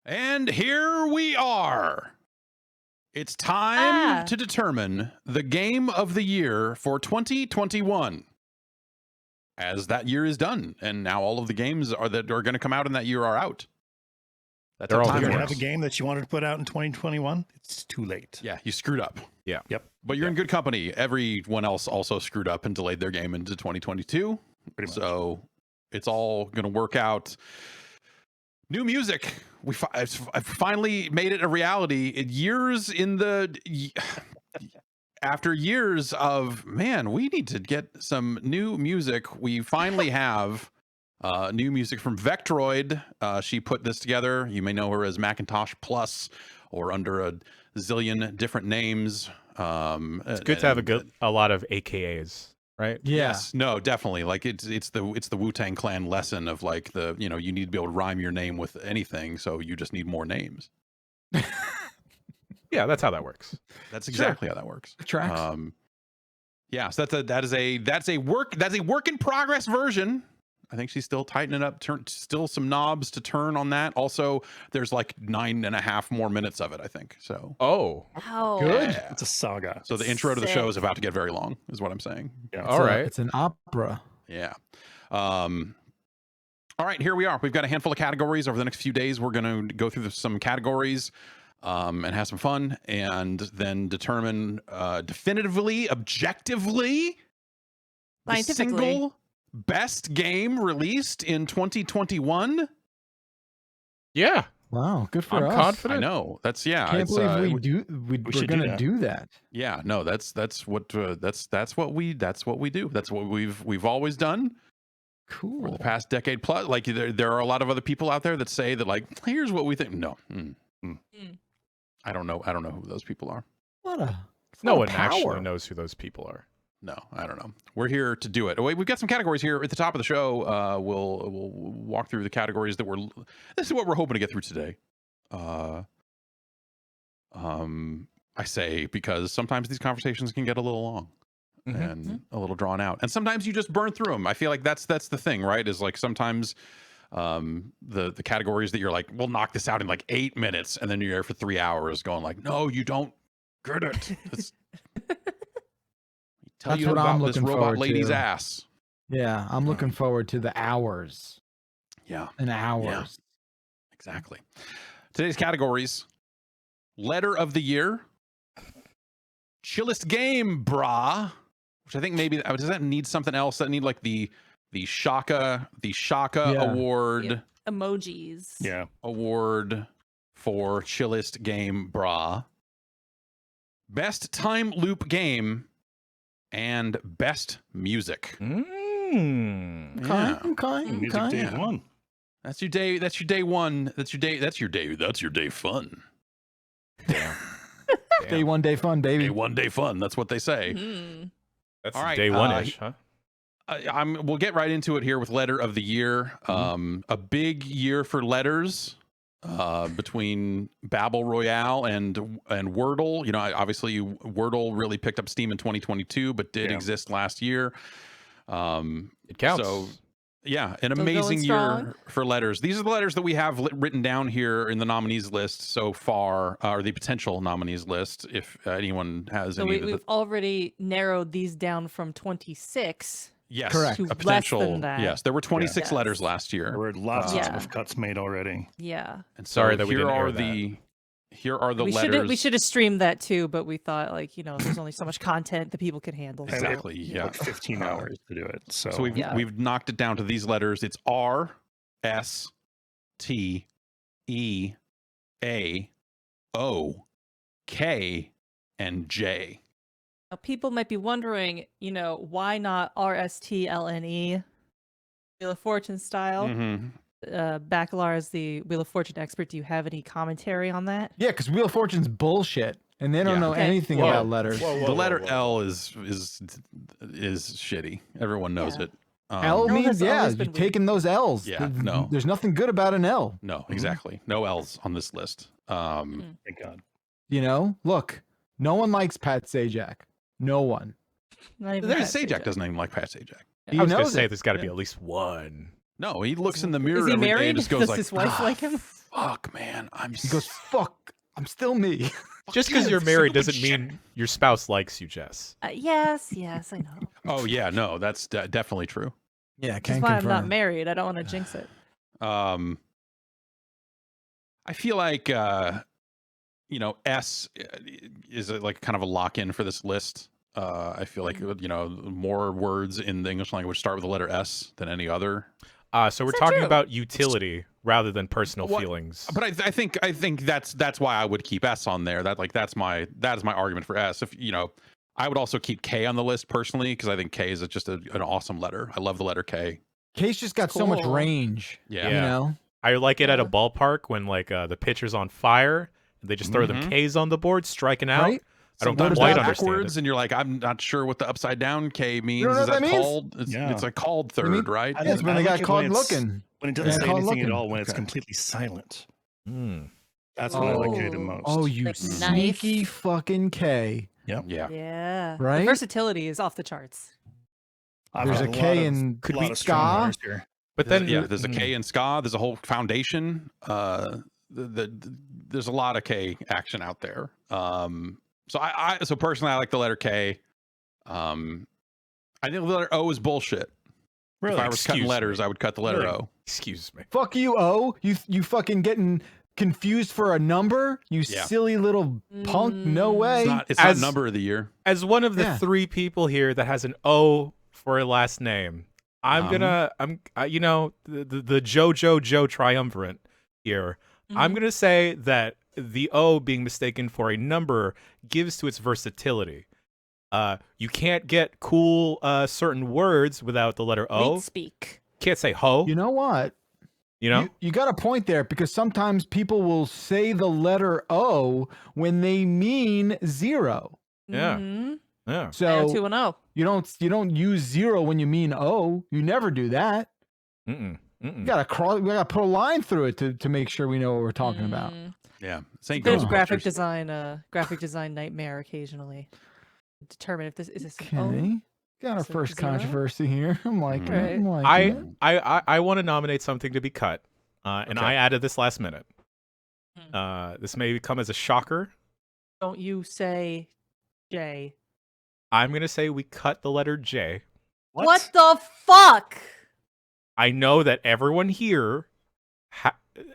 And here we are. It's time to determine the game of the year for 2021. As that year is done, and now all of the games that are going to come out in that year are out. That's They're all time. here. If you have a game that you wanted to put out in 2021, it's too late. Yeah, you screwed up. Yeah. Yep. But you're in good company. Everyone else also screwed up and delayed their game into 2022. Pretty much. So it's all going to work out. New music. I finally made it a reality. After years of, man, we need to get some new music. We finally have new music from Vectroid. She put this together. You may know her as Macintosh Plus or under a zillion different names. It's good to have a lot of AKAs, right? Yeah. Yes, no, definitely. Like it's the Wu-Tang Clan lesson of like you need to be able to rhyme your name with anything, so you just need more names. Yeah, that's how that works. That's exactly how that works. Tracks. Yeah, so that's a work in progress version. I think she's still tightening up, still some knobs to turn on that. Also, there's like 9.5 more minutes of it, I think. So Good. Yeah. It's a saga. So the intro to the show is about to get very long, is what I'm saying. Yeah. All right. It's an opera. Yeah. All right, here we are. We've got a handful of categories. Over the next few days, we're going to go through some categories and have some fun, and then determine definitively, objectively, the single best game released in 2021. Yeah. Wow, good for I'm us. confident. I know. That's Can't believe we're should gonna do that. Yeah, no, that's what we do. That's what we've always done. Cool. For the past decade plus. Like there are a lot of other people out there that say that, like, here's what we think. No. I don't know who those people are. No one actually knows who those people are. No, I don't know. We're here to do it. Oh, wait, we've got some categories here at the top of the show. We'll walk through the categories that this is what we're hoping to get through today. I say because sometimes these conversations can get a little long and a little drawn out, and sometimes you just burn through them. I feel like that's the thing, right? Is like sometimes the categories that you're like, we'll knock this out in like 8 minutes, and then you're here for 3 hours going like, no, you don't get it. Tell That's you what about I'm this looking robot forward lady's to. ass. Yeah, I'm looking forward to the hours Yeah, and hours. Yeah. Exactly. Today's categories: letter of the year, chillest game, brah, which I think maybe does that need something else? That need like the Shaka award emojis. Yeah. award for chillest game, brah. Best time loop game and best music. Okay. Music day one. That's your day. That's your day one. That's your day. That's your day fun. Damn. Day one, day fun, baby. Day one, day fun. That's what they say. That's All right, day one-ish, huh? We'll get right into it here with letter of the year. A big year for letters between Babel Royale and Wordle. You know, obviously Wordle really picked up steam in 2022, but did exist last year. It counts. So yeah, an Still amazing going year strong. for letters. These are the letters that we have written down here in the nominees list so far, or the potential nominees list. If anyone has So any, we've already narrowed these down from 26. yes, Correct. To a less potential. than that. Yes, there were 26 Yes. letters last year. There were lots Yeah. of cuts made already. Yeah. And so Sorry that we here didn't are air the here are the we letters. should have streamed that too, but we thought there's only so much content that people could handle. And it Exactly. Yeah. took 15 hours to do it. So, So we've knocked it down to these letters. It's R, S, T, E, A, O, K, and J. Now, people might be wondering, why not RSTLNE, Wheel of Fortune style? Mm-hmm. Bacalar is the Wheel of Fortune expert. Do you have any commentary on that? Yeah, because Wheel of Fortune's bullshit, and they don't Yeah. know Okay. anything Whoa. about letters. The letter L is shitty. Everyone knows Yeah. it. L L means has always you're been weird. taking those L's. Yeah, no. There's nothing good about an L. No, exactly. No L's on this list. thank God. You know, look, no one likes Pat Sajak. No one. Not even There's Pat Sajak doesn't even like Pat Sajak. He I was going to knows say it. there's got to be at least one. No, he looks in the mirror Is he every day married? and just goes Does like, his wife like him? fuck, man. He goes, fuck, I'm still me. Just because you're married doesn't mean your spouse likes you, Jess. Yes, I know. Oh yeah, no, that's definitely true. Yeah, Which is can why I'm confirm. not married. I don't want to jinx it. I feel like S is like kind of a lock-in for this list. I feel like more words in the English language start with the letter S than any other. So we're Is that talking true? about utility rather than personal What- feelings. But I think that's why I would keep S on there. That is my argument for S. If I would also keep K on the list personally because I think K is just an awesome letter. I love the letter K. K's just got so much Cool. range. Yeah. You know? I like it at a Yeah. ballpark when like the pitcher's on fire. They just throw them K's on the board, striking out. Right? I don't Sometimes quite they're understand backwards, it. and you're like, I'm not sure what the upside down K means. know Is what that that means? called? It's, Yeah. it's a called third, mean- right? I That's when they like got it caught when it's- looking. When it doesn't Yeah, say caught anything looking. at all, when it's Okay. completely silent. Hmm. That's when I like K the Oh. most. Oh, you Like sneaky knife. fucking K. Yeah. Yeah. Right? The versatility is off the charts. I've There's got a lot K of- in lot could be of strong ska. letters here. But then There's a K in ska. There's a whole foundation. There's a lot of K action out there. So personally, I like the letter K. I think the letter O is bullshit. Really? If I was cutting Excuse letters, me. I would cut the letter Really? O. excuse me. Fuck you, O. You fucking getting confused for a number? You Yeah. silly little punk. No way. It's not As- number of the year. As one of the Yeah. 3 people here that has an O for a last name, I'm the Joe triumvirate here. I'm gonna say that the O being mistaken for a number gives to its versatility. You can't get cool certain words without the letter O. Leet speak. Can't say ho. You know what? You know? You got a point there because sometimes people will say the letter O when they mean 0. Yeah. Mhm. Yeah. So 90210. you don't use 0 when you mean O. You never do that. Mm-mm. You Mm-mm. gotta we gotta put a line through it to make sure we know what we're talking about. Yeah. St. Bit of Ghostbusters. graphic design nightmare occasionally. Determine if this is this Okay. an Got our Is it first 0? controversy here. I'm like, Right. I'm liking it. I want to nominate something to be cut, and Okay. I added this last minute. Hmm. This may come as a shocker. O? Don't you say J? I'm gonna say we cut the letter J. What the fuck? I know that everyone here,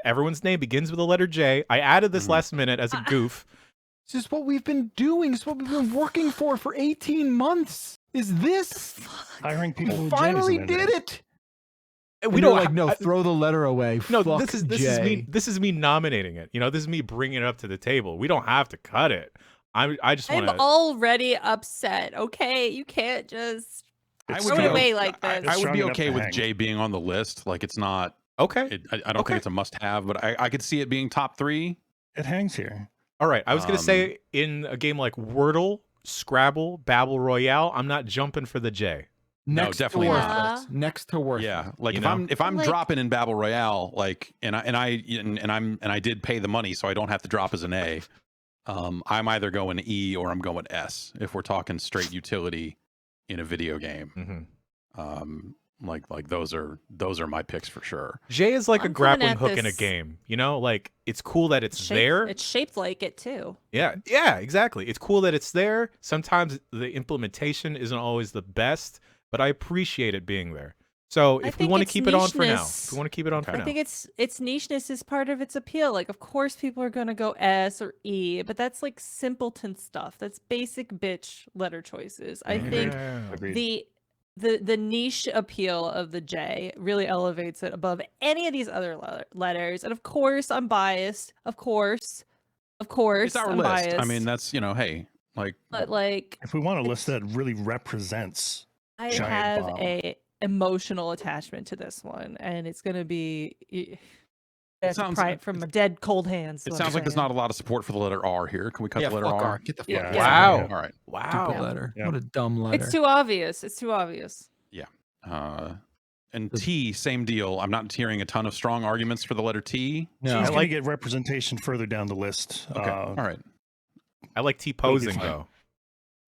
everyone's name begins with the letter J. I added this last minute as a goof. This is what we've been doing. This is what we've been working for 18 months. Is this? Hiring people We with finally J's in their did name. it. We We don't don't like no. Throw the letter away. No, Fuck this is J. me nominating it. This is me bringing it up to the table. We don't have to cut it. I just want I'm to. already upset. Okay, you can't just It's throw it strong. away like I this. It's would be strong enough okay to with hang. J being on the list. Like it's not. Okay. I don't think it's a must-have, but I could see it being top 3. It hangs here. All right. I was gonna say in a game like Wordle, Scrabble, Babel Royale, I'm not jumping for the J. Next definitely to not. worthless. Next to worthless. Yeah, like You if I'm Like- dropping in Battle Royale, like and I did pay the money, so I don't have to drop as an A. I'm either going E or I'm going S if we're talking straight utility in a video game. Mm-hmm. Like those are my picks for sure. J is like a I'm coming grappling at hook in a this- game. Like it's cool that it's there. It's shaped like it too. Yeah, exactly. It's cool that it's there. Sometimes the implementation isn't always the best, but I appreciate it being there. So I if we think want to it's keep it on for now, nicheness. if we want to keep it on for Okay. I now. think its nicheness is part of its appeal. Like, of course, people are gonna go S or E, but that's like simpleton stuff. That's basic bitch letter choices. I think Yeah. Agreed. the niche appeal of the J really elevates it above any of these other letters. And of course, I'm biased. Of course, It's our I'm list. biased. I mean, that's hey, like but like, If we want a list that really represents, I giant have bomb. a emotional attachment to this one, and it's gonna be. That's sounds- from a dead cold hands. it sounds like there's not a lot of support for the letter R here. Can we cut Yeah, the letter fuck R? R. Get the fuck Yeah. out. Wow. All right. Wow. Stupid letter. Yeah. What a dumb letter. It's too obvious. It's too obvious. And T, same deal. I'm not hearing a ton of strong arguments for the letter T. No. he's I going like- to get representation further down the list. Okay. All right. I like T posing fine. though.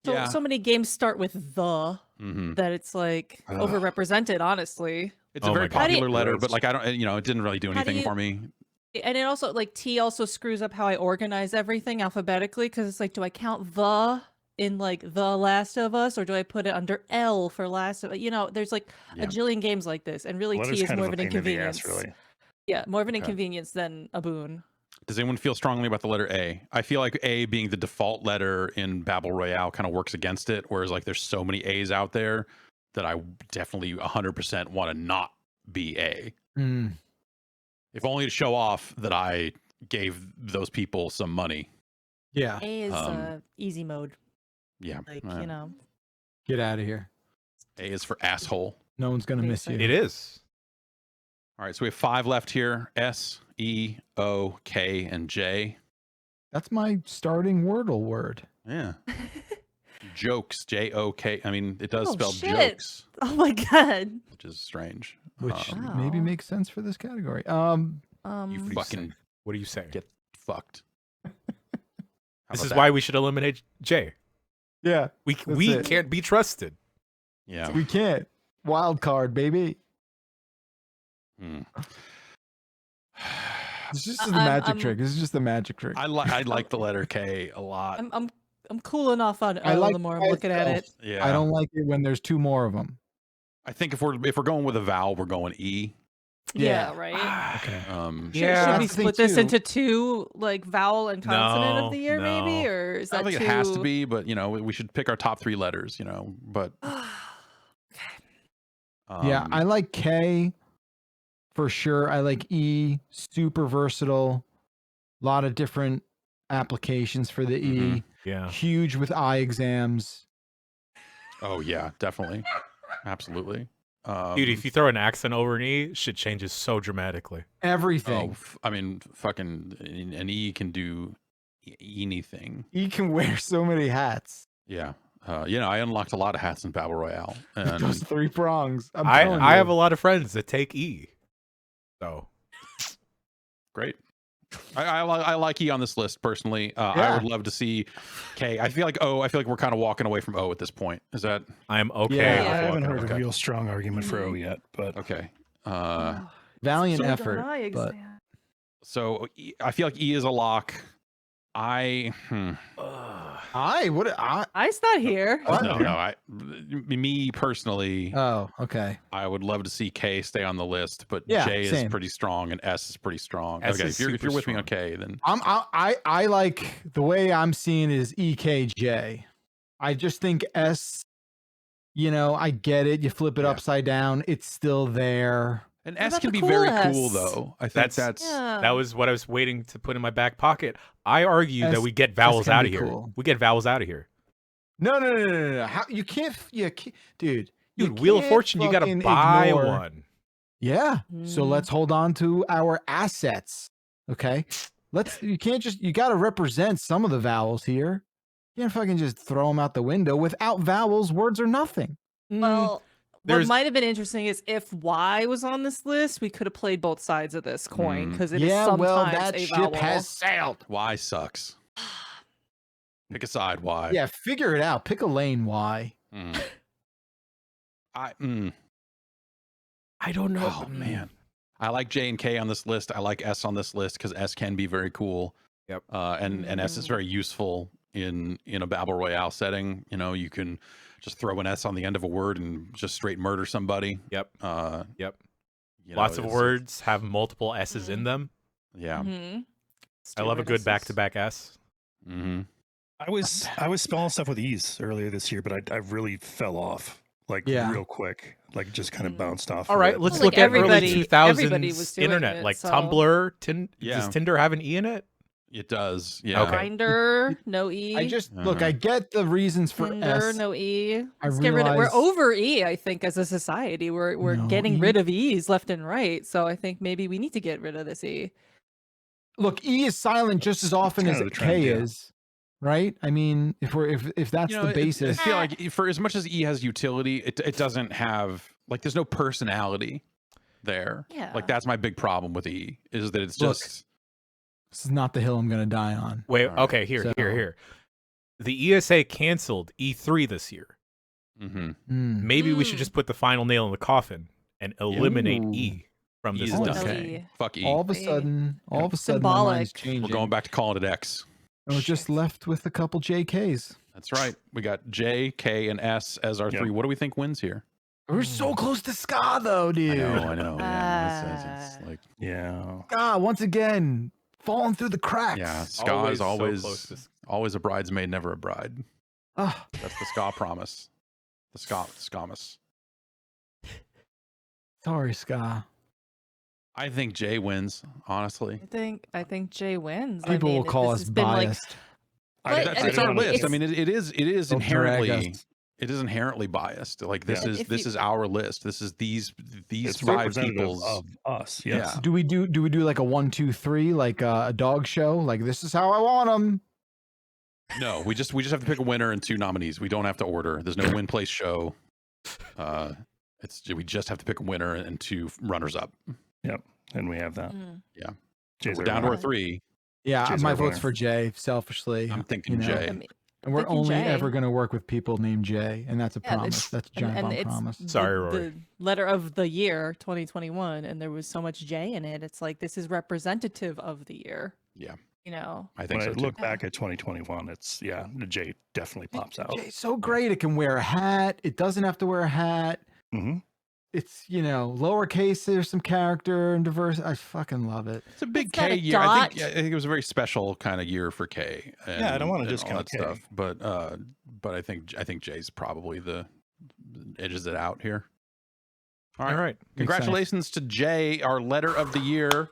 So Yeah. so many games start with the Mm-hmm. that it's like overrepresented. Honestly, It's Oh a my very God. How do you- popular letter, but like I don't, it didn't really do How do anything you- for me. And it also like T also screws up how I organize everything alphabetically because it's like, do I count the in like The Last of Us or do I put it under L for Last of Us? You know, there's like Yeah. a jillion games like this, and really Letter's T is kind more of of a an pain in the ass, inconvenience. really. Yeah, more of an Okay. inconvenience than a boon. Does anyone feel strongly about the letter A? I feel like A being the default letter in Battle Royale kind of works against it, whereas like there's so many A's out there that I definitely 100% want to not be A. Mm. If only to show off that I gave those people some money. Yeah. A is Um, easy mode. Yeah. Like, uh, you know. Get out of here. A is for asshole. No one's gonna miss you. It is. All right, so we have 5 left here. S, E, O, K, and J. That's my starting Wordle word. Yeah. Jokes, J-O-K. I mean, it does Oh, spell shit. jokes, Oh my god. which is strange. Which Wow. maybe makes sense for this category. You you fucking What do you say? get fucked. How This about is that? why we should eliminate Jay. yeah, We it. can't be trusted. Yeah. we can't. Wild card, baby. Hmm. It's just the I'm- magic I'm- trick. This is just the magic trick. I like the letter K a lot. I'm cooling off on I O like the more I'm by looking at itself. it. Yeah. I don't like it when there's two more of them. I think if we're going with a vowel, we're going E. Yeah, Yeah. right. Okay. Yeah. Should we That's the thing, split this too. into 2 like vowel and consonant of the year No. maybe, or is I that don't think too... it has to be, but we should pick our top 3 letters, but Yeah, I like K for sure. I like E, super versatile. A lot of different applications for the E. Yeah. Huge with eye exams. oh yeah, definitely. Absolutely. Dude, if you throw an accent over an E, shit changes so dramatically. Everything. I mean, fucking an E can do anything. E can wear so many hats. Yeah. I unlocked a lot of hats in Battle Royale. And Those 3 prongs. I'm I telling have you. a lot of friends that take E. So great. I like E on this list personally. I Yeah. would love to see K. I feel like we're kind of walking away from O at this point. Is that I am okay. Yeah. I with haven't walking heard away. a real strong argument for O yet, but okay? valiant So effort. done eye But exam. So I feel like E is a lock. I's not here. What? No. Me personally, Oh, okay. I would love to see K stay on the list, but Yeah, J is same. pretty strong and S is pretty strong. S Okay, is if you're super with me on strong. K, then I like the way I'm seeing it is EKJ. I just think S, I get it. You flip it Yeah. upside down, it's still there. and What S about can the be very cool cool S? though. I think That's- that's Yeah. That was what I was waiting to put in my back pocket. I argue that S- we get vowels can out be of here. cool. We get vowels out of here. No. How you can't, dude. you Dude, Wheel of can't Fortune, you gotta fucking buy ignore- one. Yeah. So Mm. let's hold on to our assets. Okay. You got to represent some of the vowels here. You can't fucking just throw them out the window. Without vowels, words are nothing. Well, what there's- might have been interesting is if Y was on this list, we could have played both sides of this coin because it is Yeah, sometimes well, that a ship vowel. has sailed. Y sucks. Pick a side, Y. Yeah, figure it out. Pick a lane, Y. Mm. I don't know. Oh man, I like J and K on this list. I like S on this list because S can be very cool. Yep. And S is very useful in a battle royale setting. You can just throw an S on the end of a word and just straight murder somebody. Yep. Yep. Lots of words have multiple S's in them. Yeah. Mhm. I love a good Stewardesses. back-to-back S. Mm-hmm. I was spelling stuff with E's earlier this year, but I really fell off Yeah. real quick. Like just kind of Mm. bounced off. All of right, it. let's Well, look like at early everybody 2000s was doing internet, it, like so- Tumblr. Yeah. Does Tinder have an E in it? It does. Yeah. Okay. Grinder, no E. I just look. Uh-huh. I get the reasons for Tinder, S. no E. I Let's get rid of. We're realize- over E. I think as a society, we're No, getting E- rid of E's left and right. So I think maybe we need to get rid of this E. Look, E is silent just as often kind as of the trend, K yeah. is, right? I mean, if that's the basis, I feel like for as much as E has utility, it doesn't have there's no personality there. Yeah. Like that's my big problem with E is that it's Look, just this is not the hill I'm going to die on. Wait, All right. okay, here. So- The ESA canceled E3 this year. mhm. Mm. Maybe we should Mm. just put the final nail in the coffin and eliminate Ooh. E from this He's done. done. Okay. Fuck E. All of a Hey. sudden, my mind's Symbolic. changing. We're going back to calling it X. And we're just left with a couple JKs. That's right. We got J, K, and S as our Yep. three. What do we think wins here? We're so close to ska, though, dude. I know. Yeah, it's like Yeah. Ska, once again, falling through the cracks. yeah, ska is so always close to always a bridesmaid, never a bride. Ah, That's the ska promise. The skamus. sorry, ska. I think J wins. Honestly, I think Jay wins. People will call us biased. But, it's our mean, list. I it's- mean, it is They'll drag inherently. us. It is inherently biased. Like this Yeah. is If this you- is our list. This is these It's five representative people's. of us. Yes. Yeah. Do we do like a 1, 2, 3, like a dog show? Like this is how I want them. No, we just have to pick a winner and 2 nominees. We don't have to order. There's no win place show. We just have to pick a winner and 2 runners up. And we have that. Mm. Jay's We're our down to our winner. 3. Yeah, Jay's my our vote's winner. for Jay, selfishly. I'm thinking you know, J. I mean, And we're thinking only Jay. ever going to work with people named Jay, and that's a Yeah, promise. it's- That's a giant bomb it's promise. Sorry, Rory. the letter of the year 2021, and there was so much J in it. It's like this is representative of the year. Yeah. You know. I think When so I too. look back at 2021, it's the J definitely pops out. Jay's so great. It can wear a hat. It doesn't have to wear a hat. hmm It's, lowercase. There's some character and diverse. I fucking love it. It's a big It's not K a year. dot. I think it was a very special kind of year for K. Yeah, I don't wanna and all discount that K. stuff, but I think Jay's probably the edges it out here. All right. Congratulations to Jay, our letter of the year.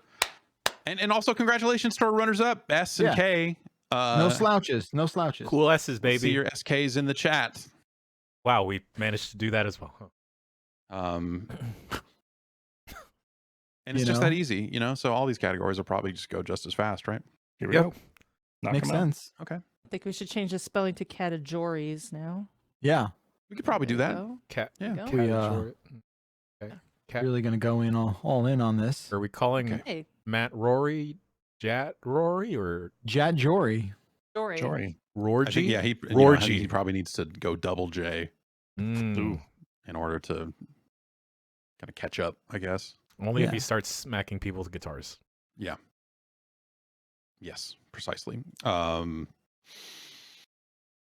And also congratulations to our runners up, S and Yeah. K. No slouches. No slouches. Cool S's, We'll see baby. your SKs in the chat. Wow, we managed to do that as well. Huh. And it's You just know? that easy, so all these categories will probably just go just as fast, right? Here we Yep. go. Knock Makes 'em out. sense. I think we should change the spelling to categories now. Yeah. We could probably do There you that. go. Cat. Yeah. There you go. We Short. Cat. really going to go in all in on this. Are we calling Okay. Hey, Matt Rory, Jat Rory, or Jad Jory. Jory. Jory. Rorgy? I think, yeah, I Rorgy. think he probably needs to go double J Mm. Ooh. in order to kind of catch up, I guess. Only if Yeah. he starts smacking people with guitars. Yes, precisely.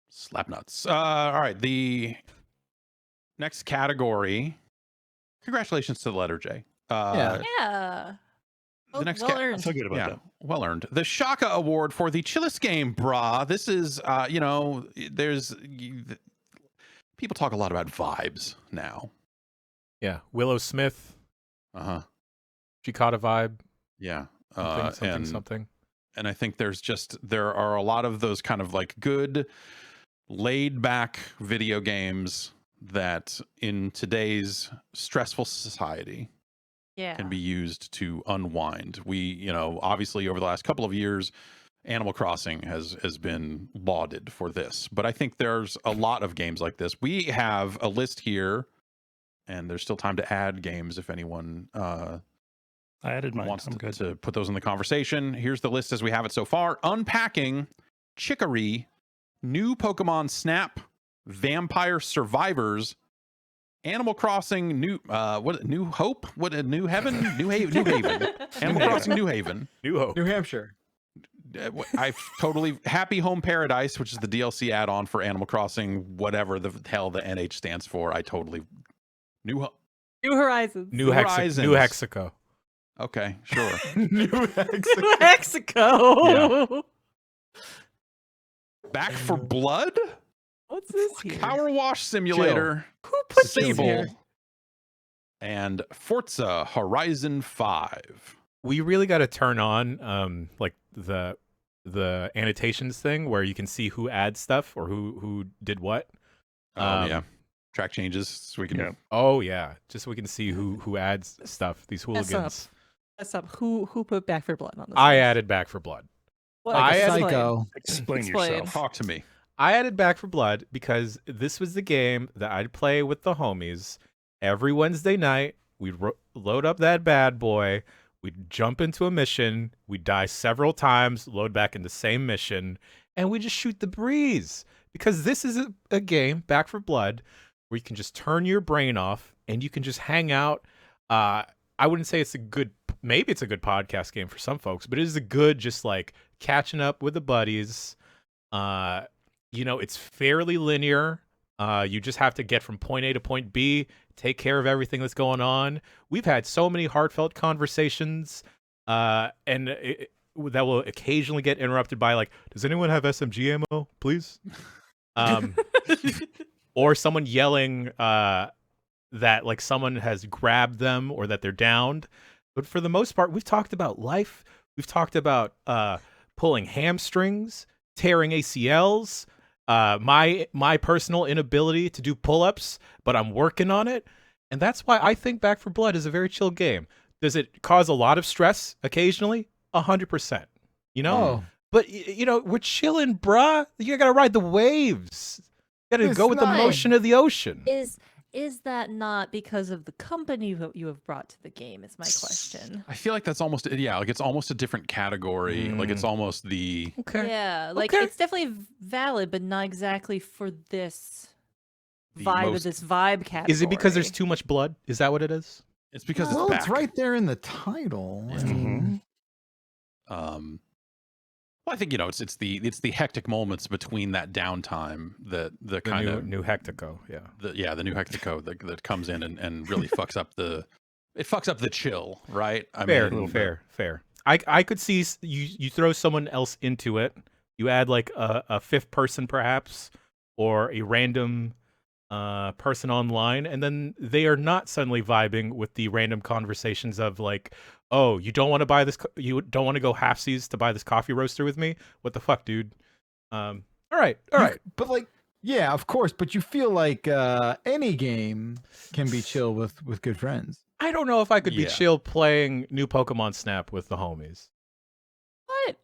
Slap nuts. All right, the next category. Congratulations to the letter J. Yeah. Yeah. The next well ca- I earned. feel good about Yeah, that. well earned. The Shaka Award for the Chillest Game, Brah. This is, people talk a lot about vibes now. Yeah. Willow Smith. Uh huh. She caught a vibe. Yeah. Something. And I think there are a lot of those kind of like good laid back video games that in today's stressful society Yeah. can be used to unwind. We, obviously over the last couple of years, Animal Crossing has been lauded for this, but I think there's a lot of games like this. We have a list here, and there's still time to add games if anyone I added mine. wants I'm good. to put those in the conversation. Here's the list as we have it so far: Unpacking, Chicory, New Pokemon Snap, Vampire Survivors, Animal Crossing, New Hope, New Haven, New Haven, Animal Crossing New Haven. New Hope. New Hampshire. I totally Happy Home Paradise, which is the DLC add-on for Animal Crossing, whatever the hell the NH stands for. I totally New Horizons. New Horizons. Mexico. Okay, sure. New Hampshire. New Mexico. Back for Blood, What's this here? Power Wash Simulator, Who put this Sable, here? and Forza Horizon 5. We really got to turn on like the annotations thing where you can see who adds stuff or who did what. Yeah, track changes so we can. Yeah. Oh yeah, just so we can see who adds stuff. These hooligans. That's up. Who put Back for Blood on this? I list? added Back for Blood. What? I Explain. Psycho. Explain Explain. yourself. Talk to me. I added Back for Blood because this was the game that I'd play with the homies every Wednesday night. We'd load up that bad boy. We'd jump into a mission. We'd die several times, load back in the same mission, and we just shoot the breeze. Because this is a game, Back for Blood, where you can just turn your brain off and you can just hang out. I I wouldn't say it's a good. Maybe it's a good podcast game for some folks, but it is a good just like catching up with the buddies. It's fairly linear. You just have to get from point A to point B, take care of everything that's going on. We've had so many heartfelt conversations, that will occasionally get interrupted by like, does anyone have SMG ammo, please? Or someone yelling that like someone has grabbed them or that they're downed. But for the most part, we've talked about life. We've talked about pulling hamstrings, tearing ACLs, my personal inability to do pull-ups, but I'm working on it. And that's why I think Back 4 Blood is a very chill game. Does it cause a lot of stress occasionally? 100%. Oh, But we're chilling, bruh. You gotta ride the waves. You gotta It's go with the not. motion of the ocean. Is that not because of the company that you have brought to the game? Is my question. I feel like that's almost like it's almost a different category. Like it's almost the Okay. Yeah, like Okay. it's definitely valid, but not exactly for this The vibe of most- this vibe category. Is it because there's too much blood? Is that what it is? it's because well, it's it's back. right there in the title. I mean, Well, I think it's the hectic moments between that downtime that the kind new, of new Hectico, yeah. the new hectico that comes in and really fucks up the chill, right? I Fair, mean, fair. I could see you throw someone else into it. You add like a fifth person perhaps, or a random person online, and then they are not suddenly vibing with the random conversations of like, oh, you don't want to buy this, you don't want to go halfsies to buy this coffee roaster with me? What the fuck, dude? All right. But like, yeah, of course. But you feel like any game can be chill with good friends. I don't know if I could be Yeah. chill playing new Pokemon Snap with the homies. What?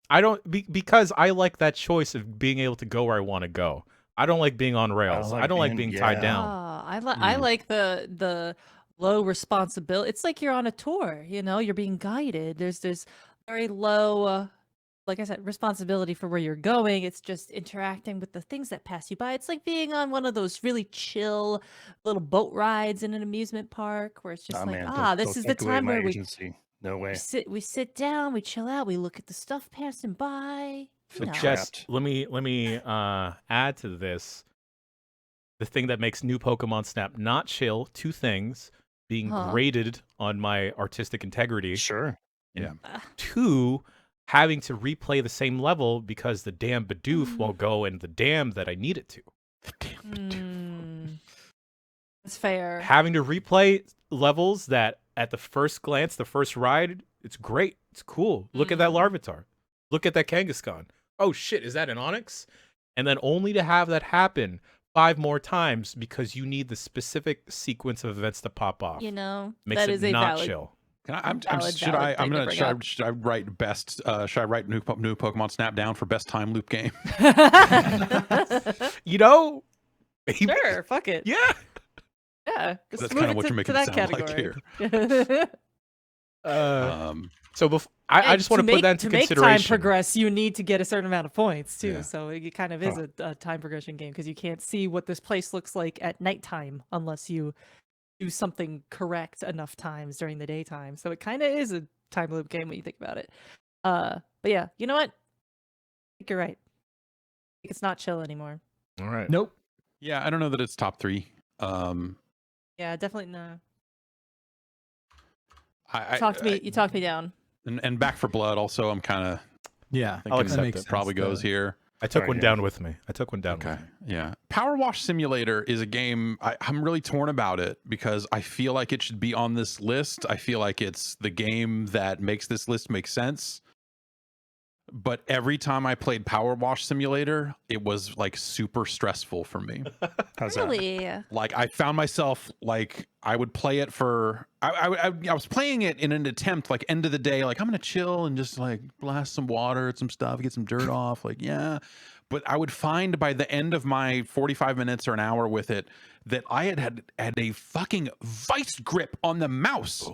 I don't because I like that choice of being able to go where I want to go. I don't like being on rails. I don't like being tied down. I like the low responsibility. It's like you're on a tour. You're being guided. There's very low, like I said, responsibility for where you're going. It's just interacting with the things that pass you by. It's like being on one of those really chill little boat rides in an amusement park where it's just this is the time where No way. we sit down, we chill out, we look at the stuff passing by. Feel No. Just let me add to this. The thing that makes new Pokemon Snap not chill, two things: being graded on my artistic integrity. Sure. Two, having to replay the same level because the damn Bidoof won't go in the dam that I need it to. That's fair. Having to replay levels that at the first glance, the first ride, it's great. It's cool. Look at that Larvitar. Look at that Kangaskhan. Oh shit, is that an Onix? And then only to have that happen 5 more times because you need the specific sequence of events to pop off. that Makes it is a not valid. chill. Can I, valid should I? I'm thing to gonna. bring Should I, up. should I write best? Should I write new Pokemon Snap down for best time loop game? Sure, fuck it. Yeah. Yeah, just That's move kind it of what to, you're making to it that sound like category. here. So I just want to put that into to make consideration. time progress, you need to get a certain amount of points too. Yeah. So it kind of is a time progression game because you can't see what this place looks like at nighttime unless you do something correct enough times during the daytime. So it kind of is a time loop game when you think about it. But yeah, you know what? I think you're right. I think it's not chill anymore. All right. Nope. Yeah, I don't know that it's top 3. Yeah, definitely no. I You talked me down. and Back 4 Blood. Also, I'm kind of Yeah, thinking accept that it. it probably goes here. I took Sorry, one yeah. down with me. Okay. Yeah. Power Wash Simulator is a game I'm really torn about it because I feel like it should be on this list. I feel like it's the game that makes this list make sense. But every time I played Power Wash Simulator, it was like super stressful for me. How's that? Really? Like I found myself like I would play it for I was playing it in an attempt like end of the day like I'm gonna chill and just like blast some water at some stuff, get some dirt off, like yeah. But I would find by the end of my 45 minutes or an hour with it that I had a fucking vice grip on the mouse.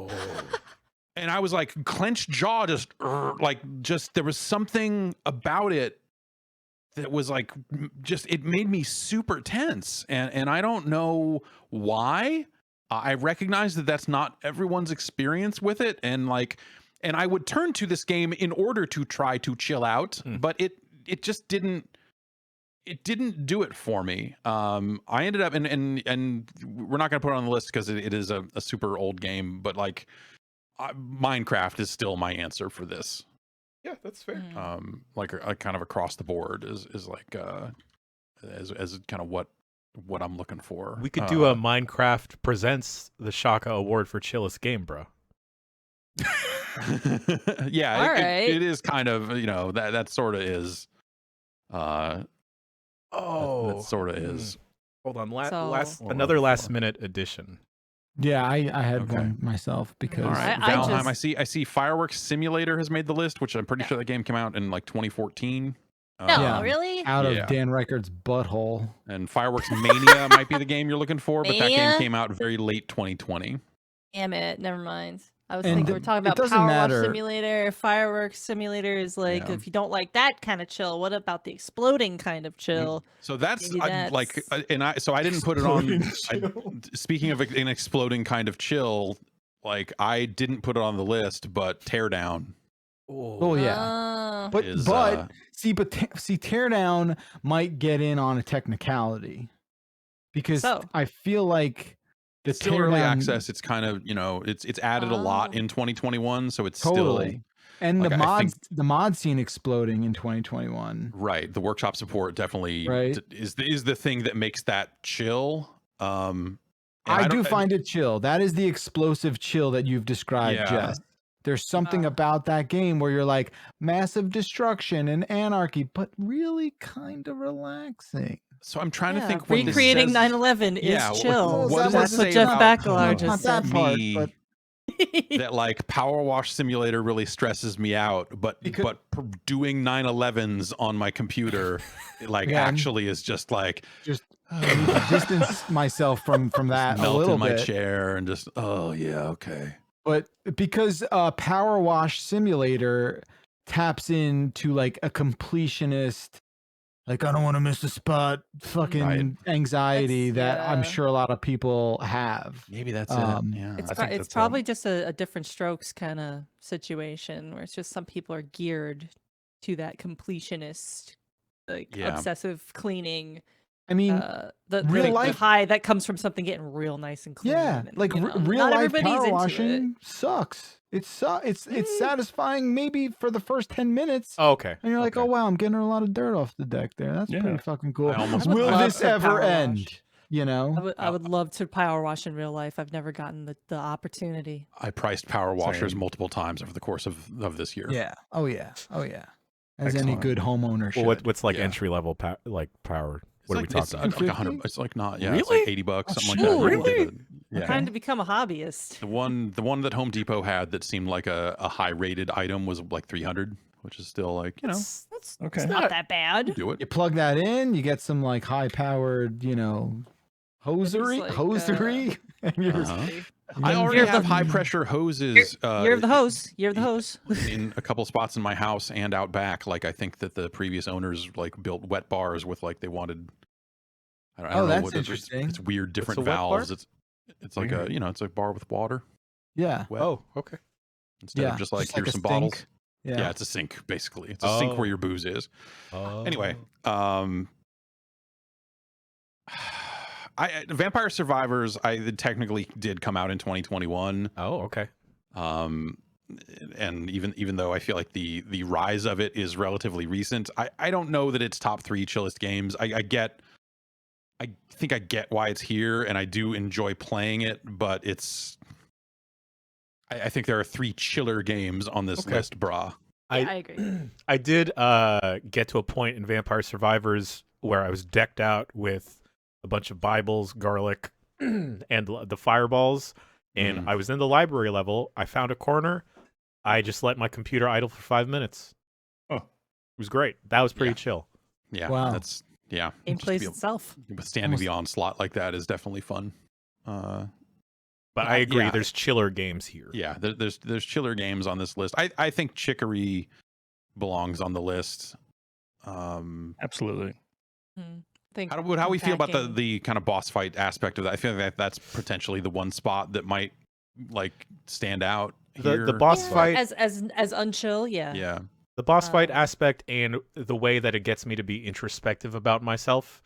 And I was like clenched jaw, just there was something about it that was like just it made me super tense, and I don't know why. I recognize that that's not everyone's experience with it, and I would turn to this game in order to try to chill out, but it just didn't do it for me. I ended up and we're not going to put it on the list because it is a super old game, but Minecraft is still my answer for this. Yeah, that's fair. Like kind of across the board is like as kind of what I'm looking for. We could do a Minecraft presents the Shaka Award for chillest game, bro. Yeah, All right. it is kind of, that sort of is. That sort of is. Hold on, So- another last minute addition. Yeah, I had Okay. one myself because All right, I Valheim. just- I see Fireworks Simulator has made the list, which I'm pretty sure that game came out in 2014. No, Yeah. really? out of Yeah. Dan Reichert's butthole. And Fireworks Mania might be the game you're looking for, but that game Mania? came out very late 2020. Damn it. Never mind. I was And thinking we're talking it about doesn't Power Wash matter. Simulator, Fireworks Simulator is like, Yeah. if you don't like that kind of chill, what about the exploding kind of chill? So that's Maybe I didn't put it on. Speaking of an exploding kind of chill, I didn't put it on the list, but Teardown. Oh yeah. But is, see Teardown might get in on a technicality because So? I feel like the It's still early Teardown- access. It's kind of it's added a lot Oh. in 2021, so it's totally, and like, the I mods think- the mod scene exploding in 2021. still right. The workshop support definitely Right. is the thing that makes that chill. And I don't- do find it chill. That is the explosive chill that you've described, Yeah. Jess. There's something about that game where you're like massive destruction and anarchy, but really kind of relaxing. So I'm trying to Yeah, think what this recreating says- 9/11 Yeah, is chill. what does That's that what say Jeff about- Baclar Not just that said. part, me but that Power Wash Simulator really stresses me out, but Because- doing 9/11s on my computer Yeah. actually is just just I need to distance myself from that a melt little in my bit. chair and just okay. But because Power Wash Simulator taps into like a completionist, like I don't want to miss a spot, fucking Right. anxiety That's- that I'm yeah. sure a lot of people have. Maybe that's Um, it. Yeah. It's, I think it's that's, probably just a different strokes kind of situation where it's just some people are geared to that completionist, Yeah. obsessive cleaning. I mean, The real life- high that comes from something getting real nice and clean. yeah, and, like you know, real not life everybody's power into washing sucks. It's satisfying maybe for the first 10 minutes. Oh, okay. And you're like, okay. oh wow, I'm getting a lot of dirt off the deck there. That's Yeah. pretty fucking cool. I almost would Will love this to ever power end? wash. You know? I would love to power wash in real life. I've never gotten the opportunity. I priced power washers Same. multiple times over the course of this year. Yeah. Oh yeah. Oh yeah. As any Excellent. good homeowner should. Well, what's like Yeah. entry level power? It's What are we talking it's about? like 100. It's like not. Yeah. It's Really? like $80, Oh, something shit, like that. You can really? get Yeah. Trying to become a hobbyist. The one that Home Depot had that seemed like a high rated item was like 300, which is still like, That's Okay. not that bad. do it. You plug that in, you get some like high powered, hosiery, like, hosiery, and you're Uh-huh. Year I already of have the- high pressure hoses. Year of the hose. Year of the hose. In a couple spots in my house and out back. Like I think that the previous owners built wet bars with they wanted. I don't Oh, know that's what interesting. It's weird, different a wet bar? valves. It's like a it's a bar with water. yeah, Wet, Oh, okay. instead yeah, of just like just like here's a some bottles. sink. Yeah. It's a sink basically. It's a sink where Oh. your booze is. Anyway, Oh. Vampire Survivors I technically did come out in 2021. Oh, okay. And even though I feel like the rise of it is relatively recent, I don't know that it's top 3 chillest games. I think I get why it's here, and I do enjoy playing it, but I think there are 3 chiller games on this Okay. list, brah. Yeah, I agree. I did get to a point in Vampire Survivors where I was decked out with a bunch of Bibles, garlic, and the fireballs. And I was in the library level. I found a corner. I just let my computer idle for 5 minutes. Oh. It was great. That was pretty Yeah. chill. Yeah, Wow. that's Game just plays be able- itself. withstanding the onslaught like that is definitely fun. But I agree. Yeah. There's chiller games here. Yeah, there's chiller games on this list. I think Chicory belongs on the list. Absolutely. think How we feel about unpacking- the kind of boss fight aspect of that? I feel like that's potentially the one spot that might like stand out. The here. boss Yeah, fight, as unchill, yeah. Yeah. the boss fight Um, aspect, and the way that it gets me to be introspective about myself,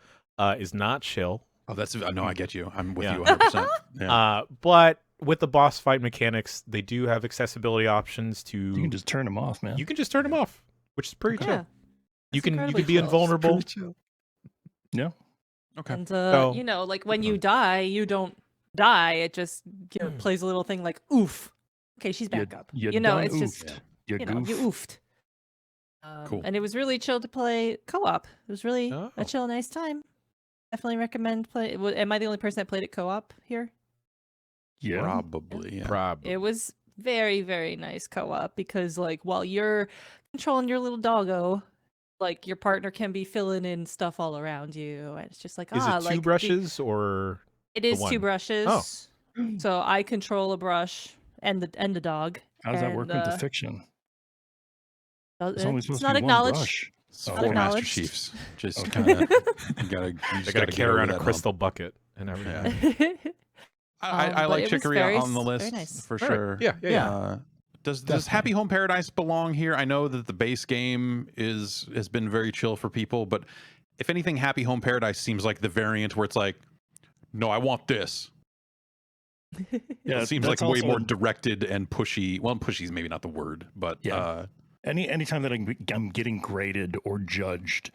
is not chill. Oh, that's no, I get you. I'm with Yeah. you 100%. Yeah. But with the boss fight mechanics, they do have accessibility options to. You can just turn them off, man. You can just turn them off, which is pretty Yeah. chill. You It's can incredibly be chill. invulnerable. Yeah. Okay. And So- you know, like when you die, you don't die. It just plays a little thing like oof. Okay, she's back up. You You know, done it's just oofed. You you know, you goof. oofed. Cool. And it was really chill to play co-op. It was really Oh. a chill, nice time. Definitely recommend play. Am I the only person that played it co-op here? Yeah. Probably. Yeah. Probably. It was very, very nice co-op because like while you're controlling your little doggo, like your partner can be filling in stuff all around you, and it's just like Is it two like brushes or? it is one? two brushes. So I control a brush and the dog. How does that work and, with the fiction? It's It's only supposed not to be one acknowledged. brush. It's Oh, for okay. Master Acknowledged. Chiefs. Just Okay. kind of you gotta They gotta carry around a crystal bucket and everything. Yeah. I But like it was Chicory very on the very list nice. for All right. sure. Yeah. Does Happy Home Paradise belong here? I know that the base game has been very chill for people, but if anything, Happy Home Paradise seems like the variant where it's like, no, I want this. Yeah, It seems like that's way also- more directed and pushy. Well, pushy is maybe not the word, but Yeah. Anytime that I'm getting graded or judged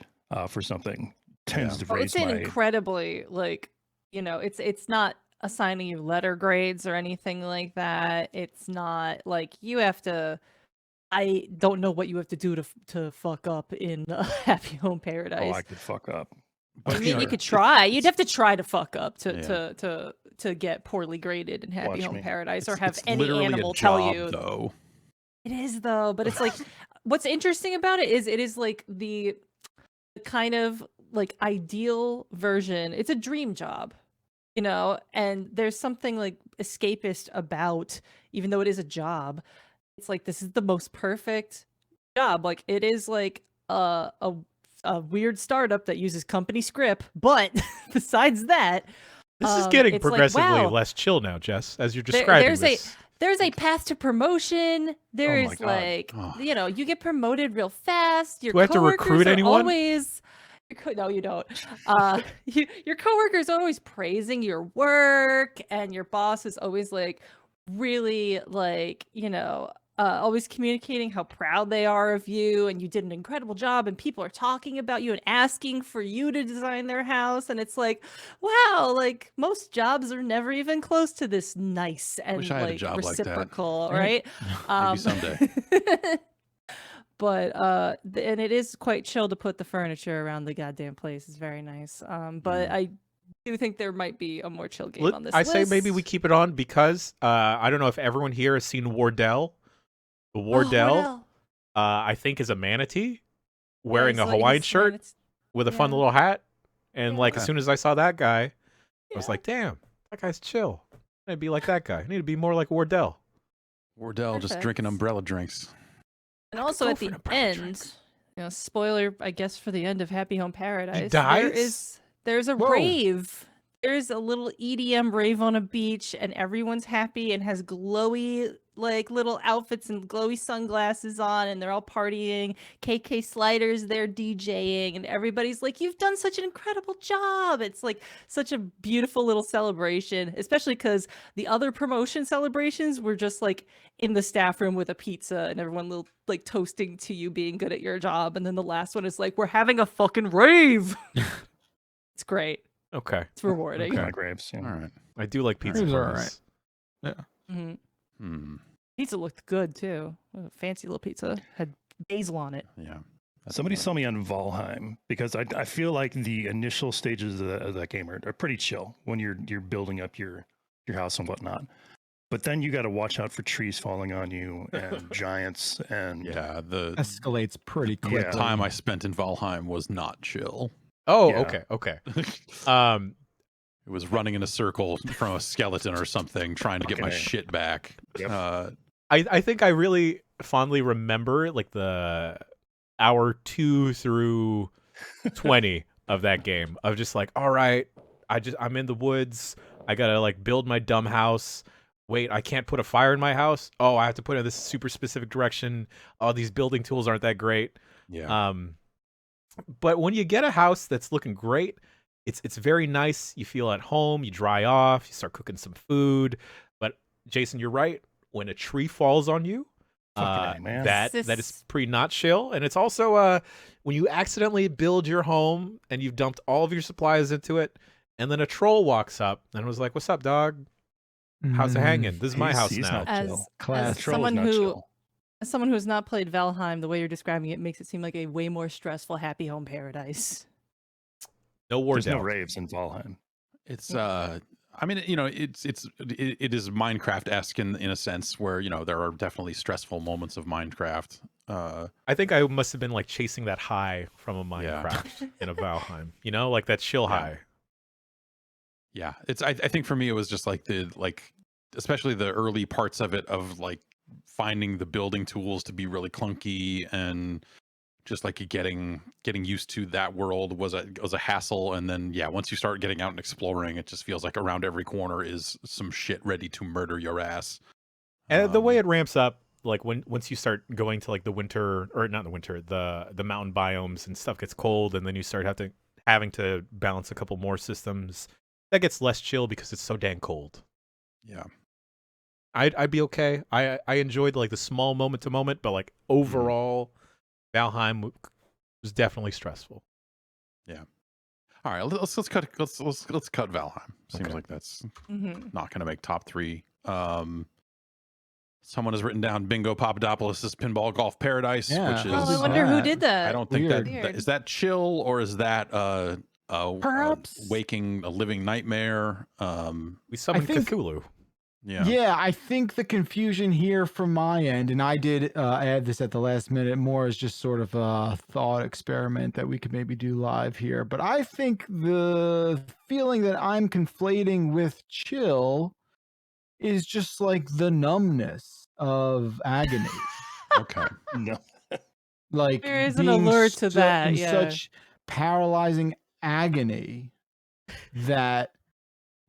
for something tends to Oh, raise it's an my. incredibly like it's not assigning you letter grades or anything like that. It's not like you have to. I don't know what you have to do to fuck up in Happy Home Paradise. Oh, I could fuck up. I mean, you could try. You'd have to try to fuck up to get poorly graded in Happy Watch Home me. Paradise or it's- have it's any literally animal a job, tell you. though. It is though, but it's like what's interesting about it is like the kind of like ideal version. It's a dream job, and there's something like escapist about, even though it is a job. It's like this is the most perfect job. Like it is like a weird startup that uses company script, but besides that, This is getting it's like, progressively wow. less chill now, Jess, as you're describing there's this. There's a path to promotion. There my is God. like, Oh. you get promoted real fast. Your Do I have to coworkers recruit are anyone? Always, no, you don't. Your coworkers are always praising your work, and your boss is always like, really like, always communicating how proud they are of you, and you did an incredible job, and people are talking about you and asking for you to design their house, and it's like, wow, like most jobs are never even close to this nice and Wish I had a like job like that. reciprocal, right? Maybe someday. But and it is quite chill to put the furniture around the goddamn place. It's very nice. But I do think there might be a more chill game on this I list. say maybe we keep it on because I don't know if everyone here has seen Wardell. The Oh, Wardell, I think, is a manatee wearing a Hawaiian shirt with a fun yeah. little hat. And Yeah. like as Okay. soon as I saw that guy, I was Yeah. like, damn, that guy's chill. I need to be like that guy. I need to be more like Wardell. Wardell just Perfect. drinking umbrella drinks. And also go at for the an umbrella end, spoiler, I guess, for the end of Happy Home Paradise. dies? There's a Whoa. rave. There's a little EDM rave on a beach, and everyone's happy and has glowy like little outfits and glowy sunglasses on, and they're all partying. KK Slider's there DJing, and everybody's like, "You've done such an incredible job!" It's like such a beautiful little celebration, especially because the other promotion celebrations were just like in the staff room with a pizza and everyone little like toasting to you being good at your job, and then the last one is like, "We're having a fucking rave." It's great. Okay. It's rewarding. Okay. My graves. Yeah. All right. I do like pizza. These are parties. Mhm. Hmm. Pizza looked good too. A fancy little pizza had basil on it. Yeah. Somebody saw me on Valheim because I feel like the initial stages of that game are pretty chill when you're building up your house and whatnot. But then you got to watch out for trees falling on you and giants and Yeah. The Escalates pretty quickly. Yeah. time I spent in Valheim was not chill. Oh, Yeah. okay. Okay. It was running in a circle from a skeleton or something, trying to get my Okay. shit back. Yep. I think I really fondly remember like the hour 2 through 20 of that game. Of just like, all right, I'm in the woods. I gotta like build my dumb house. Wait, I can't put a fire in my house. Oh, I have to put it in this super specific direction. Oh, these building tools aren't that great. Yeah. But when you get a house that's looking great, it's very nice. You feel at home. You dry off. You start cooking some food. But Jason, you're right. When a tree falls on you, Fucking A, man. that is pretty not chill. And it's also when you accidentally build your home and you've dumped all of your supplies into it, and then a troll walks up and was like, "What's up, dog? How's it hanging? This is my house He's now." not As, chill. Class. as Troll is someone not who chill. as someone who's not played Valheim, the way you're describing it makes it seem like a way more stressful happy home paradise. No war There's no down. raves in Valheim. It's I mean, you know, it is Minecraft-esque in a sense where, you know, there are definitely stressful moments of Minecraft. I think I must have been like chasing that high from a Yeah. Minecraft in a Valheim. You know, like that chill Yeah. high. Yeah, I think for me it was just like especially the early parts of it, of like finding the building tools to be really clunky, and just like getting used to that world was a hassle. And then once you start getting out and exploring, it just feels like around every corner is some shit ready to murder your ass. And the way it ramps up, like once you start going to like the winter, or not the winter, the mountain biomes and stuff gets cold, and then you start having to balance a couple more systems. That gets less chill because it's so dang cold. Yeah. I'd be okay. I enjoyed like the small moment to moment, but like overall, Valheim was definitely stressful. All right, let's cut Valheim. Seems Okay. like that's Mm-hmm. not going to make top 3. Someone has written down Bingo Papadopoulos' Pinball Golf Paradise, Yeah. which is Oh, I wonder who that? did that. I don't think Weird. that is that chill, or is that Perhaps. waking a living nightmare. We summoned think- Cthulhu. Yeah. I think the confusion here from my end, and I did add this at the last minute more as just sort of a thought experiment that we could maybe do live here. But I think the feeling that I'm conflating with chill is just like the numbness of agony. Okay. No. Like There is an being allure to that, in yeah. such paralyzing agony that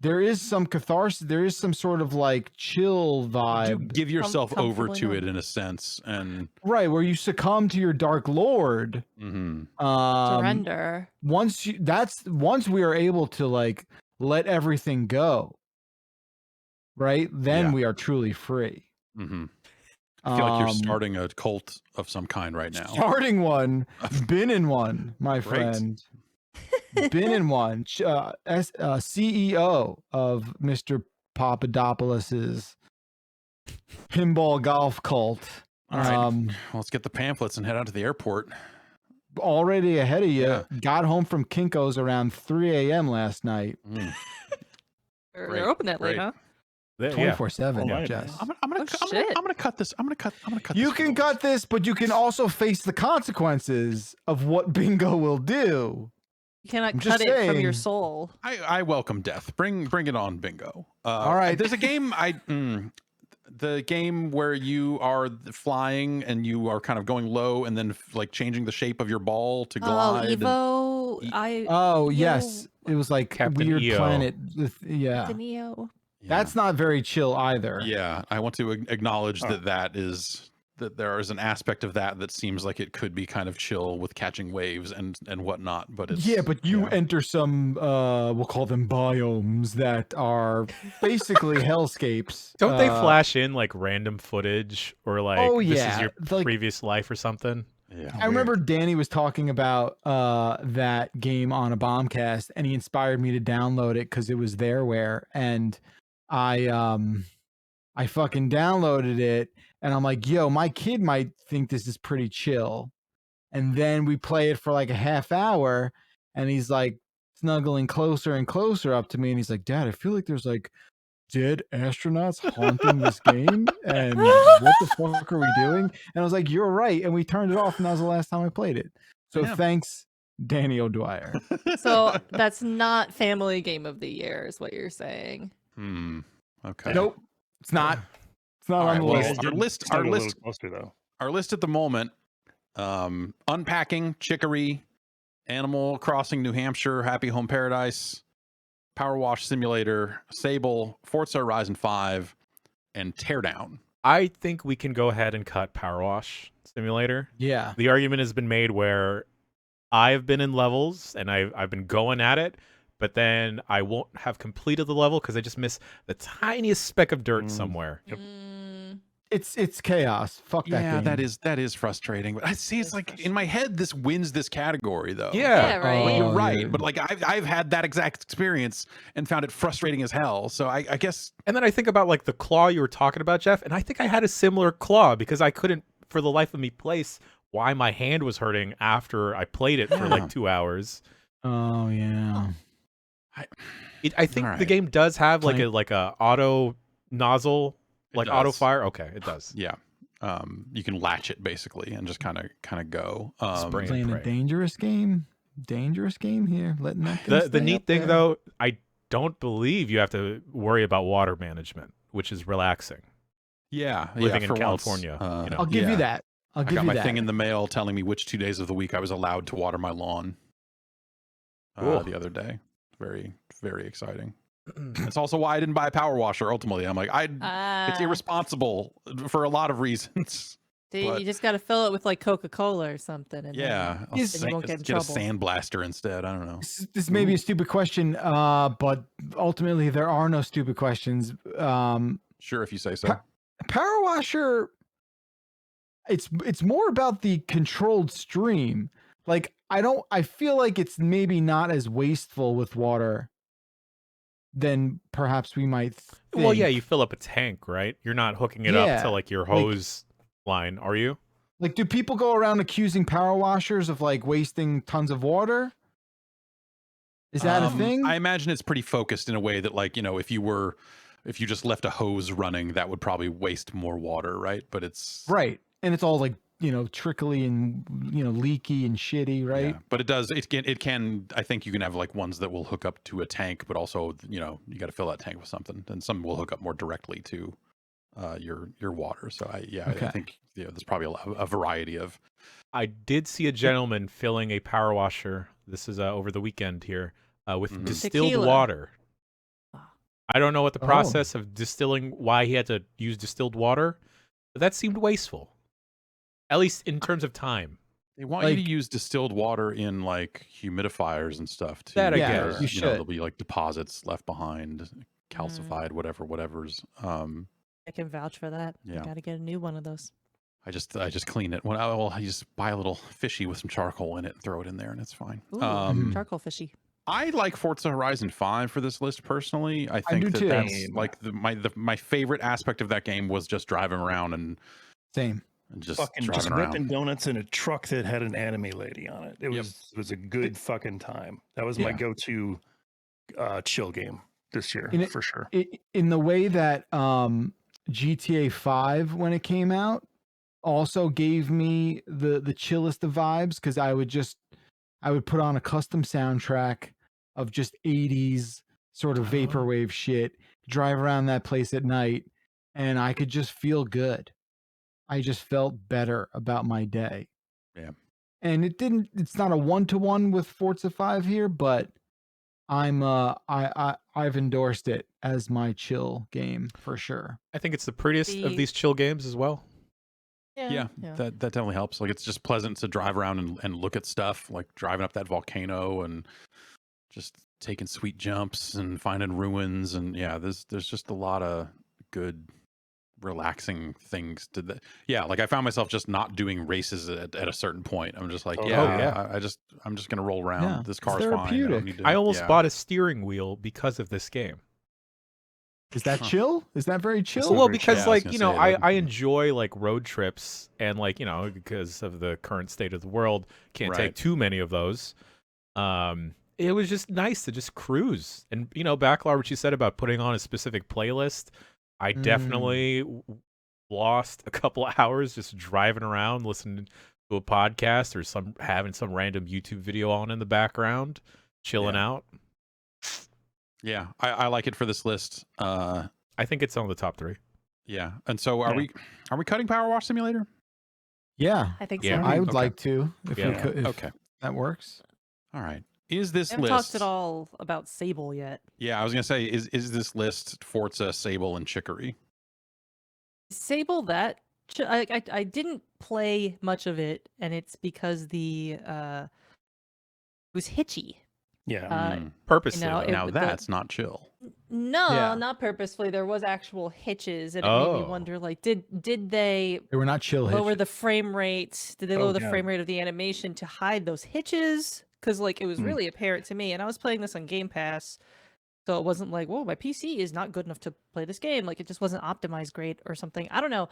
there is some catharsis, there is some sort of like chill You vibe, give yourself over comfortably to numb. it in a sense, and right, where you succumb to your dark lord. mhm. Surrender. Once we are able to like let everything go, right, then Yeah. we are truly free. Mhm. I feel like you're Um, starting a cult of some kind right now. starting one, been in one, my Great. friend. Been in one. CEO of Mr. Papadopoulos's pinball golf cult. All right. Well, let's get the pamphlets and head out to the airport. Already ahead of you. Yeah. Got home from Kinko's around 3 a.m. last night. Mm. They're Great, open that late, great. huh? Yeah. 24/7, All right, Jess. man. I'm gonna Oh, shit. cut this. I'm gonna cut You this can for the cut this, but you can also face the consequences of what bingo will do. You cannot I'm just cut it from your saying. soul. I welcome death. Bring it on, Bingo. All right. There's a game the game where you are flying and you are kind of going low and then like changing the shape of your ball to Oh, glide. Evo. Oh, Yo, yes. It was like Captain weird EO. planet. Yeah. The Neo. That's not very chill either. Yeah, I want to acknowledge Oh. that there is an aspect of that seems like it could be kind of chill with catching waves and whatnot, but it's Yeah, but you yeah. enter some we'll call them biomes that are basically hellscapes. Don't they flash in like random footage or like Oh, this is yeah, your like- previous life or something? Yeah. I remember Danny was talking about that game on a Bombcast, and he inspired me to download it because it was thereware, and I fucking downloaded it, and I'm like, yo, my kid might think this is pretty chill. And then we play it for like a half hour, and he's like snuggling closer and closer up to me, and he's like, Dad, I feel like there's like dead astronauts haunting this game, and what the fuck are we doing? And I was like, you're right, and we turned it off, and that was the last time I played it. So Yeah. thanks, Danny O'Dwyer. So that's not family game of the year, is what you're saying. Okay. Nope, it's not. It's not All on right, the well, list. our list Snuggle a little list closer, though. our list at the moment, unpacking, chicory, Animal Crossing New Hampshire, Happy Home Paradise, Power Wash Simulator, Sable, Forza Horizon 5, and Teardown. I think we can go ahead and cut Power Wash Simulator. Yeah. The argument has been made where I've been in levels and I've been going at it, but then I won't have completed the level because I just miss the tiniest speck of dirt somewhere. Yep. It's chaos. Fuck that Yeah, game. that is frustrating. But I see, it's like in my head, this wins this category though. Yeah. right. But you're Oh, right. yeah. But like I've had that exact experience and found it frustrating as hell. So I guess And then I think about like the claw you were talking about, Jeff, and I think I had a similar claw because I couldn't, for the life of me, place why my hand was hurting after I played it for Yeah. like 2 hours. Oh yeah. I think All the right. game does have like Playing- a auto nozzle, It like auto does. fire. Okay, it does. yeah. You can latch it basically and just kind of go. Spray. Playing a pray. dangerous game. Dangerous game here. Letting that thing The stay neat up thing there. though, I don't believe you have to worry about water management, which is relaxing. Yeah. Living in for once, California, you know. I'll give yeah. you that. I'll I give got you my that. thing in the mail telling me which 2 days of the week I was allowed to water my lawn Cool. the other day. Very, very exciting. That's also why I didn't buy a power washer. Ultimately, I'm like, it's irresponsible for a lot of reasons. You just got to fill it with like Coca-Cola or something. And Yeah, I'll Yes. Then you won't get in get a trouble. sandblaster instead. I don't know. This may be a stupid question, but ultimately there are no stupid questions. Sure, if you say so. Pa- Power washer, it's more about the controlled stream. Like I feel like it's maybe not as wasteful with water than perhaps we might think. Well, yeah, you fill up a tank, right? You're not hooking it Yeah, up to like your hose line, are you? Like, do people go around accusing power washers of like wasting tons of water? Is that a thing? I imagine it's pretty focused in a way that, like, you know, if you just left a hose running, that would probably waste more water, right? But it's Right. And it's all like, trickly and, leaky and shitty, right? Yeah. But it can. I think you can have like ones that will hook up to a tank, but also, you got to fill that tank with something, and some will hook up more directly to your water. So I Okay. think there's probably a variety of. I did see a gentleman filling a power washer. This is over the weekend here with Mhm. distilled Tequila. water. Ah. I don't know what the Oh. process of distilling, why he had to use distilled water, but that seemed wasteful. At least in terms of time. They want you Like- to use distilled water in like humidifiers and stuff too. That I Yeah, because, you know, should. there'll be like deposits left behind, calcified, whatever's. I can vouch for that. Yeah. You got to get a new one of those. I just clean it. I just buy a little fishy with some charcoal in it and throw it in there, and it's fine. Ooh, charcoal fishy. I like Forza Horizon 5 for this list personally. I think do that too. that's like my favorite aspect of that game was just driving around and Same. just Fucking driving just around. whipping donuts in a truck that had an anime lady on it. It Yep. was a good fucking time. That was my Yeah. go-to chill game this year In it- for sure. In the way that GTA 5 when it came out also gave me the chillest of vibes, because I would put on a custom soundtrack of just 80s sort of vaporwave shit, drive around that place at night, and I could just feel good. I just felt better about my day. Yeah. And it's not a 1-to-1 with Forza 5 here, but I've endorsed it as my chill game for sure. I think it's the prettiest of The- these chill games as well. Yeah, that definitely helps. Like, it's just pleasant to drive around and look at stuff, like driving up that volcano and just taking sweet jumps and finding ruins. And yeah, there's just a lot of good, relaxing things to that. Yeah, like I found myself just not doing races at a certain point. I'm just like, Oh, yeah, yeah. I'm just gonna roll around. Yeah, This it's car's fine. I don't therapeutic. need to, I almost yeah. bought a steering wheel because of this game. Is that Huh. chill? Is that very chill? Well, very because chill. I was like, gonna you know, say that. I enjoy like road trips, and like, you know, because of the current state of the world, can't Right. take too many of those. It was just nice to just cruise. And, you know, Backlog, what you said about putting on a specific playlist, I definitely lost a couple of hours just driving around, listening to a podcast or having some random YouTube video on in the background, chilling Yeah. out. Yeah, I like it for this list. I think it's on the top 3. Yeah, and so are Yeah. we cutting Power Wash Simulator? Yeah, I think Yeah. so. I would Okay. like to if we Yeah. could. If Okay. that works. All right. Is this I haven't list? talked at all about Sable yet. Yeah, I was gonna say, is this list Forza, Sable, and Chicory? Sable, I didn't play much of it, and it's because it was hitchy. Yeah. Purposely, know, though. it- Now the- that's not chill. No, Yeah. not purposefully. There was actual hitches, and it made me Oh. wonder, like, did they They were not chill lower hitches. the frame rate? Did they Oh, lower the yeah. frame rate of the animation to hide those hitches? Because like it was Mm. really apparent to me, and I was playing this on Game Pass, so it wasn't like, whoa, my PC is not good enough to play this game. Like it just wasn't optimized great or something. I don't know.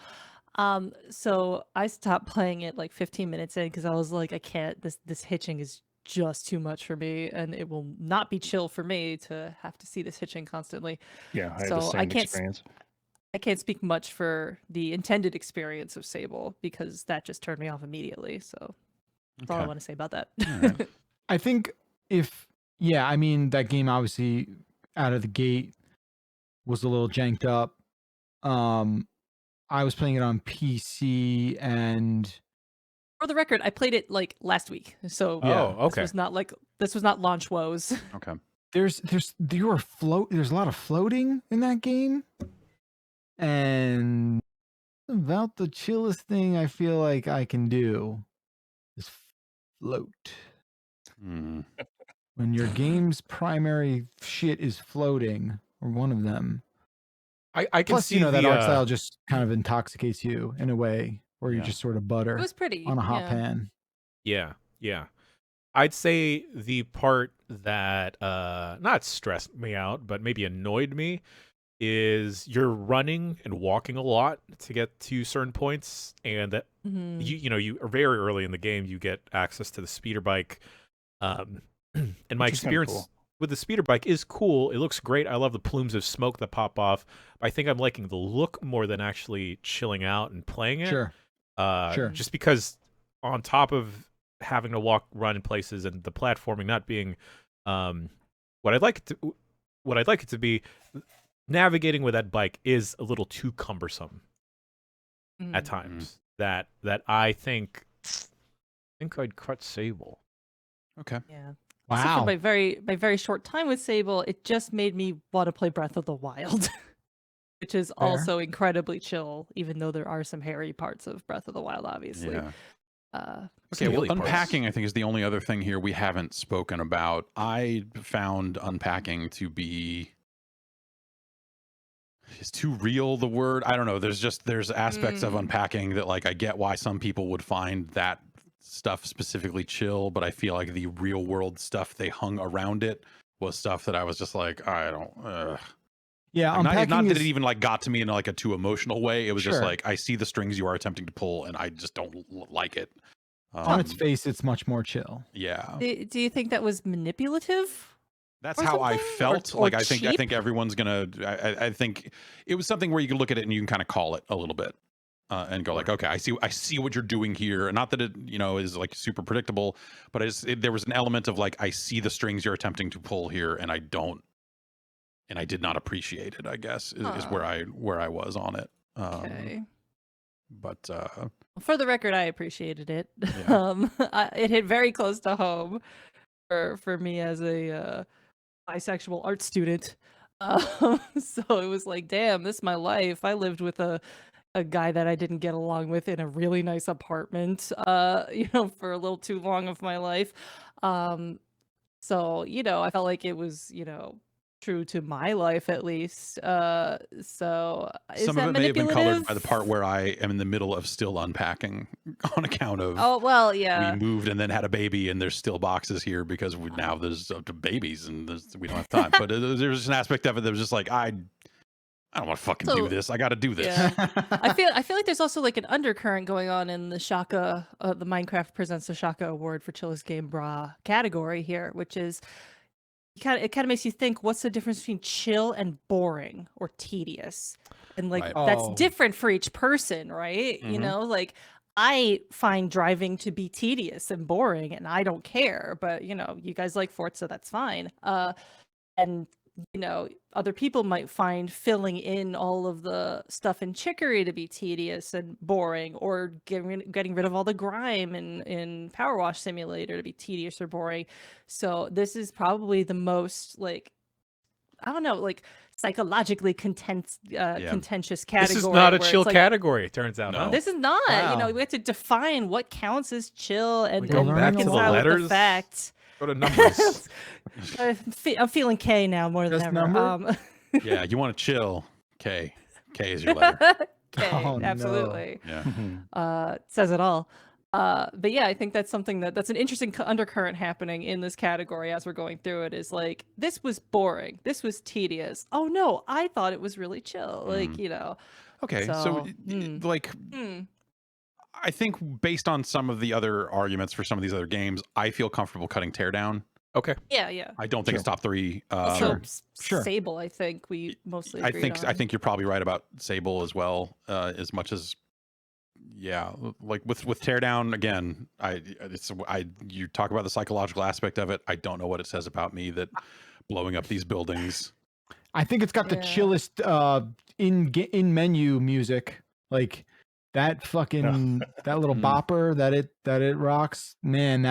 So I stopped playing it like 15 minutes in because I was like, I can't. This hitching is just too much for me, and it will not be chill for me to have to see this hitching constantly. Yeah, I had So the I same can't experience. I can't speak much for the intended experience of Sable because that just turned me off immediately. So that's all I Okay. want to say about that. All right. I think I mean, that game obviously out of the gate was a little janked up. I was playing it on PC and For the record, I played it like last week, so Oh, okay. this was not launch woes. Okay. there's a lot of floating in that game. And about the chillest thing I feel like I can do is float. Hmm. When your game's primary shit is floating, or one of them. I can Plus, see that the, art style just kind of intoxicates you in a way where you're Yeah. just sort of It butter was pretty on a hot yeah. pan. Yeah. I'd say the part that not stressed me out, but maybe annoyed me is you're running and walking a lot to get to certain points, and that Mhm. you are very early in the game you get access to the speeder bike. And my Which is kinda experience cool. with the speeder bike is cool. It looks great. I love the plumes of smoke that pop off. I think I'm liking the look more than actually chilling out and playing it. Sure. Sure. Just because on top of having to walk, run in places, and the platforming not being what I'd like it to be, navigating with that bike is a little too cumbersome at Mm. times. That I think I'd cut Sable. Okay. Yeah. Also, for Wow. my very short time with Sable, it just made me want to play Breath of the Wild, which is Fair. also incredibly chill, even though there are some hairy parts of Breath of the Wild, obviously. Yeah. Uh, Okay, well, Silly parts. unpacking, I think, is the only other thing here we haven't spoken about. I found unpacking to be... Is too real the word? I don't know. There's aspects of unpacking that, like, I get why some people would find that stuff specifically chill, but I feel like the real world stuff they hung around it was stuff that I was just like, I don't... Yeah, Like, unpacking not that is, it even like got to me in like a too emotional way. It was just Sure. like, I see the strings you are attempting to pull and I just don't like it. on its face, it's much more chill. Yeah. do you think that was manipulative? That's or how I something? felt. Or Like I think cheap? everyone's gonna. I think it was something where you can look at it and you can kind of call it a little bit, and go like, okay, I see what you're doing here. Not that it is like super predictable, but there was an element of like, I see the strings you're attempting to pull here, and I did not appreciate it. I guess is where I was on it. Okay. But For the record, I appreciated it. Yeah. It hit very close to home for me as a bisexual art student. So it was like, damn, this is my life. I lived with a guy that I didn't get along with in a really nice apartment, for a little too long of my life. So, I felt like it was, true to my life at least. So is some that of it may have been colored by the manipulative? part where I am in the middle of still unpacking on account of Oh, well, yeah. we moved and then had a baby and there's still boxes here because now there's up to babies and we don't have time. But there's just an aspect of it that was just like, I don't want to fucking do So- this. I got to do this. Yeah. I feel like there's also like an undercurrent going on in the Shaka, the Minecraft Presents the Shaka Award for Chillest Game Brah category here, which is it kind of makes you think, what's the difference between chill and boring or tedious? And like Right. that's Oh. different for each person, right? You Mhm. know, like I find driving to be tedious and boring and I don't care, but you guys like Forza, that's fine. And other people might find filling in all of the stuff in Chicory to be tedious and boring, or getting rid of all the grime in Power Wash Simulator to be tedious or boring. So this is probably the most, like, I don't know, like, psychologically contentious category. This is not a where chill it's like, category, it turns out. No. Huh? this is not. Wow. We have to define what counts as chill and We go back to the reconcile with letters? the fact. Go to numbers. I'm feeling K now more than Just ever. number? Yeah, you want to chill. K is your letter. K, Oh, no. absolutely. Yeah. Says it all. But yeah, I think that's something that's an interesting undercurrent happening in this category as we're going through it, is like, this was boring, this was tedious. Oh no, I thought it was really chill. Like, Okay, so So, like, I think based on some of the other arguments for some of these other games, I feel comfortable cutting Teardown. Okay. yeah. I don't think it's top 3. Also, Sure. Sable, I think we mostly I agreed think on. you're probably right about Sable as well. As much as, like with Teardown again, you talk about the psychological aspect of it. I don't know what it says about me that blowing up these buildings. I think it's got the Yeah. chillest in menu music, like that fucking that little bopper that it rocks. Man,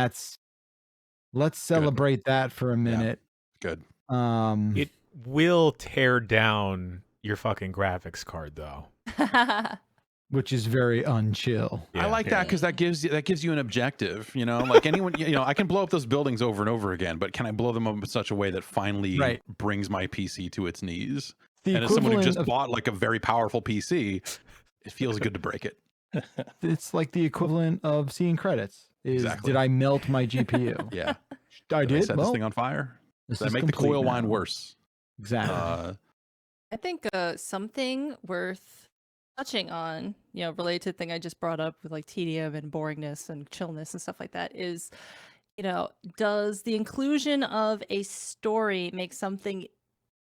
let's celebrate that for a minute. Good. It will tear down your fucking graphics card, though. which is very unchill. I like that because that gives you an objective. Like anyone, I can blow up those buildings over and over again, but can I blow them up in such a way that finally brings my PC to its knees? The And as someone who just equivalent bought like a very powerful PC, it feels good to break it. it's like the equivalent of seeing credits. Exactly. Did I melt my GPU? Yeah. I Did I did. set this thing on fire? This Did I is make the complete coil wine now. worse? Exactly. I think something worth touching on, related to the thing I just brought up with like tedium and boringness and chillness and stuff like that is, does the inclusion of a story make something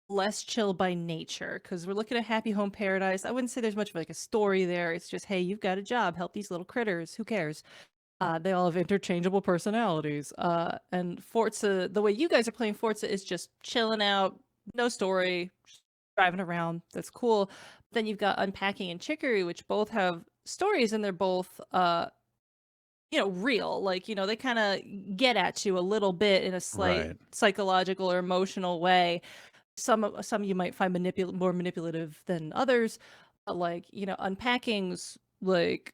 less chill by nature? Because we're looking at Happy Home Paradise. I wouldn't say there's much of like a story there. It's just, hey, you've got a job, help these little critters. Who cares? They all have interchangeable personalities. And Forza, the way you guys are playing Forza is just chilling out, no story, just driving around. That's cool. Then you've got Unpacking and Chicory, which both have stories, and they're both, real. Like, they kind of get at you a little bit in a slight psychological or emotional way. Some you might find more manipulative than others. But like, Unpacking's like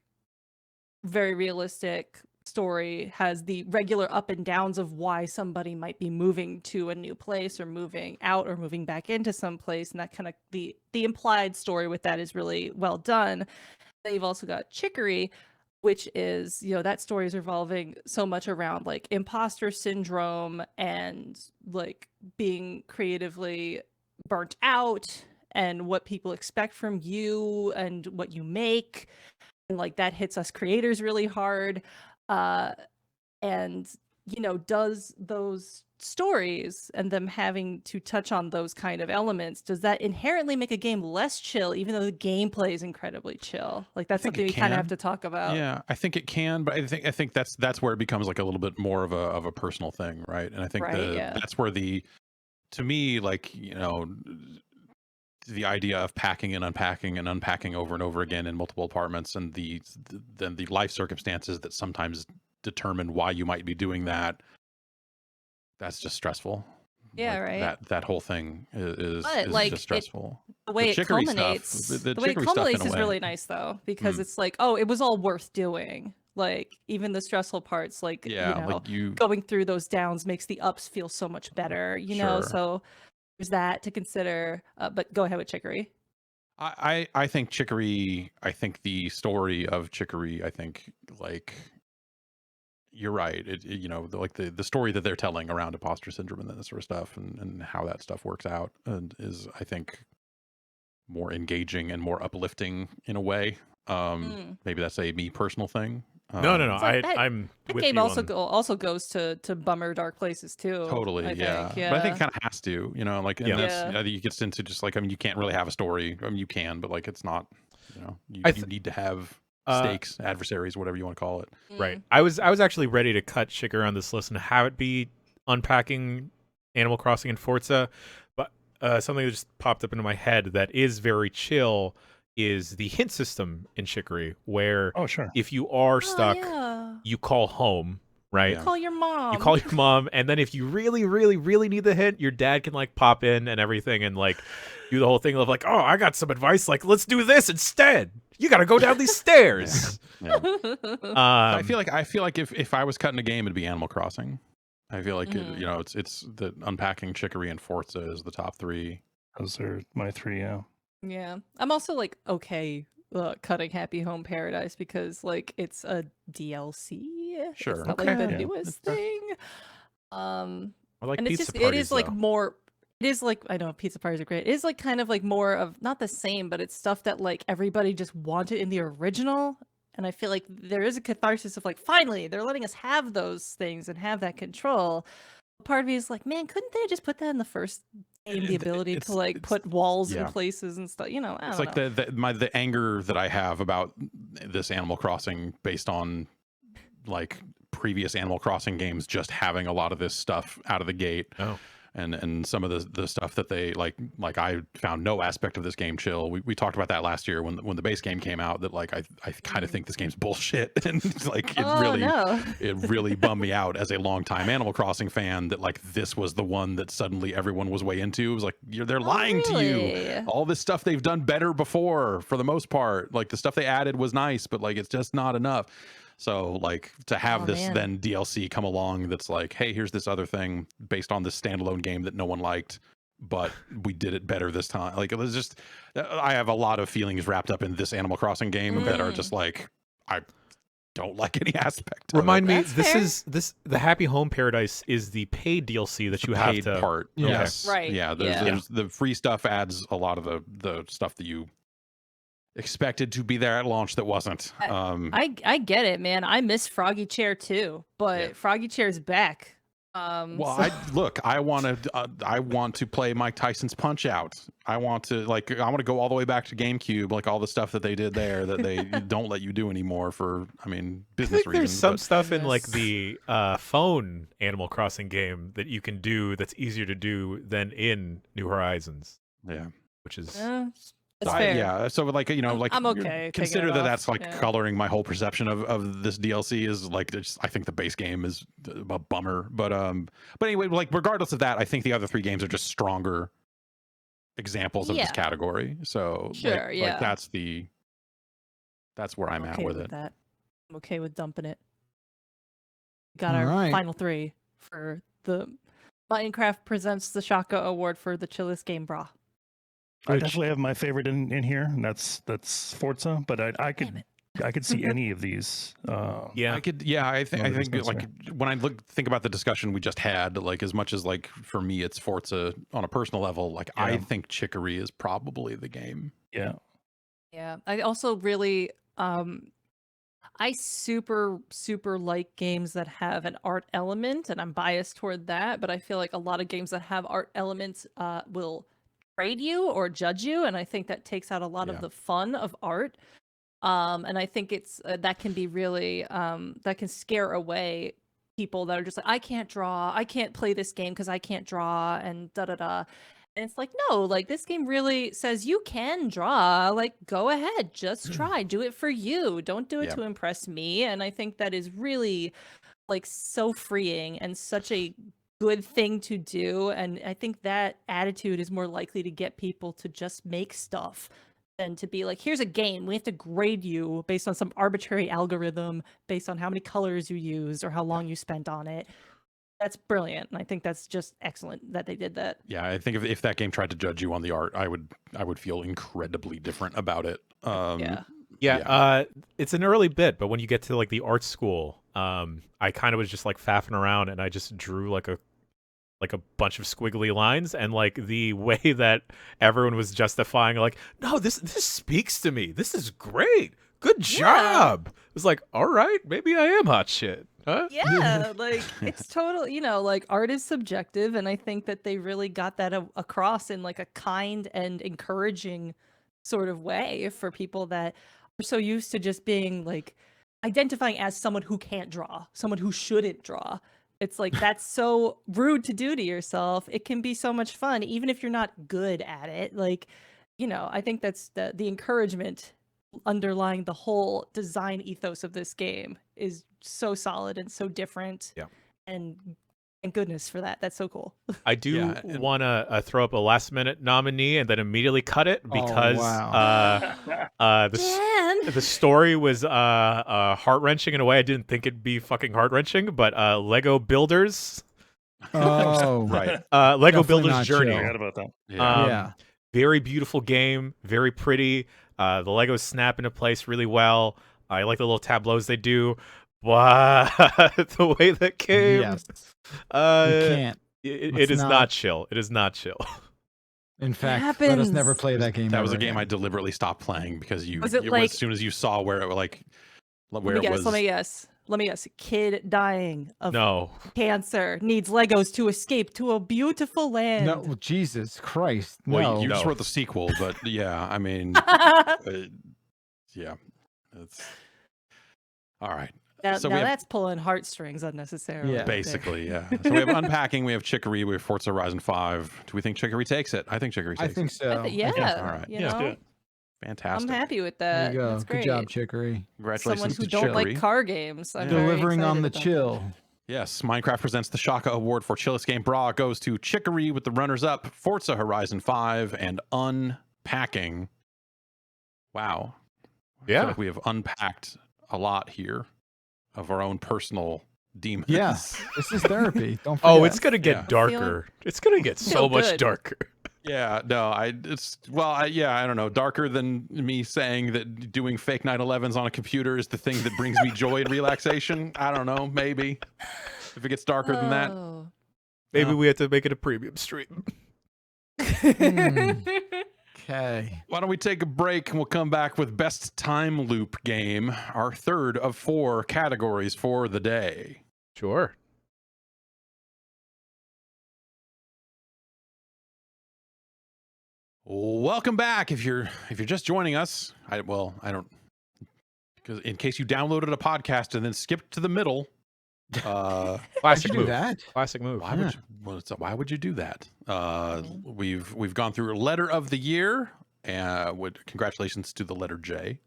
very realistic story, has the regular up and downs of why somebody might be moving to a new place or moving out or moving back into some place, and that kind of the implied story with that is really well done. Then you've also got Chicory, which is, that story is revolving so much around like imposter syndrome and like being creatively burnt out and what people expect from you and what you make. And like that hits us creators really hard. And does those stories and them having to touch on those kind of elements, does that inherently make a game less chill, even though the gameplay is incredibly chill? Like that's something we kind of have to talk about. Yeah, I think it can, but I think that's where it becomes like a little bit more of a personal thing, right? And I think that's where to me, like, the idea of packing and unpacking over and over again in multiple apartments, and the life circumstances that sometimes determine why you might be doing that, that's just stressful. Yeah, like, right. That whole thing is like, just stressful. The way it culminates, the way it Chicory stuff, in culminates a is way. really nice though, because it's like, oh, it was all worth doing. Like even the stressful parts, like like going through those downs makes the ups feel so much better. Sure. So there's that to consider. But go ahead with Chicory. I think Chicory. I think the story of Chicory. I think like you're right. Like the story that they're telling around imposter syndrome and that sort of stuff, and how that stuff works out, and is, I think, more engaging and more uplifting in a way. Maybe that's a me personal thing. No. Like I'm that with game you also goes to bummer dark places too. Totally, I yeah. think, But I think it kind of has to, like, and that's, Yeah. I think it gets into just like, I mean, you can't really have a story. I mean, you can, but like, it's not, you need to have stakes, adversaries, whatever you want to call it. Right. I was actually ready to cut Chicory on this list and have it be Unpacking, Animal Crossing, and Forza, but something that just popped up into my head that is very chill is the hint system in Chicory, where Oh, sure. if you are stuck, yeah. you call home, right? Yeah. Call your mom. You call your mom, and then if you really, really, really need the hint, your dad can like pop in and everything and like do the whole thing of like, oh, I got some advice. Like, let's do this instead. You got to go down these stairs. Yeah. I Um, feel like if I was cutting a game, it'd be Animal Crossing. I feel like Mhm. you know it's the unpacking Chicory and Forza is the top 3. Those are my 3. Yeah. Yeah. I'm also like okay cutting Happy Home Paradise because like it's a DLC. Sure. It's not Okay. like the Yeah. newest thing. Um I like and it's pizza just parties. it is like though. more it is like I know pizza parties are great. It is like kind of like more of not the same, but it's stuff that like everybody just wanted in the original. And I feel like there is a catharsis of like finally they're letting us have those things and have that control. Part of me is like, man, couldn't they just put that in the first game? The ability to like it's put walls in yeah. places and stuff. You know, I It's don't like know. the anger that I have about this Animal Crossing based on like previous Animal Crossing games just having a lot of this stuff out of the gate. Oh. And some of the stuff that they like I found no aspect of this game chill. We talked about that last year when the base game came out, that like I kind of think this game's bullshit. And it's like Oh no. it really bummed me out as a longtime Animal Crossing fan that like this was the one that suddenly everyone was way into. It was like they're lying to you. Really? All this stuff they've done better before for the most part. Like the stuff they added was nice, but like it's just not enough. So like to have Oh, this man. then DLC come along that's like, hey, here's this other thing based on this standalone game that no one liked, but we did it better this time. Like it was just, I have a lot of feelings wrapped up in this Animal Crossing game that are just like, I don't like any aspect. Remind of it. me, That's fair. the Happy Home Paradise is the paid DLC that The you have paid to. part. Yeah. Yes. Right, Yeah. yeah. There's the free stuff adds a lot of the stuff that you expected to be there at launch that wasn't. I get it, man. I miss Froggy Chair too, but Yeah. Froggy Chair's back. Well, So- I want to play Mike Tyson's Punch Out. I want to go all the way back to GameCube, like all the stuff that they did there that they don't let you do anymore for, I mean, I business think there's reasons. some but stuff in like Goodness. the phone Animal Crossing game that you can do that's easier to do than in New Horizons, yeah, which is that's So fair. yeah. So like like I'm you're- okay taking Consider it that off, that's like yeah. coloring my whole perception of this DLC is like I think the base game is a bummer, but anyway, like regardless of that, I think the other 3 games are just stronger examples of this Yeah. category. So Sure, yeah. like that's where I'm at okay with it. that. I'm okay with dumping it. Got All our right. final 3 for the Minecraft presents the Shaka Award for the Chillest Game, Brah. I Which- definitely have my favorite in here, and that's Forza. But I Damn could it. I could see any of these. yeah. I could, yeah, I think Another dispenser. like when I think about the discussion we just had, like as much as like for me it's Forza on a personal level, like I Yeah. think Chicory is probably the game. Yeah. Yeah. I also really I super like games that have an art element, and I'm biased toward that, but I feel like a lot of games that have art elements will trade you or judge you, and I think that takes out a lot Yeah. of the fun of art. And I think it's that can be really that can scare away people that are just like, I can't draw, I can't play this game because I can't draw, and da da da. And it's like, no, like this game really says you can draw. Like, go ahead, just try, do it for you. Don't do it Yeah. to impress me. And I think that is really like so freeing and such a good thing to do. And I think that attitude is more likely to get people to just make stuff than to be like, here's a game, we have to grade you based on some arbitrary algorithm based on how many colors you used or how long you spent on it. That's brilliant, and I think that's just excellent that they did that. Yeah, I think if that game tried to judge you on the art, I would feel incredibly different about it. Yeah. Yeah, it's an early bit, but when you get to like the art school, I kind of was just like faffing around, and I just drew like a bunch of squiggly lines, and like the way that everyone was justifying, like, no, this speaks to me. This is great. Good job. It was like, all right, maybe I am hot shit. Huh? Yeah, like it's total, like art is subjective, and I think that they really got that across in like a kind and encouraging sort of way for people that are so used to just being like identifying as someone who can't draw, someone who shouldn't draw. It's like that's so rude to do to yourself. It can be so much fun, even if you're not good at it. Like, I think that's the encouragement underlying the whole design ethos of this game is so solid and so different. Yeah. And goodness for that. That's so cool. I do Yeah, and- want to throw up a last minute nominee and then immediately cut it because wow. the story was heart wrenching in a way I didn't think it'd be fucking heart wrenching. But Lego Builders, Oh, Right. Lego Definitely Builders not Journey. I forgot about that. Yeah. Yeah. Very beautiful game, very pretty. The Legos snap into place really well. I like the little tableaus they do. But the way that game, Yes. You it can't. is not chill. It is not chill. In fact, let us never happens. play that game. That was a ever game I again. deliberately stopped playing because Was it like- as soon as you saw where it Let was. me guess. Kid dying of No, cancer needs Legos to escape to a beautiful land. No, Jesus Christ. Well, No. you just No. wrote the sequel, but yeah, I mean, yeah, it's all right. Now, So now we have- that's pulling heartstrings unnecessarily. Yeah. right there. Basically, yeah. So we have Unpacking, we have Chicory, we have Forza Horizon 5. Do we think Chicory takes it? I think Chicory I takes think it. so. Yeah. All right. You Let's do know, it. Fantastic. I'm happy with There that. you go. That's Good great. job, Chicory. Congratulations Someone who to don't Chicory. like car games. I'm very Delivering on the excited about that. chill. Yes, Minecraft presents the Shaka Award for Chillest Game. Brah goes to Chicory with the runners-up, Forza Horizon 5, and Unpacking. Wow. I feel Yeah. like we have unpacked a lot here of our own personal demons. Yes. This is therapy. Don't forget. oh, it's gonna get Yeah. darker. It's gonna get so Feel much good. darker. Yeah, no, I don't know, darker than me saying that doing fake 911s on a computer is the thing that brings me joy and relaxation. I don't know, maybe. If it gets darker than that. Oh. Maybe No. we have to make it a premium stream. Okay. Why don't we take a break and we'll come back with best time loop game, our third of 4 categories for the day. Sure. Welcome back. If you're just joining us, because in case you downloaded a podcast and then skipped to the middle, Why'd Classic you do move. that? Classic move. why would you do that? We've gone through letter of the year, congratulations to the letter J,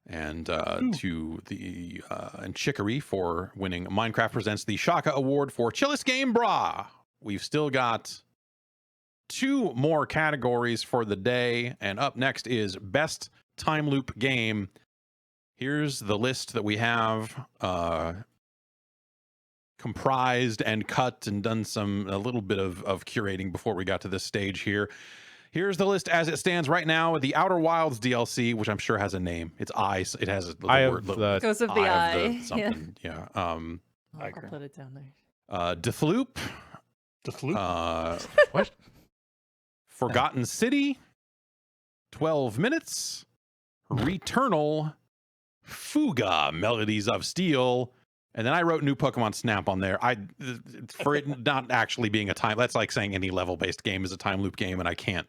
and to the and Chicory for winning Minecraft Presents the Shaka Award for Chillest Game. Brah. We've still got 2 more categories for the day, and up next is best time loop game. Here's the list that we have comprised and cut and done a little bit of curating before we got to this stage here. Here's the list as it stands right now. The Outer Wilds DLC, which I'm sure has a name. It's Eyes. It has the Eye word. of the Because of the Eye eye. of the something. Yeah. I'll Iker. put it down there. Deathloop. The flute. what? Forgotten City. 12 Minutes. Returnal. Fuga. Melodies of Steel. And then I wrote New Pokemon Snap on there. For it not actually being a time, that's like saying any level-based game is a time loop game, and I can't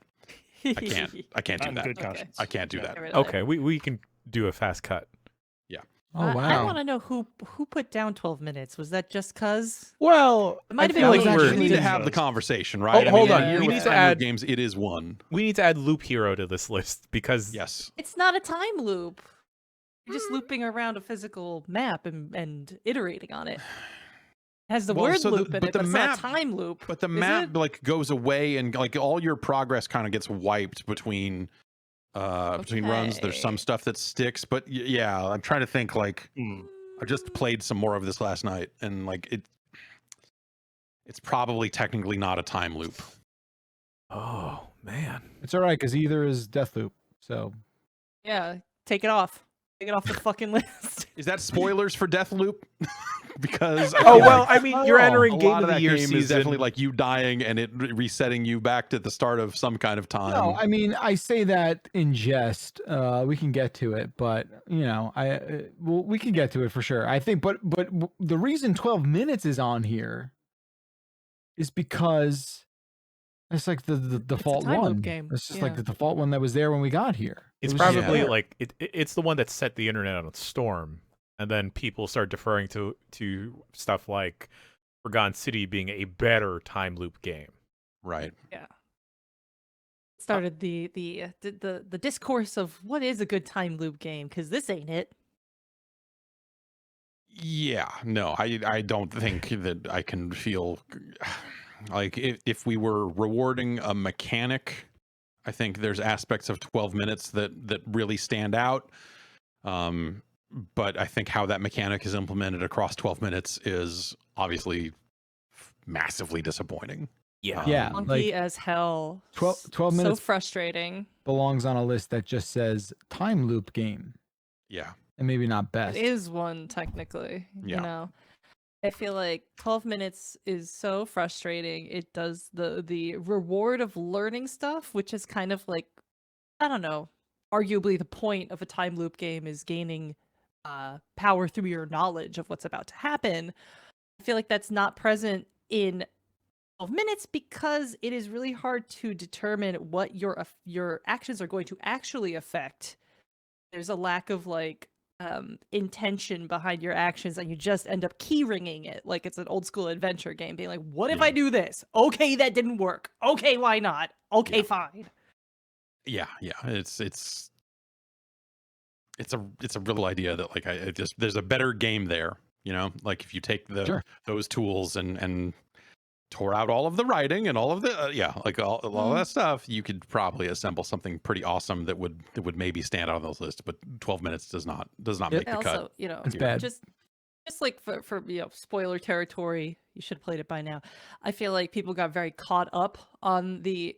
do Not in that. good Okay. conscience. I can't do Yeah. that. Get rid of Okay, we can do a fast cut. Oh, I wow. want to know who put down 12 minutes. Was that just cuz? Well, It might have I been feel me. like We we're need to Actually- have the conversation, right? hold on. here We with need to time loop add- games. It is one. we need to add Loop Hero to this list because Yes. It's not a time loop. You're just looping around a physical map and iterating on it. It has the Well, word so the- loop in but it, the but it's map- not a time loop. But the is map it? like goes away, and like all your progress kind of gets wiped between runs. There's some Okay. stuff that sticks, but yeah, I'm trying to think. Like Hmm. I just played some more of this last night, and like it's probably technically not a time loop. oh man, It's all right because either is Deathloop. So Yeah, take it off. Take it off the fucking list. Is that spoilers for Deathloop? Because I oh feel well, like I mean, you're Oh, entering a game lot of of the that year game season. is definitely like you dying and it resetting you back to the start of some kind of time. no, I mean I say that in jest. We can get to it, but we can get to it for sure. I think, but the reason 12 minutes is on here is because it's like the default time loop one. game, It's just yeah. like the default one that was there when we got here. It's It was just probably there. like it's the one that set the internet on a storm, and then people start deferring to stuff like Forgotten City being a better time loop game. Right. Started the discourse of what is a good time loop game, because this ain't it. Yeah, no, I don't think that I can feel like if we were rewarding a mechanic, I think there's aspects of 12 minutes that really stand out. But I think how that mechanic is implemented across 12 minutes is obviously massively disappointing. Yeah. Yeah, Funky like as hell. 12 So minutes frustrating. belongs on a list that just says time loop game, Yeah. and maybe not best. It is one technically. Yeah. You know, I feel like 12 minutes is so frustrating. It does the reward of learning stuff, which is kind of like, I don't know, arguably the point of a time loop game is gaining power through your knowledge of what's about to happen. I feel like that's not present in 12 minutes because it is really hard to determine what your actions are going to actually affect. There's a lack of like intention behind your actions, and you just end up key ringing it like it's an old school adventure game, being like, what if Yeah. I do this? Okay, that didn't work. Okay, why not? Okay, Yeah. fine. Yeah. It's a real idea that like there's a better game there, you know, like if you take Sure. those tools and tore out all of the writing and all of the like all that stuff, you could probably assemble something pretty awesome that would maybe stand out on those lists. But 12 minutes does not make the Also, cut. you know, It's bad. just like for you know, spoiler territory, you should have played it by now. I feel like people got very caught up on the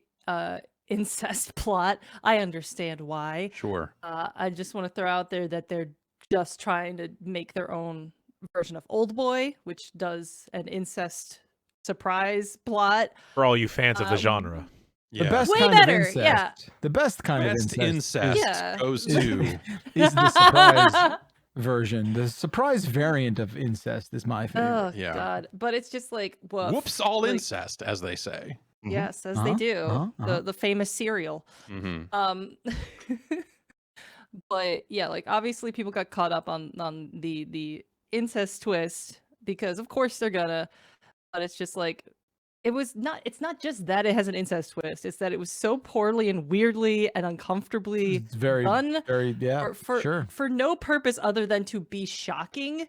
incest plot. I understand why. Sure. I just want to throw out there that they're just trying to make their own version of Old Boy, which does an incest surprise plot. For all you fans of the genre. The Yeah. best Way kind better, of incest. yeah. The best kind Best of incest Yeah. goes to is the surprise version. The surprise variant of incest is my favorite. Oh Yeah. God! But it's just like, woof. whoops all like, incest, as they say. Mhm. Yes, as Uh-huh, they do. uh-huh. The famous cereal. But yeah, like obviously people got caught up on the incest twist because of course they're gonna, but it's just like it's not just that it has an incest twist, it's that it was so poorly and weirdly and uncomfortably It's very, done very, yeah, for sure. no purpose other than to be shocking.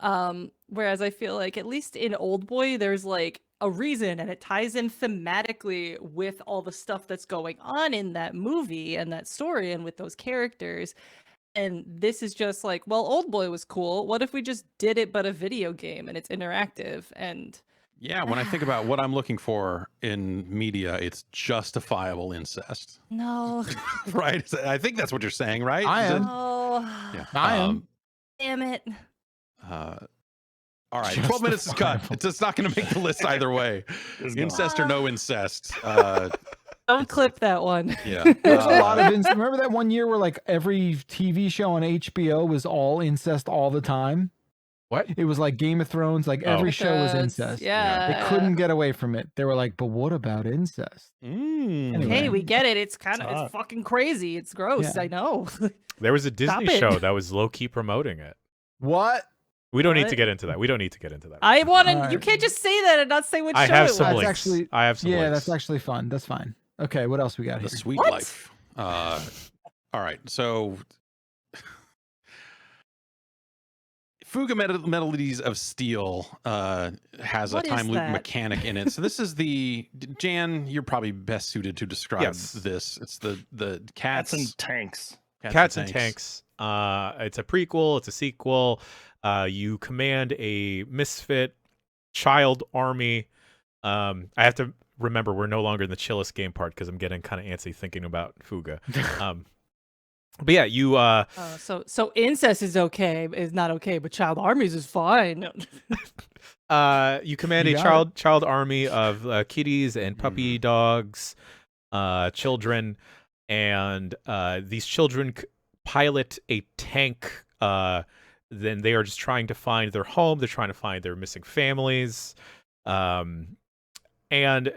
Whereas I feel like at least in Old Boy there's like a reason, and it ties in thematically with all the stuff that's going on in that movie and that story and with those characters. And this is just like, well, Old Boy was cool. What if we just did it but a video game and it's interactive? And Yeah, when I think about what I'm looking for in media, it's justifiable incest, no, right? I think that's what you're saying, right? I Is it- am. oh, Yeah. I am. damn it. All right, 12 minutes is cut. Justifiable. It's not going to make the list either way. It's not. Incest or no incest. Don't clip that one. Yeah. There's a lot of incest. Remember that one year where like every TV show on HBO was all incest all the time? What? It was like Game of Thrones, like every show was incest. Yeah. They couldn't get away from it. They were like, but what about incest? Mm. Anyway. Hey, we get it. It's kind of It's hot. it's fucking crazy. It's gross. Yeah. I know. There was a Disney it. show that was low key promoting it. What? We don't need What? to get into that. We don't need to get into that. I want to. All right. You can't just say that and not say which I show have it some was. links. actually- I have some Yeah, links. that's actually fun. That's fine. Okay, what else we got The here? sweet What? life. All right, so Fuga Melodies of Steel has What a is time loop that? mechanic in it. So this is the Jan. You're probably best suited to describe Yes. this. It's the Cats cats and tanks. Cats and Tanks. It's a prequel. It's a sequel. You command a misfit child army. I have to remember we're no longer in the chillest game part because I'm getting kind of antsy thinking about Fuga. But yeah, you So incest is okay, is not okay, but child armies is fine. you command You a got child army of kitties and puppy dogs, children, and these children pilot a tank. Then they are just trying to find their home. They're trying to find their missing families. And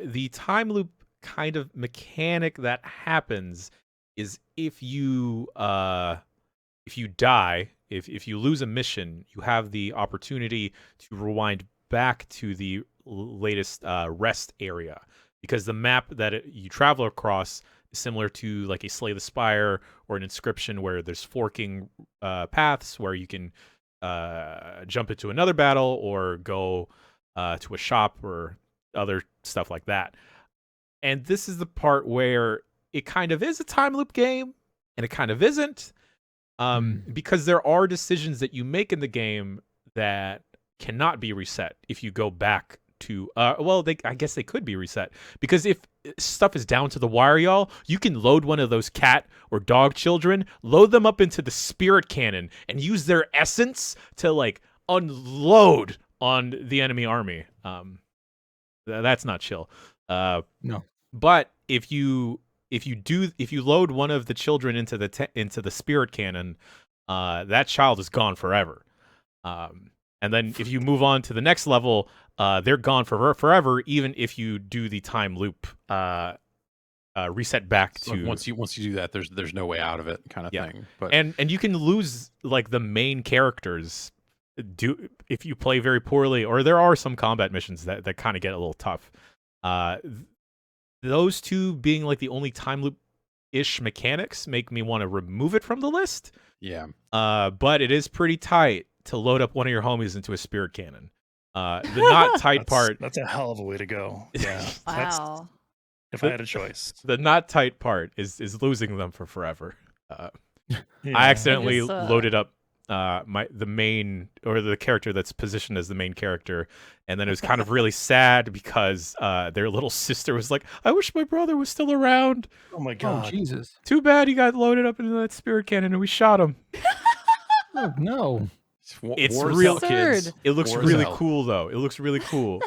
the time loop kind of mechanic that happens is if you die, if you lose a mission, you have the opportunity to rewind back to the latest rest area, because the map that you travel across is similar to like a Slay the Spire or an Inscription, where there's forking paths where you can jump into another battle or go to a shop or other stuff like that. And this is the part where it kind of is a time loop game and it kind of isn't, because there are decisions that you make in the game that cannot be reset if you go back to I guess they could be reset, because if stuff is down to the wire, y'all, you can load one of those cat or dog children, load them up into the spirit cannon, and use their essence to like unload on the enemy army. That's not chill. No. But if you load one of the children into the spirit cannon, that child is gone forever. And then if you move on to the next level, they're gone forever, even if you do the time loop reset back So to once you do that, there's no way out of it, kind of Yeah. thing. But and you can lose like the main characters if you play very poorly, or there are some combat missions that kind of get a little tough. Those two being like the only time loop ish mechanics make me want to remove it from the list. yeah, But it is pretty tight to load up one of your homies into a spirit cannon. The not tight part. That's a hell of a way to go. Yeah. That's, Wow. if I had a choice. The not tight part is losing them for forever. Yeah. I accidentally I guess, loaded up the main, or the character that's positioned as the main character, and then it was kind of really sad because their little sister was like, "I wish my brother was still around. Oh my Oh, god. Jesus. Too bad he got loaded up into that spirit cannon and we shot him." Oh, no. It's war is real, hell, kids. absurd. It looks War is really hell. cool though. It looks really cool.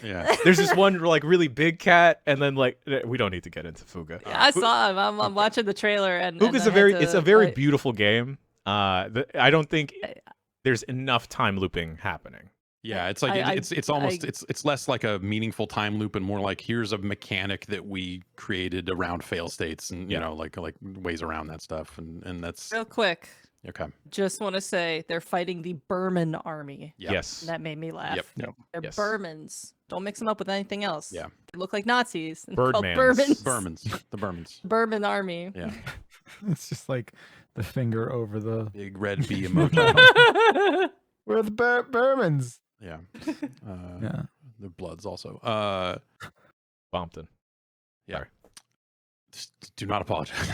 Yeah, There's this one like really big cat, and then like we don't need to get into Fuga. I saw him. I'm watching the trailer, and Fuga's and I had it's to, a very like, beautiful game. I don't think there's enough time looping happening. yeah. It's like it's almost it's less like a meaningful time loop and more like here's a mechanic that we created around fail states and you Yeah. know like ways around that stuff and that's real quick. okay. Just want to say they're fighting the Burman army. Yeah. Yes. And that made me laugh. Yep. They're Yes. Burmans. Don't mix them up with anything else. Yeah. They look like Nazis. and they're called Birdmans. Burmans. The Burmans. Burman army. Yeah. It's just like the finger over the. Big red bee emoji. We're the Burmans. Yeah. Yeah. The Bloods also. Bompton. Do not apologize.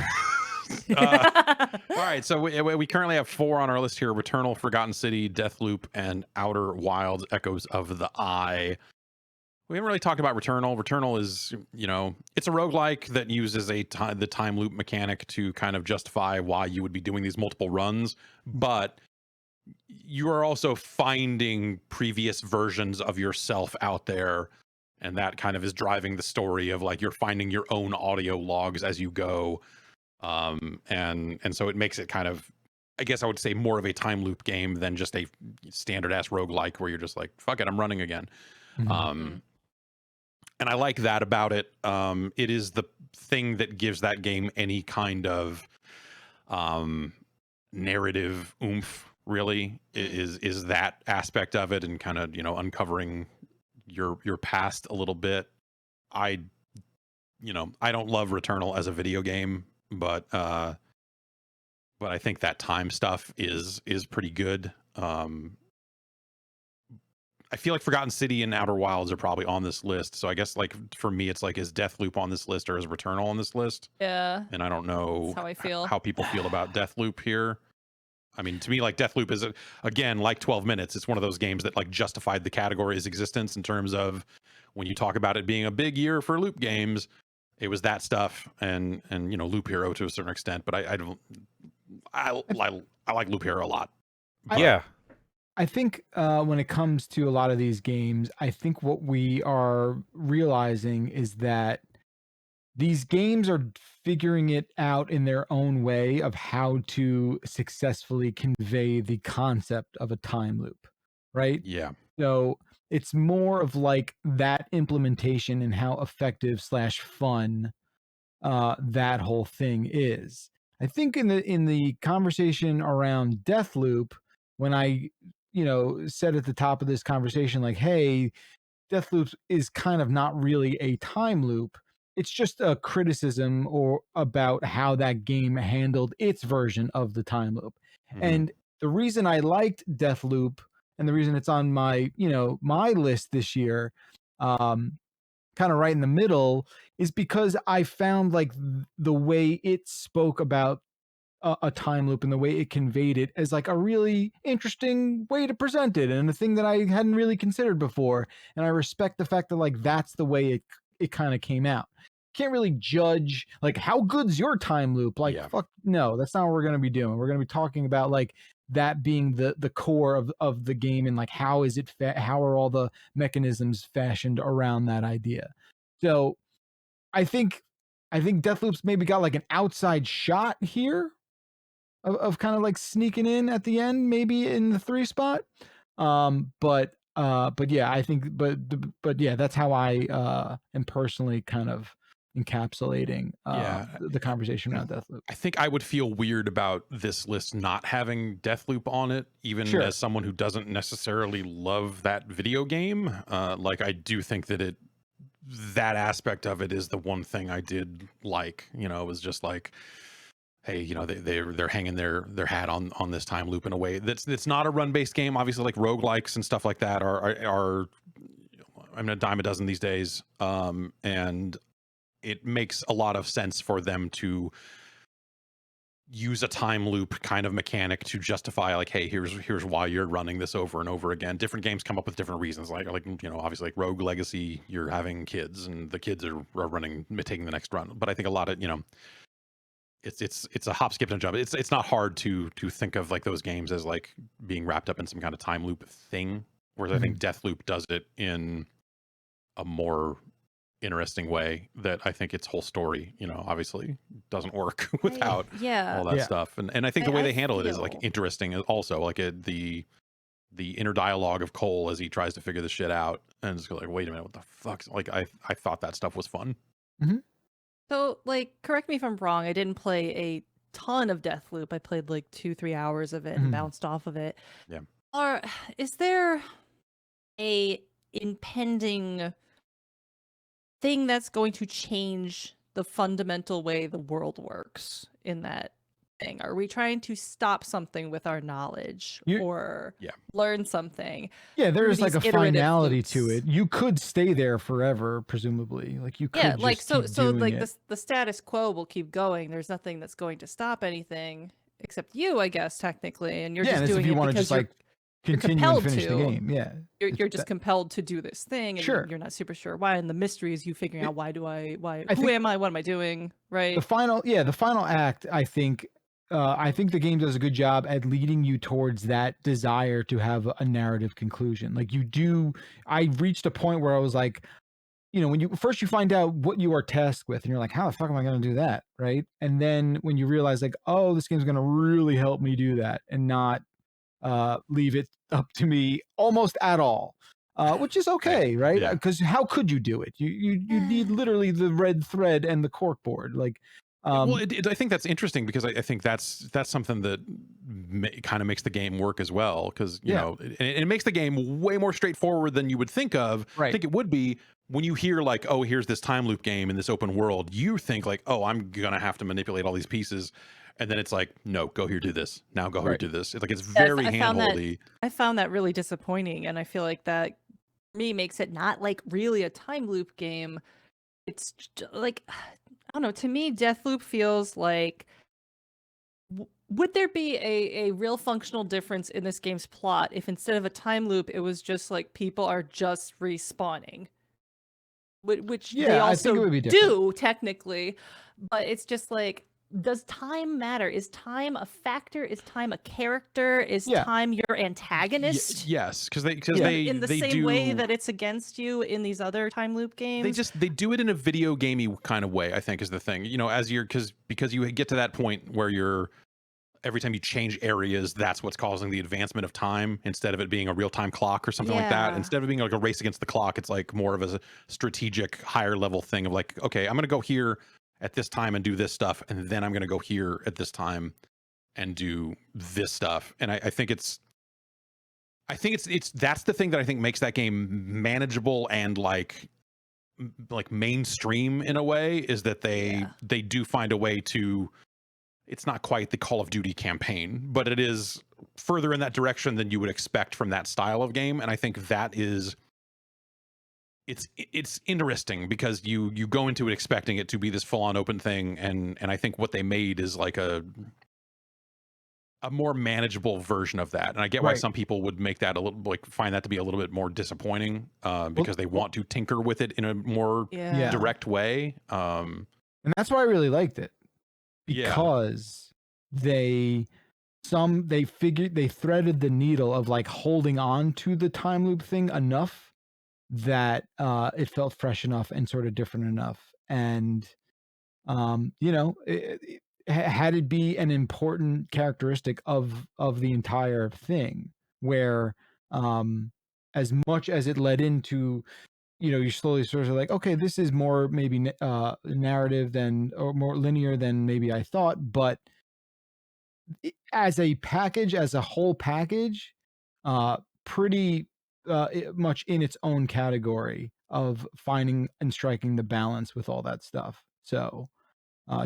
All right, so we currently have 4 on our list here: Returnal, Forgotten City, Deathloop, and Outer Wilds: Echoes of the Eye. We haven't really talked about Returnal. Returnal is, you know, it's a roguelike that uses the time loop mechanic to kind of justify why you would be doing these multiple runs, but you are also finding previous versions of yourself out there, and that kind of is driving the story of like you're finding your own audio logs as you go. And so it makes it kind of, I guess I would say, more of a time loop game than just a standard ass roguelike where you're just like, fuck it, I'm running again. Mhm. And I like that about it. It is the thing that gives that game any kind of narrative oomph, really, is that aspect of it, and kind of, you know, uncovering your past a little bit. I don't love Returnal as a video game, but I think that time stuff is pretty good. I feel like Forgotten City and Outer Wilds are probably on this list. So I guess like for me, it's like, is Deathloop on this list or is Returnal on this list? Yeah. And I don't know That's how I feel. how people feel about Deathloop here. I mean, to me, like Deathloop is, again, like 12 minutes. It's one of those games that like justified the category's existence in terms of when you talk about it being a big year for loop games, it was that stuff and you know, Loop Hero to a certain extent. But I like Loop Hero a lot. Yeah. I think when it comes to a lot of these games, I think what we are realizing is that these games are figuring it out in their own way of how to successfully convey the concept of a time loop, right? Yeah. So it's more of like that implementation and how effective / fun that whole thing is. I think in the conversation around Deathloop, when I said at the top of this conversation, like, hey, Deathloop is kind of not really a time loop. It's just a criticism or about how that game handled its version of the time loop. Mhm. And the reason I liked Deathloop and the reason it's on my, my list this year, kind of right in the middle, is because I found like the way it spoke about a time loop and the way it conveyed it as like a really interesting way to present it and a thing that I hadn't really considered before. And I respect the fact that like that's the way it kind of came out. Can't really judge like how good's your time loop. Like, Yeah. fuck no, that's not what we're gonna be doing. We're gonna be talking about like that being the core of the game and like how is it how are all the mechanisms fashioned around that idea. So I think Deathloop's maybe got like an outside shot here of kind of like sneaking in at the end, maybe in the 3 spot. But yeah, I think, but yeah, that's how I am personally kind of encapsulating the conversation around Deathloop. I think I would feel weird about this list not having Deathloop on it, even Sure. as someone who doesn't necessarily love that video game. Like I do think that that aspect of it is the one thing I did like. It was just like, hey, they're hanging their hat on this time loop in a way that's not a run-based game. Obviously, like roguelikes and stuff like that are I'm a dime a dozen these days, and it makes a lot of sense for them to use a time loop kind of mechanic to justify like, hey, here's why you're running this over and over again. Different games come up with different reasons, like obviously like Rogue Legacy, you're having kids and the kids are taking the next run. But I think a lot of it's a hop, skip, and a jump. It's not hard to think of like those games as like being wrapped up in some kind of time loop thing. Whereas I think Deathloop does it in a more interesting way that I think its whole story, obviously doesn't work without all that stuff. And I think the way they handle it is like interesting also. Like the inner dialogue of Cole as he tries to figure this shit out and just go like, wait a minute, what the fuck? Like I thought that stuff was fun. Mm-hmm. So, like, correct me if I'm wrong. I didn't play a ton of Deathloop. I played like 2-3 hours of it and bounced off of it. Yeah. Is there a impending thing that's going to change the fundamental way the world works in that thing? Are we trying to stop something with our knowledge or learn something? Yeah, there is through like a these iterative finality to loops? it. You could stay there forever, presumably. Like you could Yeah, just like so keep so doing like it. the status quo will keep going. There's nothing that's going to stop anything except you, I guess, technically, and you're Yeah, just and it's doing if you it want to because just like you're continue and compelled finish the to. game. Yeah. You're just compelled to do this thing, and Sure. you're not super sure why. And the mystery is you figuring out why I who think am I, what am I doing, right? the final act, I think the game does a good job at leading you towards that desire to have a narrative conclusion. Like I reached a point where I was like, when you find out what you are tasked with and you're like, how the fuck am I going to do that? Right. And then when you realize like, oh, this game's going to really help me do that and not leave it up to me almost at all. Which is okay, right? Yeah. Because how could you do it? You need literally the red thread and the cork board. Like, well, I think that's interesting because I think that's something that kind of makes the game work as well. Because it makes the game way more straightforward than you would think of. Right. I think it would be when you hear like, oh, here's this time loop game in this open world. You think like, oh, I'm gonna have to manipulate all these pieces. And then it's like, no, go here, do this. Now go here, do this. It's like it's very handholdy. I found that really disappointing, and I feel like that for me makes it not like really a time loop game. It's like, I don't know. To me, Deathloop feels like would there be a real functional difference in this game's plot if instead of a time loop, it was just like people are just respawning, which they I think it also would be different. do technically, but it's just like. Does time matter? Is time a factor? Is time a character? Is time your antagonist? Yes, because they in the same way that it's against you in these other time loop games. They do it in a video gamey kind of way, I think is the thing. As you're because you get to that point where every time you change areas, that's what's causing the advancement of time instead of it being a real-time clock or something like that. Instead of it being like a race against the clock, it's like more of a strategic higher level thing of like, okay, I'm gonna go here at this time and do this stuff, and then I'm going to go here at this time and do this stuff. And I think I think that's the thing that I think makes that game manageable and like mainstream in a way, is that they do find a way to, it's not quite the Call of Duty campaign, but it is further in that direction than you would expect from that style of game. And I think that is, it's interesting because you go into it expecting it to be this full on open thing, and I think what they made is like a more manageable version of that. And I get why some people would make that a little, like, find that to be a little bit more disappointing, because they want to tinker with it in a more direct way. And that's why I really liked it, because they threaded the needle of like holding on to the time loop thing enough that it felt fresh enough and sort of different enough. And you know, had it be an important characteristic of the entire thing, where as much as it led into, you know, you slowly sort of like, okay, this is more maybe narrative than, or more linear than maybe I thought, but as a package, as a whole package, pretty much in its own category of finding and striking the balance with all that stuff. So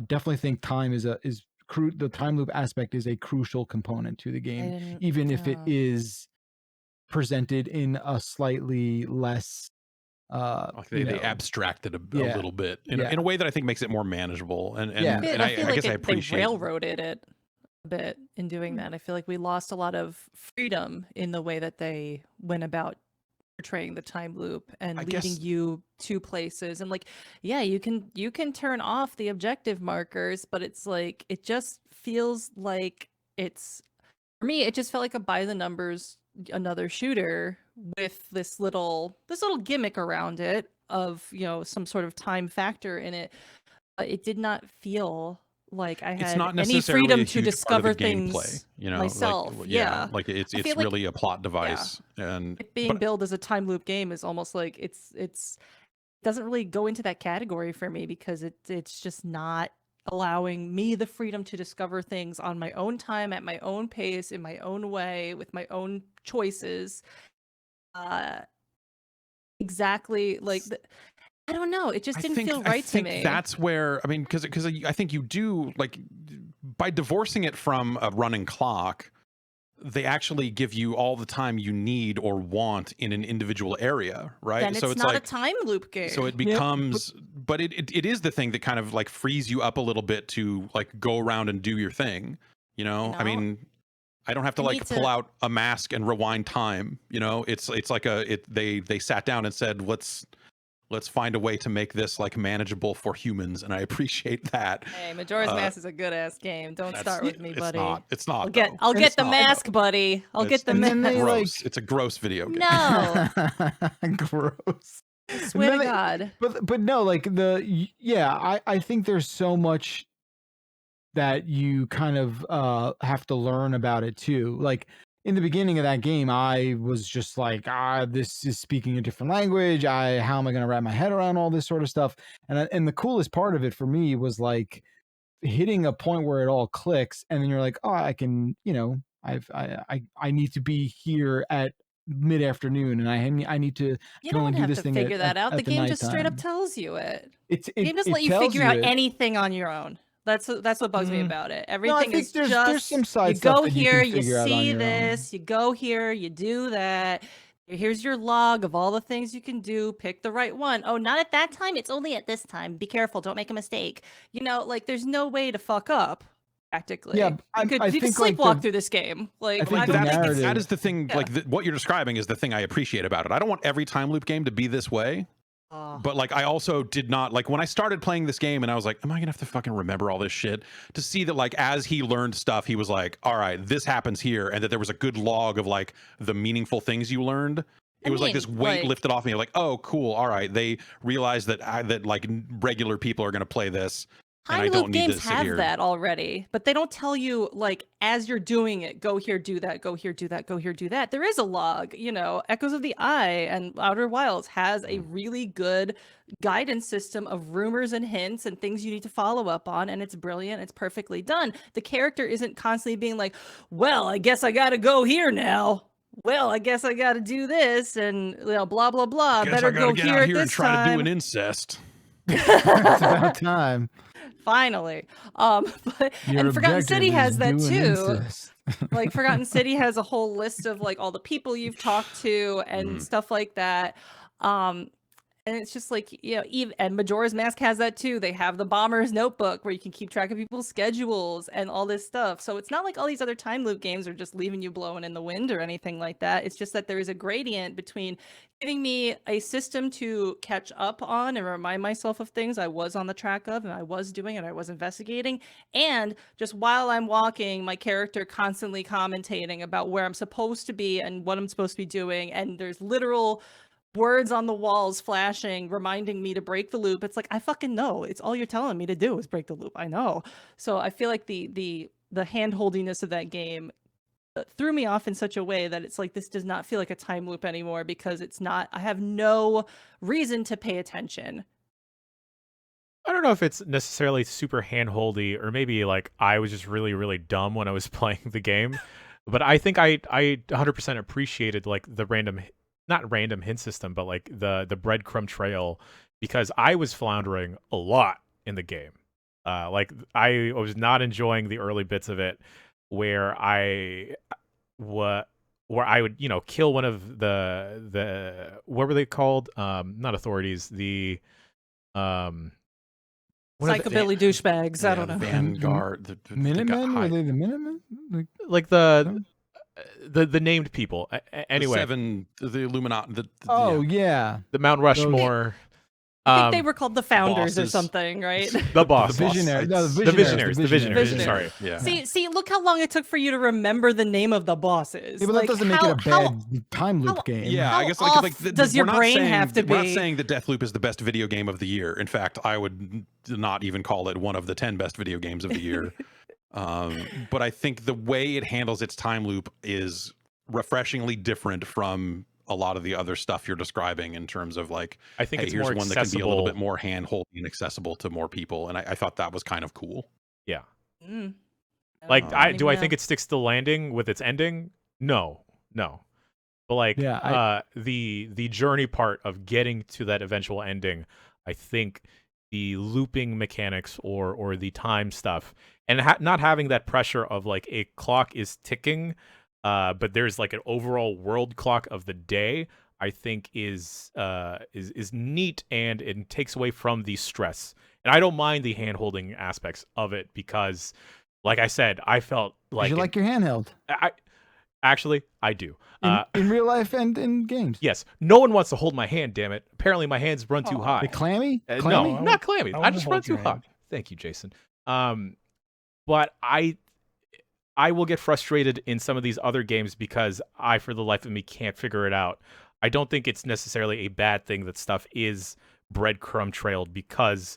definitely think time is the time loop aspect is a crucial component to the game, even if it is presented in a slightly less like they abstracted a little bit in a way that I think makes it more manageable. And I feel like guess I appreciate they railroaded it a bit in doing that. I feel like we lost a lot of freedom in the way that they went about portraying the time loop and leading you to places. And like, you can turn off the objective markers, but it's like, it just feels like it's, for me, it just felt like a by the numbers another shooter with this little gimmick around it of, you know, some sort of time factor in it. But it did not feel like I had any freedom to discover things gameplay, you know, myself. Like it's really a plot device, and it being billed as a time loop game is almost like it's doesn't really go into that category for me, because it's just not allowing me the freedom to discover things on my own time, at my own pace, in my own way, with my own choices. Exactly like I don't know. It just didn't feel right to me. That's where, I mean, because I think you do, like, by divorcing it from a running clock, they actually give you all the time you need or want in an individual area, right? Then it's not like a time loop game. So it becomes, but it is the thing that kind of like frees you up a little bit to like go around and do your thing. You know? I mean, I don't have to like pull out a mask and rewind time. You know, it's like they sat down and said, let's find a way to make this like manageable for humans, and I appreciate that. Hey, Majora's Mask is a good ass game. Don't start with me, buddy. It's not. I'll get the mask, buddy. I'll get the mask. Gross. It's a gross video game. No. Gross. I swear to God. But no, like I think there's so much that you kind of have to learn about it too. Like in the beginning of that game, I was just like, this is speaking a different language. How am I going to wrap my head around all this sort of stuff? And the coolest part of it for me was like hitting a point where it all clicks, and then you're like, I can, you know, I need to be here at mid-afternoon, and I need to. You don't have to figure that out. The game just straight up tells you it. The game doesn't let you figure out anything on your own. That's what bugs me about it. Everything is there's some side you go stuff that here, you see this, you go here, you do that. Here's your log of all the things you can do. Pick the right one. Oh, not at that time. It's only at this time. Be careful. Don't make a mistake. You know, like there's no way to fuck up. Practically, yeah. You could sleepwalk through this game. Like that is the thing. Yeah. Like what you're describing is the thing I appreciate about it. I don't want every time loop game to be this way. But like I also did not like when I started playing this game and I was like, am I gonna have to fucking remember all this shit? To see that like as he learned stuff, he was like, all right, this happens here, and that there was a good log of like the meaningful things you learned. It was like this weight lifted off me. Like, oh, cool. All right, they realized that like regular people are gonna play this. Time loop games have that already, but they don't tell you like as you're doing it, go here, do that, go here, do that, go here, do that. There is a log, you know. Echoes of the Eye and Outer Wilds has a really good guidance system of rumors and hints and things you need to follow up on, and it's brilliant. It's perfectly done. The character isn't constantly being like, well, I guess I gotta go here now. well, I guess I got to do this, and blah blah blah. Guess Better I gotta go get here out at here and this try to do time. an incest. It's about time. Finally, but Your and Forgotten objective City is has that doing too. incest. Like Forgotten City has a whole list of like all the people you've talked to and Mhm. stuff like that. And it's just like, even and Majora's Mask has that too. They have the Bomber's Notebook where you can keep track of people's schedules and all this stuff. So it's not like all these other time loop games are just leaving you blowing in the wind or anything like that. It's just that there is a gradient between giving me a system to catch up on and remind myself of things I was on the track of and I was doing and I was investigating. And just while I'm walking, my character constantly commentating about where I'm supposed to be and what I'm supposed to be doing. And there's literal words on the walls flashing, reminding me to break the loop. It's like, I fucking know. It's all you're telling me to do is break the loop. I know. So I feel like the hand-holdiness of that game threw me off in such a way that it's like, this does not feel like a time loop anymore because it's not, I have no reason to pay attention. I don't know if it's necessarily super handholdy, or maybe like I was just really, really dumb when I was playing the game. But I think I 100% appreciated like the not random hint system, but like the breadcrumb trail, because I was floundering a lot in the game. Like I was not enjoying the early bits of it where I would, kill one of the what were they called? Not authorities, the one of the- Psychobilly douchebags. I Yeah, don't the know. Vanguard. Minutemen? Were they the Minutemen? like the named people. Anyway, The Illuminati. Oh yeah, the Mount Rushmore. I think they were called the Founders or bosses. something, right? The boss. The visionary. No, The Visionaries. The Visionaries. Visionaries. Sorry. Yeah. See, look how long it took for you to remember the name of the bosses. yeah, but Like, that doesn't make it a bad time loop how- game. Yeah, How I guess off does your we're not brain saying- have to We're not be? saying that Deathloop is the best video game of the year. In fact, I would not even call it one of the 10 best video games of the year. But I think the way it handles its time loop is refreshingly different from a lot of the other stuff you're describing in terms of like, I think hey, it's here's more one accessible. that can be a little bit more hand-holding and accessible to more people. And I thought that was kind of cool. Yeah. Mm. Like, I don't do I even think know. it sticks to the landing with its ending? No. But like, Yeah, the journey part of getting to that eventual ending, I think the looping mechanics or the time stuff, and not having that pressure of like a clock is ticking, but there's like an overall world clock of the day, I think is neat, and it takes away from the stress. And I don't mind the hand-holding aspects of it because, like I said, I felt like you like your handheld I do. in real life and in games. Yes, no one wants to hold my hand. Damn it! Apparently, my hands run too high. The clammy? No, Clammy? not clammy. I I wanna just run hold too your high. hand. Thank you, Jason. But I will get frustrated in some of these other games because I, for the life of me, can't figure it out. I don't think it's necessarily a bad thing that stuff is breadcrumb trailed, because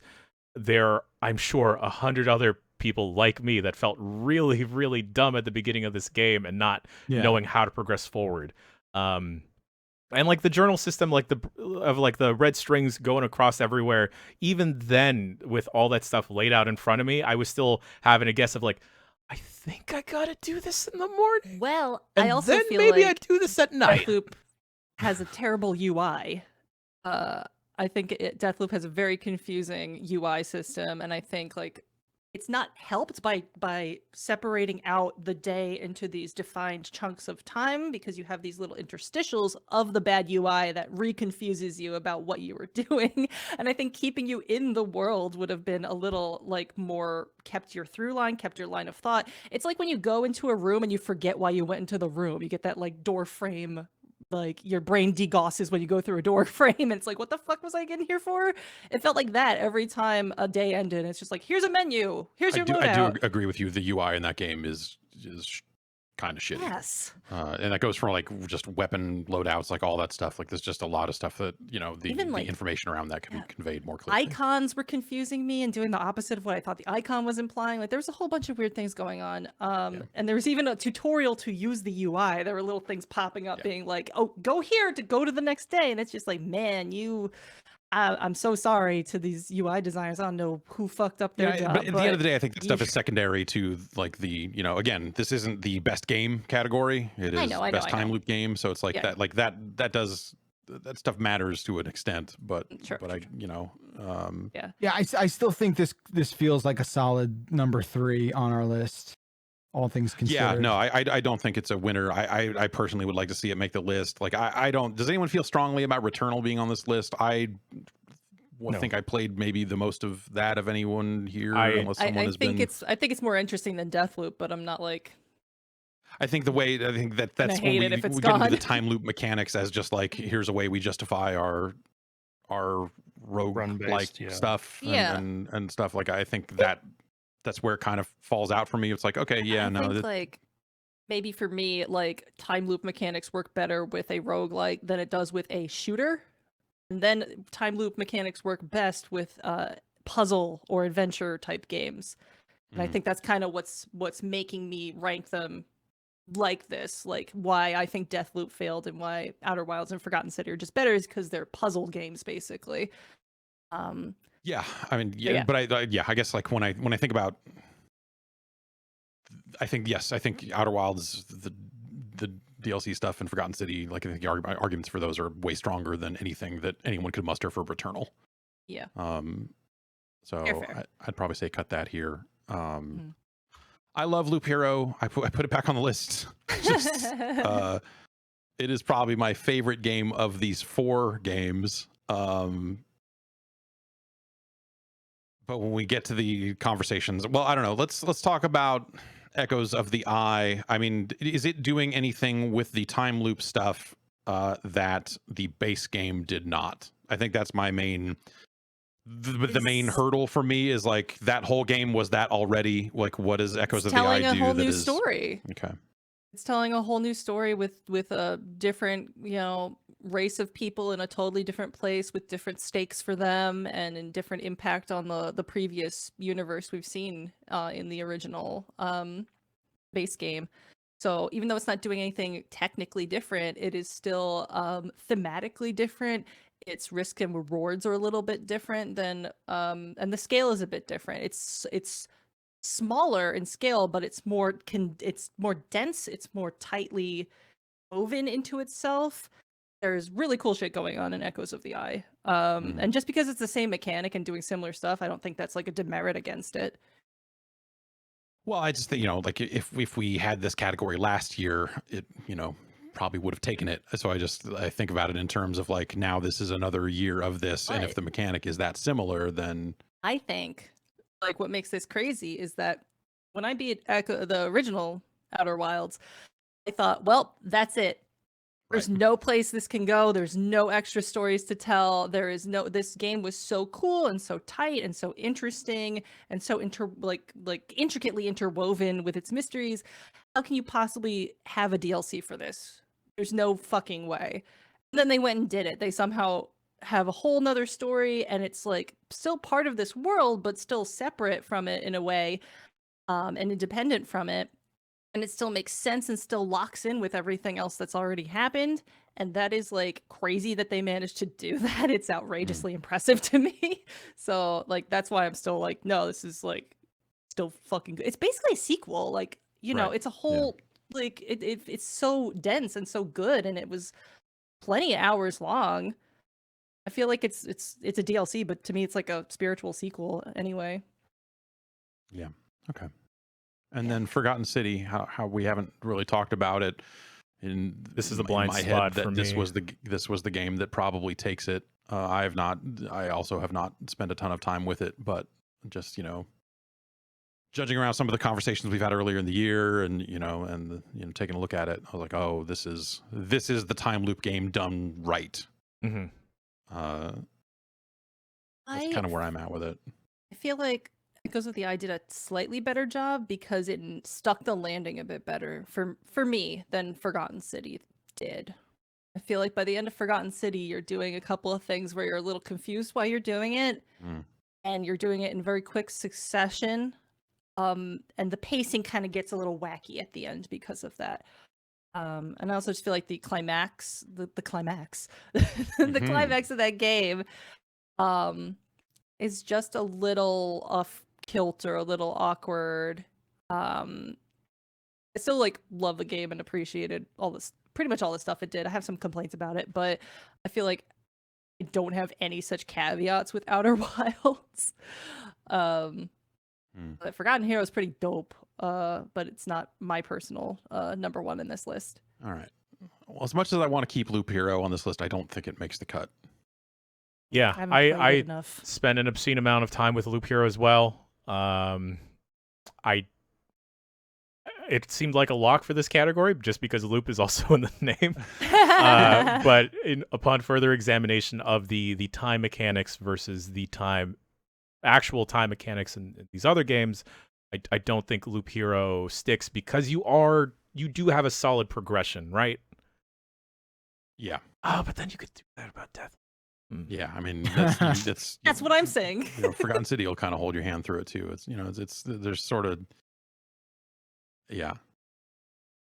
there, I'm sure, 100 other people like me that felt really, really dumb at the beginning of this game and not knowing how to progress forward. And like the journal system, like the red strings going across everywhere, even then with all that stuff laid out in front of me, I was still having a guess of like, I think I gotta do this in the morning. Well, And I also then feel maybe I like do this at night. Deathloop has a terrible UI. I think Deathloop has a very confusing UI system, and I think like it's not helped by separating out the day into these defined chunks of time, because you have these little interstitials of the bad UI that reconfuses you about what you were doing. And I think keeping you in the world would have been a little like more kept your through line, kept your line of thought. It's like when you go into a room and you forget why you went into the room. You get that like door frame, like your brain degosses when you go through a door frame, and it's like, what the fuck was I getting here for? It felt like that every time a day ended. It's just like, here's a menu, here's your I loadout. do agree with you. The UI in that game is kind of shitty. Yes. And that goes from like just weapon loadouts, like all that stuff. Like there's just a lot of stuff that, the Even, like, information around that can be conveyed more clearly. Icons were confusing me and doing the opposite of what I thought the icon was implying. Like there was a whole bunch of weird things going on. And there was even a tutorial to use the UI. There were little things popping up being like, oh, go here to go to the next day. And it's just like, man, I'm so sorry to these UI designers. I don't know who fucked up their job. But at the end of the day, I think that stuff is secondary to like the, again, this isn't the best game category. It is best time loop game. So it's like that stuff matters to an extent, but I still think this feels like a solid number 3 on our list, all things considered. Yeah, no, I don't think it's a winner. I personally would like to see it make the list. Like I don't. Does anyone feel strongly about Returnal being on this list? I think I played maybe the most of that of anyone here, unless someone has been. I think it's more interesting than Deathloop, but I'm not like. I think that's when we get into the time loop mechanics as just like, here's a way we justify our rogue like stuff and stuff. Like I think that's where it kind of falls out for me. It's like, okay, I think like maybe for me, like time loop mechanics work better with a roguelike than it does with a shooter. And then time loop mechanics work best with puzzle or adventure type games. And I think that's kind of what's making me rank them like this. Like why I think Deathloop failed and why Outer Wilds and Forgotten City are just better is because they're puzzle games basically. Yeah, I mean, but I guess like when I think about, I think Outer Wilds, the DLC stuff, and Forgotten City, like I think the arguments for those are way stronger than anything that anyone could muster for Returnal. Yeah. So I'd probably say cut that here. I love Loop Hero. I put it back on the list. It is probably my favorite game of these 4 games. But when we get to the conversations, well, I don't know. Let's talk about Echoes of the Eye. I mean, is it doing anything with the time loop stuff that the base game did not? I think that's my main. The main hurdle for me is like that whole game was that already. Like, what does Echoes of the Eye do? Telling a whole new story. Okay. It's telling a whole new story with a different, race of people in a totally different place with different stakes for them and in different impact on the previous universe we've seen in the original base game. So even though it's not doing anything technically different, it is still thematically different. Its risk and rewards are a little bit different than and the scale is a bit different. It's smaller in scale, but it's more dense, it's more tightly woven into itself. There's really cool shit going on in Echoes of the Eye. And just because it's the same mechanic and doing similar stuff, I don't think that's like a demerit against it. Well, I just think, like if we had this category last year, it, probably would have taken it. So I think about it in terms of like, now this is another year of this. And if the mechanic is that similar, then I think like what makes this crazy is that when I beat the original Outer Wilds, I thought, well, that's it. There's no place this can go. There's no extra stories to tell. This game was so cool and so tight and so interesting and so intricately interwoven with its mysteries. How can you possibly have a DLC for this? There's no fucking way. And then they went and did it. They somehow have a whole nother story and it's like still part of this world, but still separate from it in a way, and independent from it. And it still makes sense and still locks in with everything else that's already happened. And that is like crazy that they managed to do that. It's outrageously impressive to me. So like, that's why I'm still like, no, this is like still fucking good. It's basically a sequel. Like, it's a whole, like it's so dense and so good. And it was plenty of hours long. I feel like it's a DLC, but to me, it's like a spiritual sequel anyway. Yeah. Okay. And then Forgotten City, how we haven't really talked about it. This is the blind spot for me. This was the game that probably takes it. I also have not spent a ton of time with it, but just judging around some of the conversations we've had earlier in the year, and taking a look at it, I was like, oh, this is the time loop game done right. Mm-hmm. That's kind of where I'm at with it. I feel like Echoes of the Eye did a slightly better job because it stuck the landing a bit better for me than Forgotten City did. I feel like by the end of Forgotten City, you're doing a couple of things where you're a little confused while you're doing it, and you're doing it in very quick succession. And the pacing kind of gets a little wacky at the end because of that. And I also just feel like the climax, the climax of that game is just a little off kilter, a little awkward. I still like love the game and appreciated pretty much all the stuff it did. I have some complaints about it, but I feel like I don't have any such caveats with Outer Wilds. But Forgotten Hero is pretty dope, but it's not my personal number one in this list. All right. Well, as much as I want to keep Loop Hero on this list, I don't think it makes the cut. Yeah, I haven't played it I enough. spent an obscene amount of time with Loop Hero as well. It seemed like a lock for this category just because Loop is also in the name. But upon further examination of the time mechanics versus the actual time mechanics in these other games, I don't think Loop Hero sticks because you do have a solid progression, right? Yeah. Oh, but then you could do that about Death. Yeah, I mean that's That's what I'm saying. Forgotten City will kind of hold your hand through it too. It's there's sort of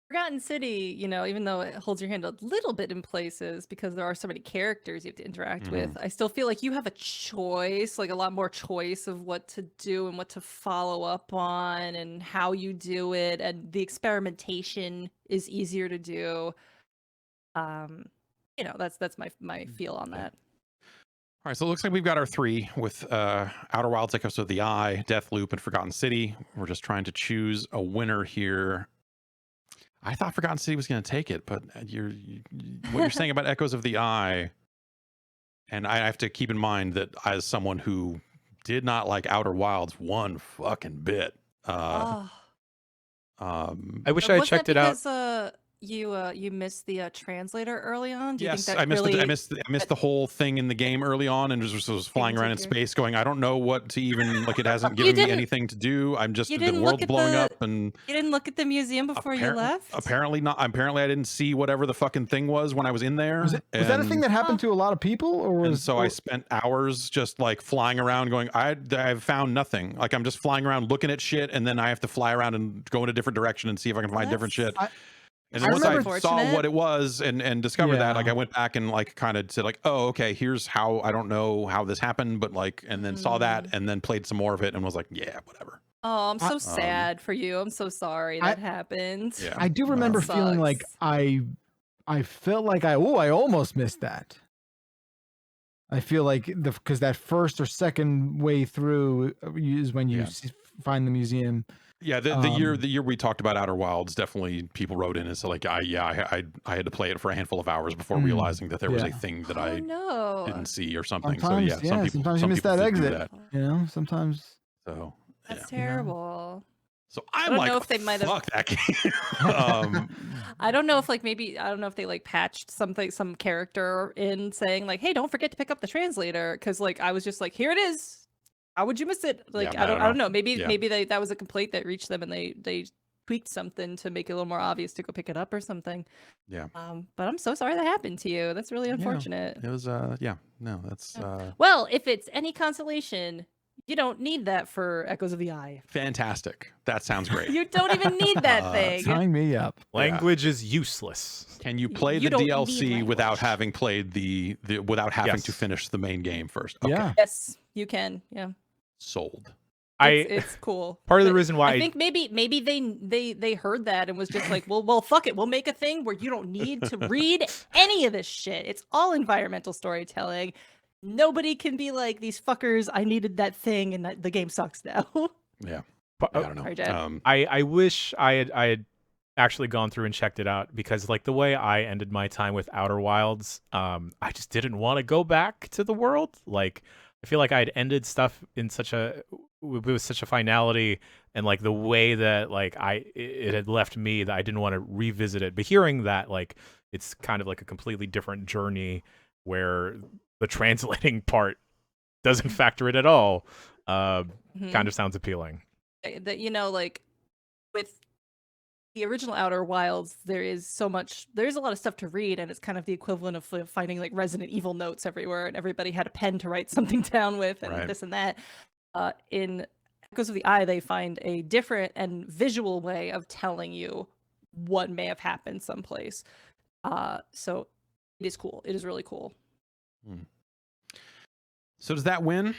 Forgotten City, even though it holds your hand a little bit in places because there are so many characters you have to interact with, I still feel like you have a choice, like a lot more choice of what to do and what to follow up on and how you do it, and the experimentation is easier to do. That's my feel on that. All right, so it looks like we've got our three with Outer Wilds, Echoes of the Eye, Deathloop, and Forgotten City. We're just trying to choose a winner here. I thought Forgotten City was going to take it, but what you're saying about Echoes of the Eye, and I have to keep in mind that as someone who did not like Outer Wilds one fucking bit. I wish I had checked it out. You missed the translator early on. Do you Yes, think that I missed really... I missed the whole thing in the game early on, and was flying around in space, going, I don't know what to even like. It hasn't given me anything to do. I'm just the world's blowing up, and you didn't look at the museum before you left. Apparently not. Apparently, I didn't see whatever the fucking thing was when I was in there. Was that a thing that happened to a lot of people, or was? And so I spent hours just like flying around, going, I've found nothing. Like I'm just flying around looking at shit, and then I have to fly around and go in a different direction and see if I can find different shit. And then once I saw what it was and discovered that, like I went back and like kind of said like, oh, okay, here's how, I don't know how this happened, but like, and then saw that and then played some more of it and was like, yeah, whatever. Oh, I'm so sad for you. I'm so sorry that happened. Yeah. I do remember feeling like I felt like I almost missed that. I feel like because that first or second way through is when you find the museum. Yeah, the year we talked about Outer Wilds, definitely people wrote in and said like, I had to play it for a handful of hours before realizing that there was a thing that I didn't see or something. Sometimes, so yeah, sometimes you miss that exit. Sometimes. So that's terrible. So I'm like, know if they might fuck that game. I don't know if I don't know if they like patched some character in saying like, hey, don't forget to pick up the translator, because like I was just like, here it is. How would you miss it? Like I don't know. Maybe that was a complaint that reached them and they tweaked something to make it a little more obvious to go pick it up or something. Yeah. But I'm so sorry that happened to you. That's really unfortunate. It was that's Well, if it's any consolation, you don't need that for Echoes of the Eye. Fantastic. That sounds great. You don't even need that thing. Sign me up. Language is useless. Can you play the DLC without having played without having to finish the main game first? Okay. Yeah. Yes, you can. Yeah. Sold. It's cool. Part of the reason why I think maybe they heard that and was just like, well, fuck it, we'll make a thing where you don't need to read any of this shit. It's all environmental storytelling. Nobody can be like, these fuckers, I needed that thing and the game sucks now. Yeah. I don't know. I wish I had actually gone through and checked it out, because like the way I ended my time with Outer Wilds, I just didn't want to go back to the world. Like I feel like I had ended stuff in with such a finality, and like the way that like it had left me, that I didn't want to revisit it. But hearing that like it's kind of like a completely different journey where the translating part doesn't factor in at all, kind of sounds appealing. That like with the original Outer Wilds, there's a lot of stuff to read, and it's kind of the equivalent of finding like Resident Evil notes everywhere, and everybody had a pen to write something down with, and this and that. In Echoes of the Eye, they find a different and visual way of telling you what may have happened someplace. So it is cool. It is really cool. So does that win?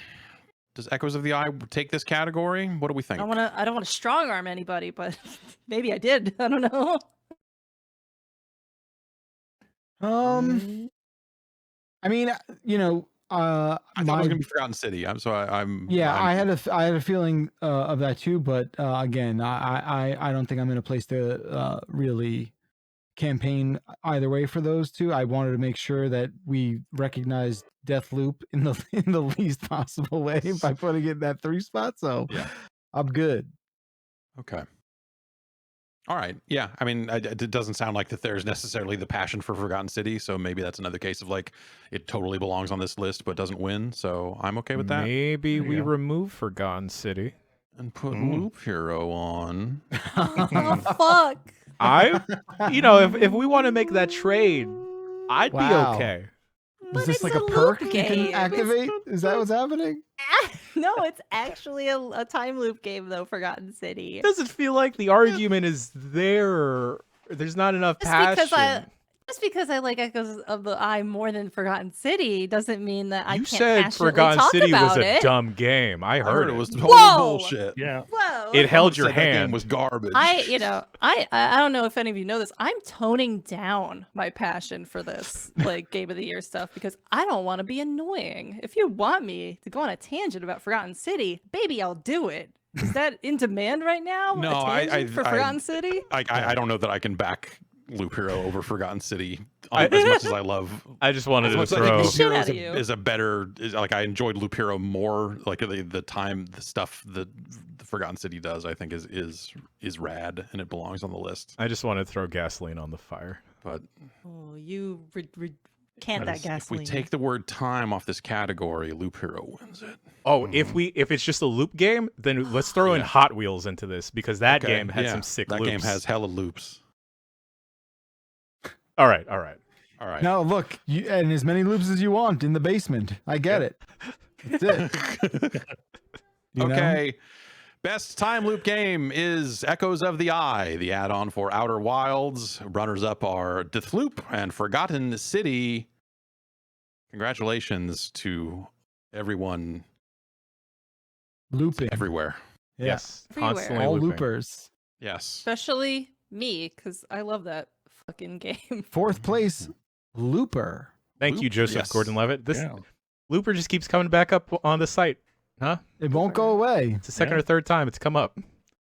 Does Echoes of the Eye take this category? What do we think? I don't want to strong arm anybody, but maybe I did. I don't know. I mean, you know, I thought it was gonna be Forgotten City. I'm I had a feeling of that too, but again, I don't think I'm in a place to really campaign either way for those two. I wanted to make sure that we recognized Deathloop in the least possible way by putting it in that 3 spot. So Yeah. I'm good. Okay. All right. Yeah. I mean, it doesn't sound like that there's necessarily the passion for Forgotten City. So maybe that's another case of like it totally belongs on this list but doesn't win. So I'm okay with that. Maybe There you we go. remove Forgotten City. And put Loop Hero on. Oh fuck! If we want to make that trade, I'd be Wow. okay. Was But this it's like a loop perk you game. can activate? Is that what's happening? No, it's actually a time loop game though. Forgotten City. Does it feel like the argument is there? There's not enough passion. Just because I like Echoes of the Eye more than Forgotten City doesn't mean that I You can't said passionately Forgotten talk City was about a it. dumb game. I heard it was total Whoa! bullshit. Yeah. Whoa! It held your Said that game hand. was garbage. I don't know if any of you know this. I'm toning down my passion for this like Game of the Year stuff because I don't want to be annoying. If you want me to go on a tangent about Forgotten City, baby, I'll do it. Is that in demand right now? No, a tangent for Forgotten City. I don't know that I can back Loop Hero over Forgotten City as much as I love. I just wanted to I think throw. Loop Shit Hero out of you. is a better. Like I enjoyed Loop Hero more. Like the stuff that the Forgotten City does, I think is rad and it belongs on the list. I just wanted to throw gasoline on the fire. But Oh, you can't that if gasoline. we take the word time off this category, Loop Hero wins it. Oh, if it's just a loop game, then let's throw in Yeah. Hot Wheels into this because that Okay, game had yeah, some sick That loops. game has hella loops. All right. All right. No, look, and as many loops as you want in the basement. I get it. That's it. You know? Okay. Best time loop game is Echoes of the Eye, the add-on for Outer Wilds. Runners up are Deathloop and Forgotten City. Congratulations to everyone Looping. everywhere. Yeah. Yes, Everywhere. constantly All looping. loopers. Yes. Especially me, because I love that fucking game. 4th place, Looper. Thank you, Loop, Joseph yes. Gordon-Levitt. This Yeah. looper just keeps coming back up on the site, huh? It won't go away. It's the second Yeah. or third time it's come up.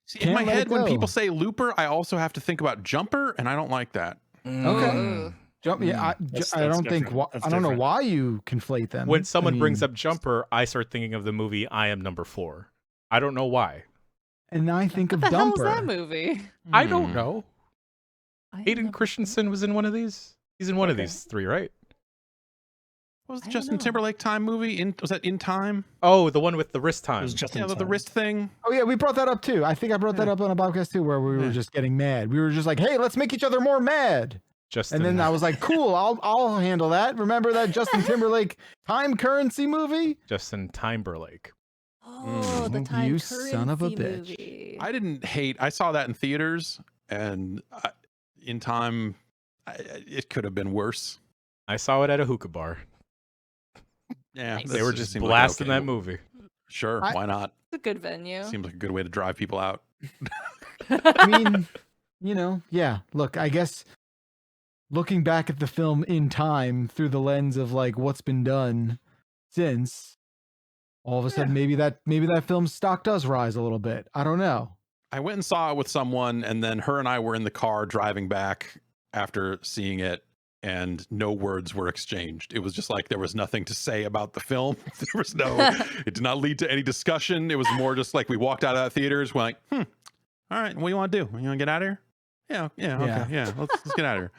See, Can't in my let it head, when go. people say looper, I also have to think about jumper, and I don't like that. Ooh. Jump. Yeah, I That's don't think. different. That's I don't know different. why you conflate them. When someone brings mean, up Jumper, I start thinking of the movie I Am Number 4. I don't know why. and I think of What the hell was Dumper. that movie? I don't know. I Hayden never- Christensen was in one of these. He's in one of Okay. these 3, right? What was I the don't Justin know. Timberlake time movie? Was that In Time? Oh, the one with the wrist It time. was just Yeah, in the time. wrist thing. Oh yeah, we brought that up too. I think I brought that Yeah. up on a podcast too, where we were Yeah. just getting mad. We were just like, "Hey, let's make each other more mad." Justin. And then I was like, "Cool, I'll handle that." Remember that Justin Timberlake time currency movie? Justin Timberlake. Oh, the Mhm. time You son of a currency bitch. movie. I didn't hate. I saw that in theaters, and In Time, it could have been worse. I saw it at a hookah bar. Yeah, Nice. They this were just just seemed like, blasting okay, that movie. Sure, I- why not? It's a good venue. Seems like a good way to drive people out. I mean, yeah. Look, I guess looking back at the film in time through the lens of like what's been done since, all of a sudden maybe that film's stock does rise a little bit. I don't know. I went and saw it with someone, and then her and I were in the car driving back after seeing it, and no words were exchanged. It was just like there was nothing to say about the film. There was it did not lead to any discussion. It was more just like we walked out of that theaters, we're like, all right, what do you want to do? You want to get out of here? Yeah, okay, yeah, let's get out of here.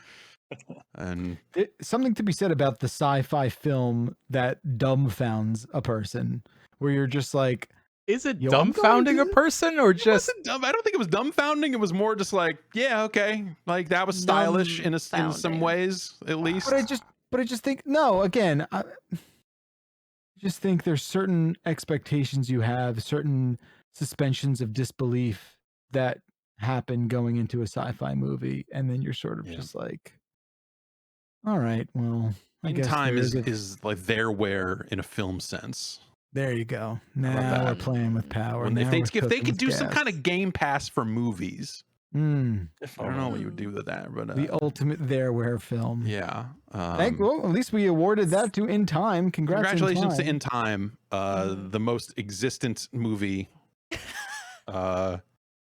And Something to be said about the sci-fi film that dumbfounds a person, where you're just like, Is it Yo, I'm going dumbfounding a to- person or it just wasn't dumb. I don't think it was dumbfounding. It was more just like, yeah, okay, like that was stylish in some Dumbfounding. ways, at least. but I just think no. Again, I just think there's certain expectations you have, certain suspensions of disbelief that happen going into a sci-fi movie, and then you're sort of Yeah. just like, All right. Well, I In guess time there is like therewhere in a film sense. there you go. about Now we're that? playing with power. When, Now if they we're if they cooking could with do some gas. kind of Game Pass for movies, If I don't know only. what you would do with that, but the ultimate thereware film. yeah. Well, at least we awarded that to In Time. Congratulations to In In Time, the most existent movie.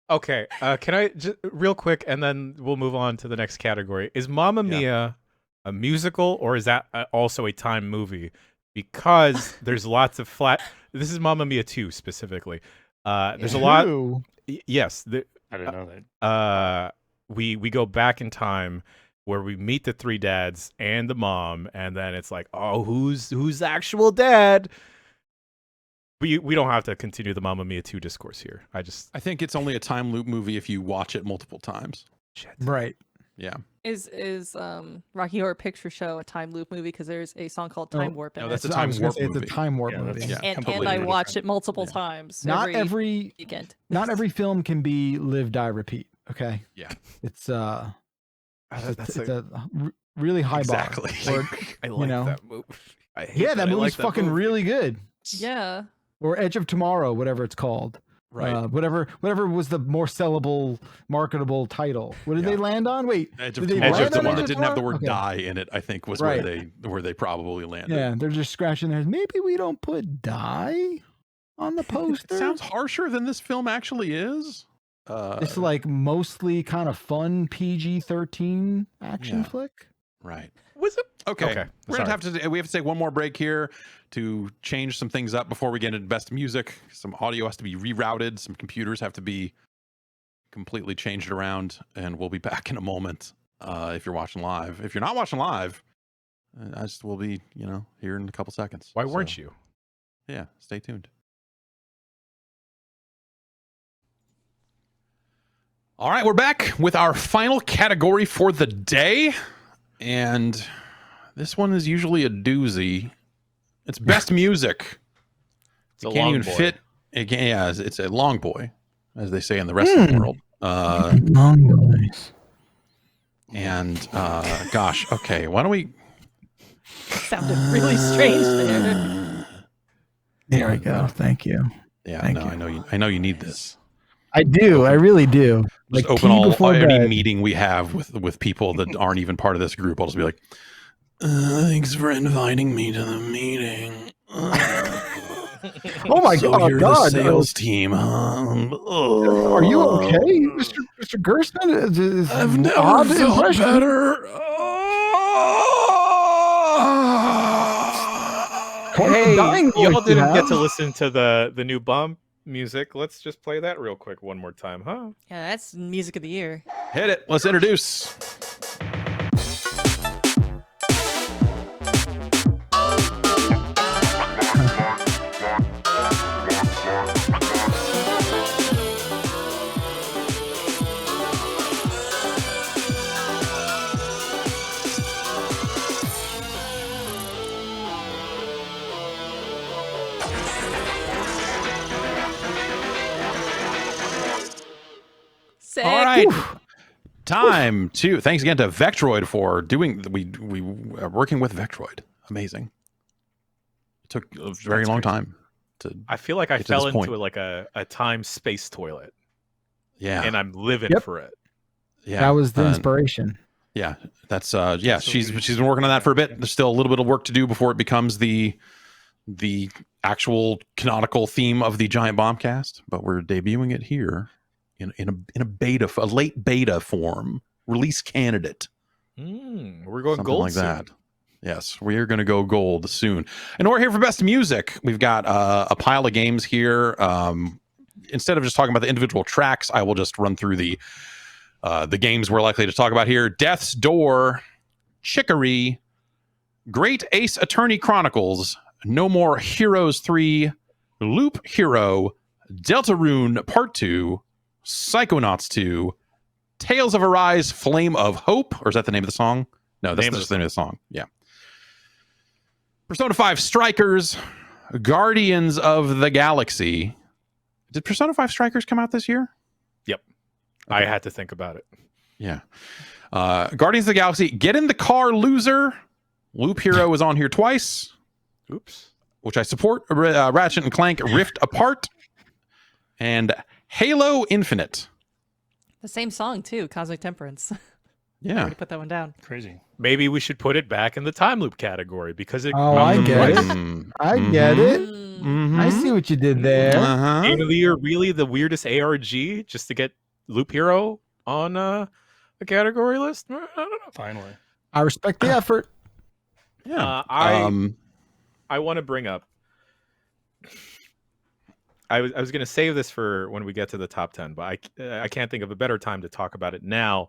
Okay, can I just real quick, and then we'll move on to the next category. Is Mamma Mia a musical, or is that also a time movie? Because there's lots of flat. This is Mamma Mia 2 specifically. There's a lot. Who? Yes, I didn't know that. we go back in time where we meet the three dads and the mom, and then it's like, oh, who's the actual dad? We don't have to continue the Mamma Mia 2 discourse here. I think it's only a time loop movie if you watch it multiple times. Shit. Right. Yeah. Is Rocky Horror Picture Show a time loop movie? Because there's a song called Time Warp in no, it. that's a I time was gonna warp say it's a movie. time warp Yeah, movie. that's- Yeah. and completely I different. watch it multiple Yeah. times. Not every every weekend. not every film can be live, die, repeat. Okay. Yeah. It's That's it's a really high Exactly. bar. Or, I like know. that movie. I hate yeah, that I movie's like that fucking movie. really good. Yeah. Or Edge of Tomorrow, whatever it's called. Right. Whatever was the more sellable, marketable title. What did Yeah. they land on? Wait, Edge did of they Tomorrow, land the on one Edge that of didn't have the Tomorrow? word Okay. die in it, I think was Right. where they probably landed. Yeah, they're just scratching their heads. Maybe we don't put die on the poster. It sounds harsher than this film actually is. It's like mostly kind of fun PG-13 action Yeah. flick. Right. Was it? Okay. Okay, We have to take one more break here to change some things up before we get into best music. Some audio has to be rerouted. Some computers have to be completely changed around, and we'll be back in a moment. If you're watching live, if you're not watching live, we'll be here in a couple seconds. Why weren't you? Yeah, stay tuned. All right, we're back with our final category for the day, and this one is usually a doozy. It's best music. It's a It can't long even boy. fit. It's a long boy, as they say in the wrestling world. Long boys. And gosh, okay, why don't we? Sounded really strange there. There we go. Thank you. Yeah, Thank no, you. I know you need this. I do. I really do. Just Like open tea before any bed. meeting we have with people that aren't even part of this group. I'll just be like, thanks for inviting me to the meeting. Oh my so God! you're God, the sales team, huh? Are you okay, Mr. Gerstmann? Is I've never odd felt impression? better. Quite the Hey, dying y'all voice you didn't get have. to listen to the new bomb music. Let's just play that real quick one more time, huh? Yeah, that's music of the year. Hit it. Let's introduce. Sick. All right. Time to thanks again to Vectroid for doing we working with Vectroid. Amazing. It took a very That's long crazy. time to I feel like I Get to fell this into point. like a time space toilet, yeah. and I'm living Yep. for it. Yeah. That was the uh, inspiration. Yeah, that's So she's weird. been working on that for a bit. There's still a little bit of work to do before it becomes the actual canonical theme of the Giant Bombcast, but we're debuting it here in a beta, a late beta form, release candidate, We're going something gold like soon. that. Yes, we are going to go gold soon, and we're here for best music. We've got a pile of games here. Instead of just talking about the individual tracks, I will just run through the games we're likely to talk about here: Death's Door, Chicory, Great Ace Attorney Chronicles, No More Heroes 3, Loop Hero, Deltarune Part 2, Psychonauts 2, Tales of Arise, Flame of Hope, or is that the name of the song? No, that's Name of just the name of the song. Yeah. Persona 5 Strikers, Guardians of the Galaxy. Did Persona 5 Strikers come out this year? I Okay. had to think about it. Yeah. Guardians of the Galaxy, Get in the Car, Loser. Loop Hero is on here twice. Oops. Which I support. Ratchet and Clank, Rift Apart. And Halo Infinite. The same song too, Cosmic Temperance. I Yeah. already put that one down. Crazy. Maybe we should put it back in the time loop category because it. Oh, I get it. Mm. I get it. Mm. I see what you did there. Uh-huh. Game of the Year, really the weirdest ARG just to get Loop Hero on a category list? I don't know. Finally. I respect the effort. Yeah. I want to bring up. I was going to save this for when we get to the top 10, but I can't think of a better time to talk about it now,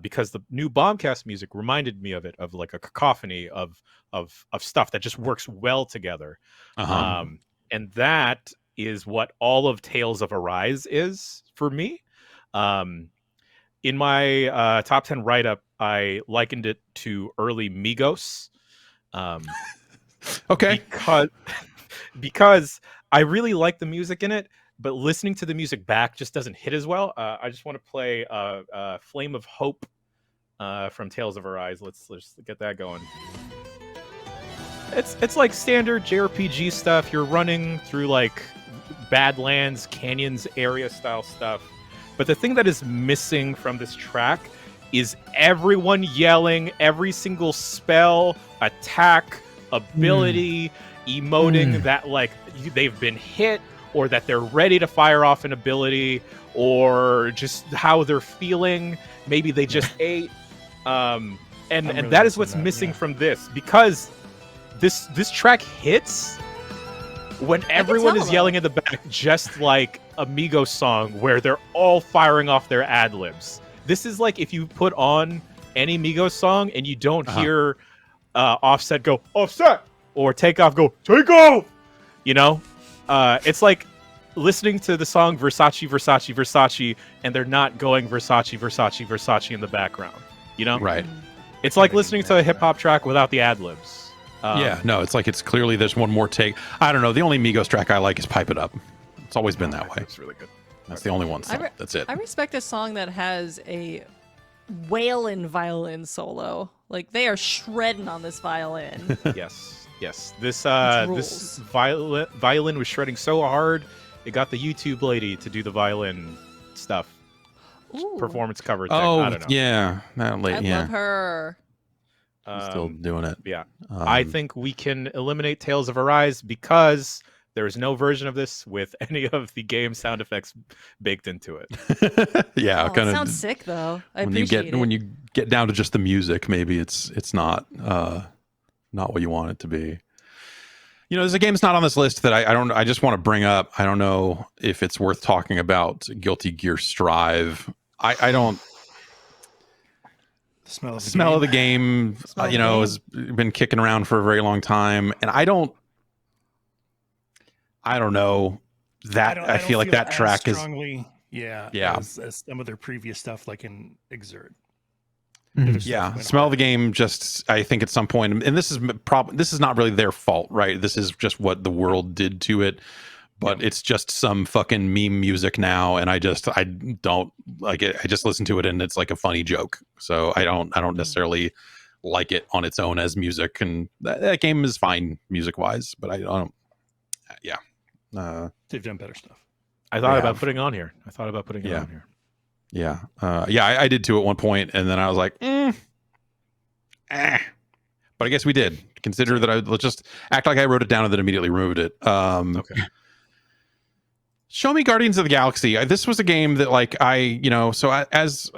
because the new Bombcast music reminded me of it, of like a cacophony of stuff that just works well together. Uh-huh. And that is what all of Tales of Arise is for me. In my top 10 write-up, I likened it to early Migos. Okay. Because I really like the music in it, but listening to the music back just doesn't hit as well. I just want to play Flame of Hope from Tales of Arise. Let's get that going. It's like standard JRPG stuff. You're running through like Badlands, canyons, area style stuff. But the thing that is missing from this track is everyone yelling every single spell, attack, ability, emoting that like they've been hit or that they're ready to fire off an ability or just how they're feeling. Maybe they just ate. And really that is missing what's that, missing yeah. from this, because this track hits when everyone is tell. yelling in the back, just like a Migos song where they're all firing off their ad libs. This is like if you put on any Migos song and you don't hear Offset go Offset or Takeoff go Takeoff. You know, it's like listening to the song Versace, Versace, Versace, and they're not going Versace, Versace, Versace in the background. You know, Right. It's like listening to a hip hop track without the ad libs. Yeah. No, it's like it's clearly there's one more take. I don't know. The only Migos track I like is Pipe It Up. It's always been that way. It's really good. That's the only one. So that's it. I respect a song that has a wailing violin solo. Like they are shredding on this violin. Yes. This violin was shredding so hard, it got the YouTube lady to do the violin stuff. Ooh, Performance cover thing. Oh, I don't know. yeah. That late. I Yeah. love her. Still doing it. Yeah. I think we can eliminate Tales of Arise because there is no version of this with any of the game sound effects baked into it. Yeah. Oh, Kind it of. sounds sick though. I When you appreciate it. when you get down to just the music, maybe it's not what you want it to be. You know, there's a game that's not on this list that I just want to bring up. I don't know if it's worth talking about. Guilty Gear Strive. I don't. Smell of the game, Smell of you the know, game. has been kicking around for a very long time, and I don't know that I feel like that as track is strongly, yeah, Yeah. as some of their previous stuff, like in Exert. Mhm. Their stuff yeah. went Smell of the hard. game. Just I think at some point, and this is this is not really their fault, right? This is just what the world did to it. But it's just some fucking meme music now, and I don't like it. I just listen to it, and it's like a funny joke. So I don't necessarily like it on its own as music, and that game is fine music wise, but I don't. Yeah, They've done better stuff. I thought They about have. putting it on here. On here. yeah, I did too at one point, and then I was like, but I guess we did consider that. Let's just act like I wrote it down and then immediately removed it. Okay. Show me Guardians of the Galaxy. This was a game that, like, as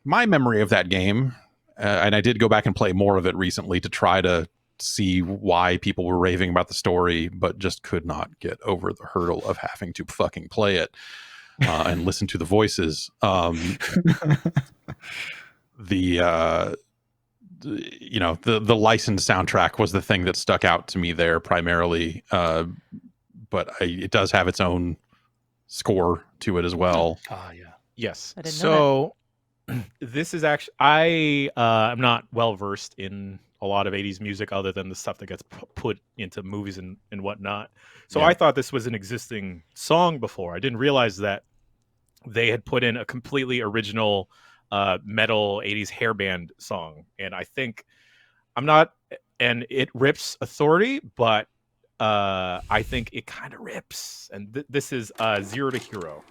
my memory of that game, and I did go back and play more of it recently to try to see why people were raving about the story, but just could not get over the hurdle of having to fucking play it and listen to the voices. The licensed soundtrack was the thing that stuck out to me there primarily. But it does have its own score to it as well. Yeah. Yes. I didn't So this is actually I'm not well versed in a lot of 80s music other than the stuff that gets put into movies and whatnot. So Yeah. I thought this was an existing song before. I didn't realize that they had put in a completely original metal 80s hairband song. And I think and it rips Authority, but I think it kind of rips. And this is Zero to Hero.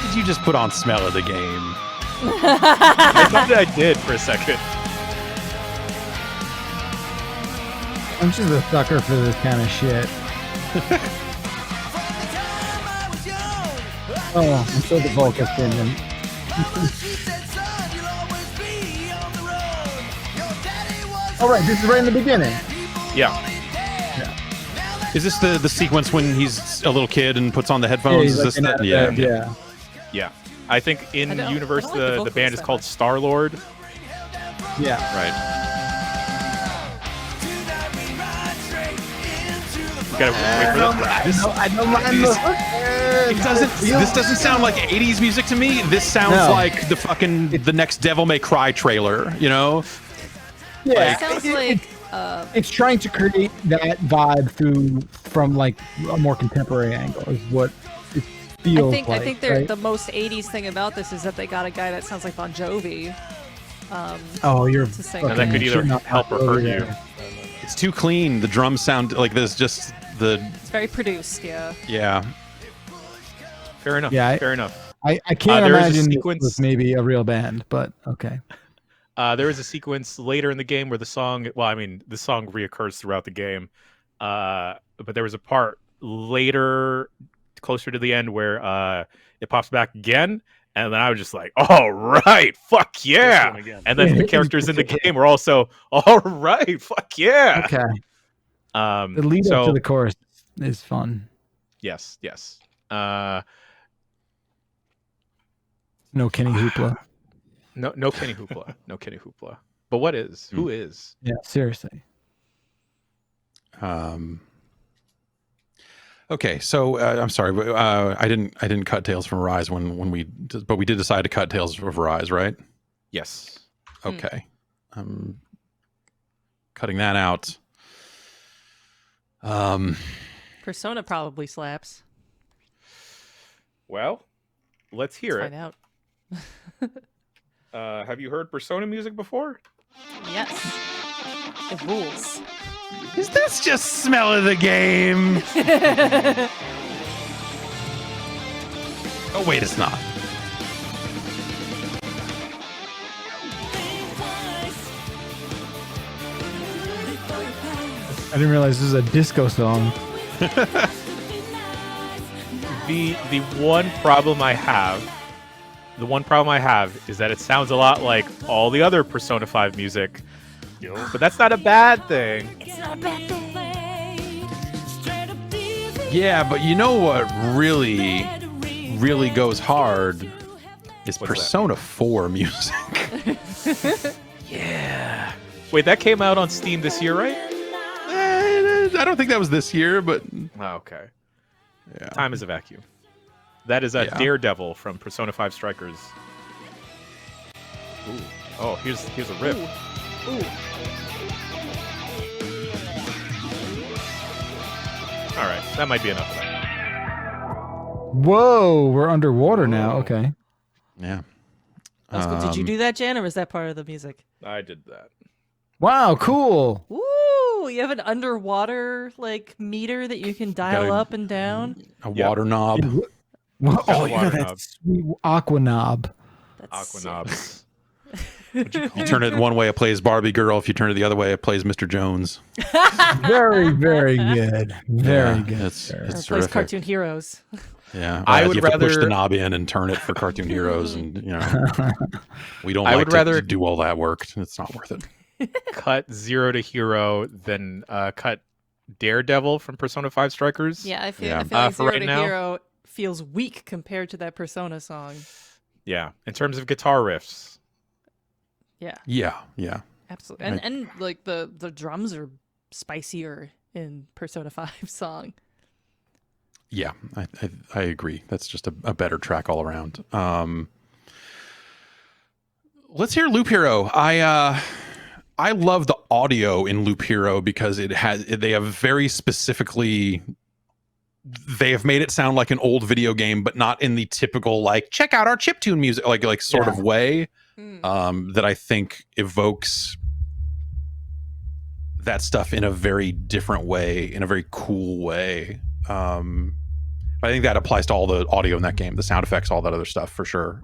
Did you just put on Smell of the Game? I thought that I did for a second. I'm just a sucker for this kind of shit. Oh, I'm so the vocalist in him. All right, this is right in the beginning. Yeah. Is this the sequence when he's a little kid and puts on the headphones? he's Is like this in the, that- yeah. yeah. Yeah. I think in I don't universe like the the vocals band is that called much. Star-Lord. Yeah. Right. You gotta wait for this. I don't mind It doesn't. This doesn't sound like 80s music to me. This sounds No. like the next Devil May Cry trailer. You know? Yeah, It sounds like it's trying to create that vibe from like a more contemporary angle is what it feels I like. think right? the most 80s thing about this is that they got a guy that sounds like Bon Jovi. Oh, you're to sing. fucking And that could either shitting on help or over hurt there. you. It's too clean. The drums sound like there's just the It's very produced, yeah. yeah. Fair enough. Yeah, Fair enough. I can't there is a imagine this sequence- was maybe a real band, but okay. There is a sequence later in the game where the song reoccurs throughout the game. But there was a part later, closer to the end, where it pops back again. And then I was just like, all right, fuck This yeah. one again. And then the characters in the game were also, all right, fuck yeah. Okay. The lead up to the chorus is fun. Yes. No Kenny Hoopla. No Kenny Hoopla. No Kenny Hoopla. But what is? Who is? Yeah, seriously. Okay, so I'm sorry, but I didn't cut Tales from Arise but we did decide to cut Tales from Arise, right? Yes. Okay, I'm cutting that out. Persona probably slaps. Well, let's hear Let's it. find out. Have you heard Persona music before? Yes. It rules. Is this just Smell of the Game? Oh wait, it's not. I didn't realize this is a disco song. The one problem I have is that it sounds a lot like all the other Persona 5 music, Yo. but that's not a bad thing. It's not a bad thing. Yeah, but you know what really goes hard is What's that? Persona 4 music. Yeah. Wait, that came out on Steam this year, right? I don't think that was this year, but Oh, okay. yeah. Time is a vacuum. That is a Yeah. Daredevil from Persona 5 Strikers. Ooh. Oh, here's a riff. Ooh. All right, that might be enough of that. Whoa, we're underwater now. Whoa. Okay. Yeah. That's cool. Did you do that, Jan, or was that part of the music? I did that. Wow, cool. Ooh, you have an underwater meter that you can dial Got a- up and down. A Yep. water knob. Well, Got a oh, you got water that knob. sweet aqua knob. That's sick. Aquanobs. You turn it one way, it plays Barbie Girl. If you turn it the other way, it plays Mr. Jones. Very, very good. Very Yeah, good. It's sir. Or it's plays terrific. Cartoon Heroes. Yeah, I you would have to push the rather- knob in and turn it for Cartoon Heroes, and we don't I like would to rather- do all that work. It's not worth it. Cut Zero to Hero than cut Daredevil from Persona 5 Strikers. Yeah, I feel Yeah. like For Zero right to now- Hero feels weak compared to that Persona song. Yeah. In terms of guitar riffs. Yeah, Yeah. absolutely. And the drums are spicier in Persona 5 song. Yeah, I agree. That's just a better track all around. Let's hear Loop Hero. I love the audio in Loop Hero because they have very specifically they have made it sound like an old video game, but not in the typical like check out our chiptune music like sort of way that I think evokes that stuff in a very different way, in a very cool way. I think that applies to all the audio in that game, the sound effects, all that other stuff for sure.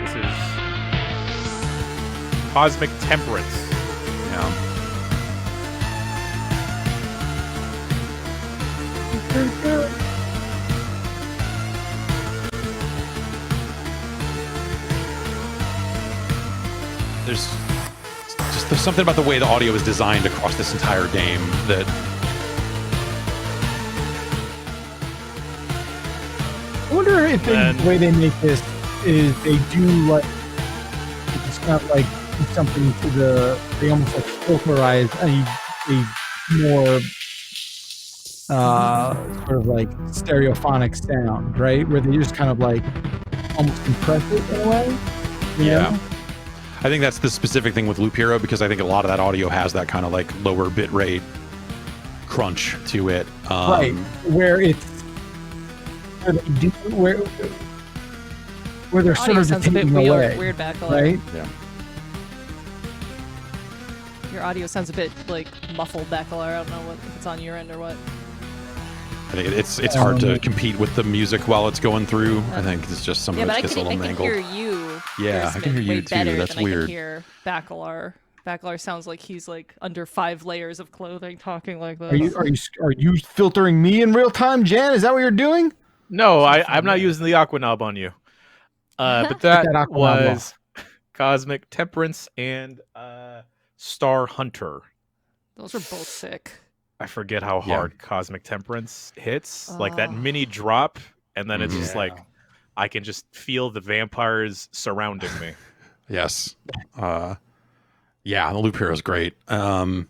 This is Cosmic Temperance. Yeah. There's something about the way the audio is designed across this entire game that I wonder if the way they make this is they do like it's kind of like do something to they almost like filterize a more sort of like stereophonic sound, right? Where they just kind of like almost compress it in a way. Yeah. I think that's the specific thing with Loop Hero, because I think a lot of that audio has that kind of like lower bit rate crunch to it. Right. Where it's where they're sort of sounds a bit taking away, weird backlight. right? Yeah. Your audio sounds a bit like muffled backlight. I don't know if it's on your end or what. I think it's hard to compete with the music while it's going through. I think it's just some of it gets a little mangled. I can hear you. Yeah, I can hear you too. That's weird. I can hear Bacalar. Bacalar sounds like he's like under 5 layers of clothing, talking like this. Are you filtering me in real time, Jan? Is that what you're doing? No, I'm not using the Aquanob on you. But that was Cosmic Temperance and Star Hunter. Those are both sick. I forget how hard Cosmic Temperance hits. Like that mini drop, and then it's just like I can just feel the vampires surrounding me. Yes. Yeah, the Loop Hero is great. I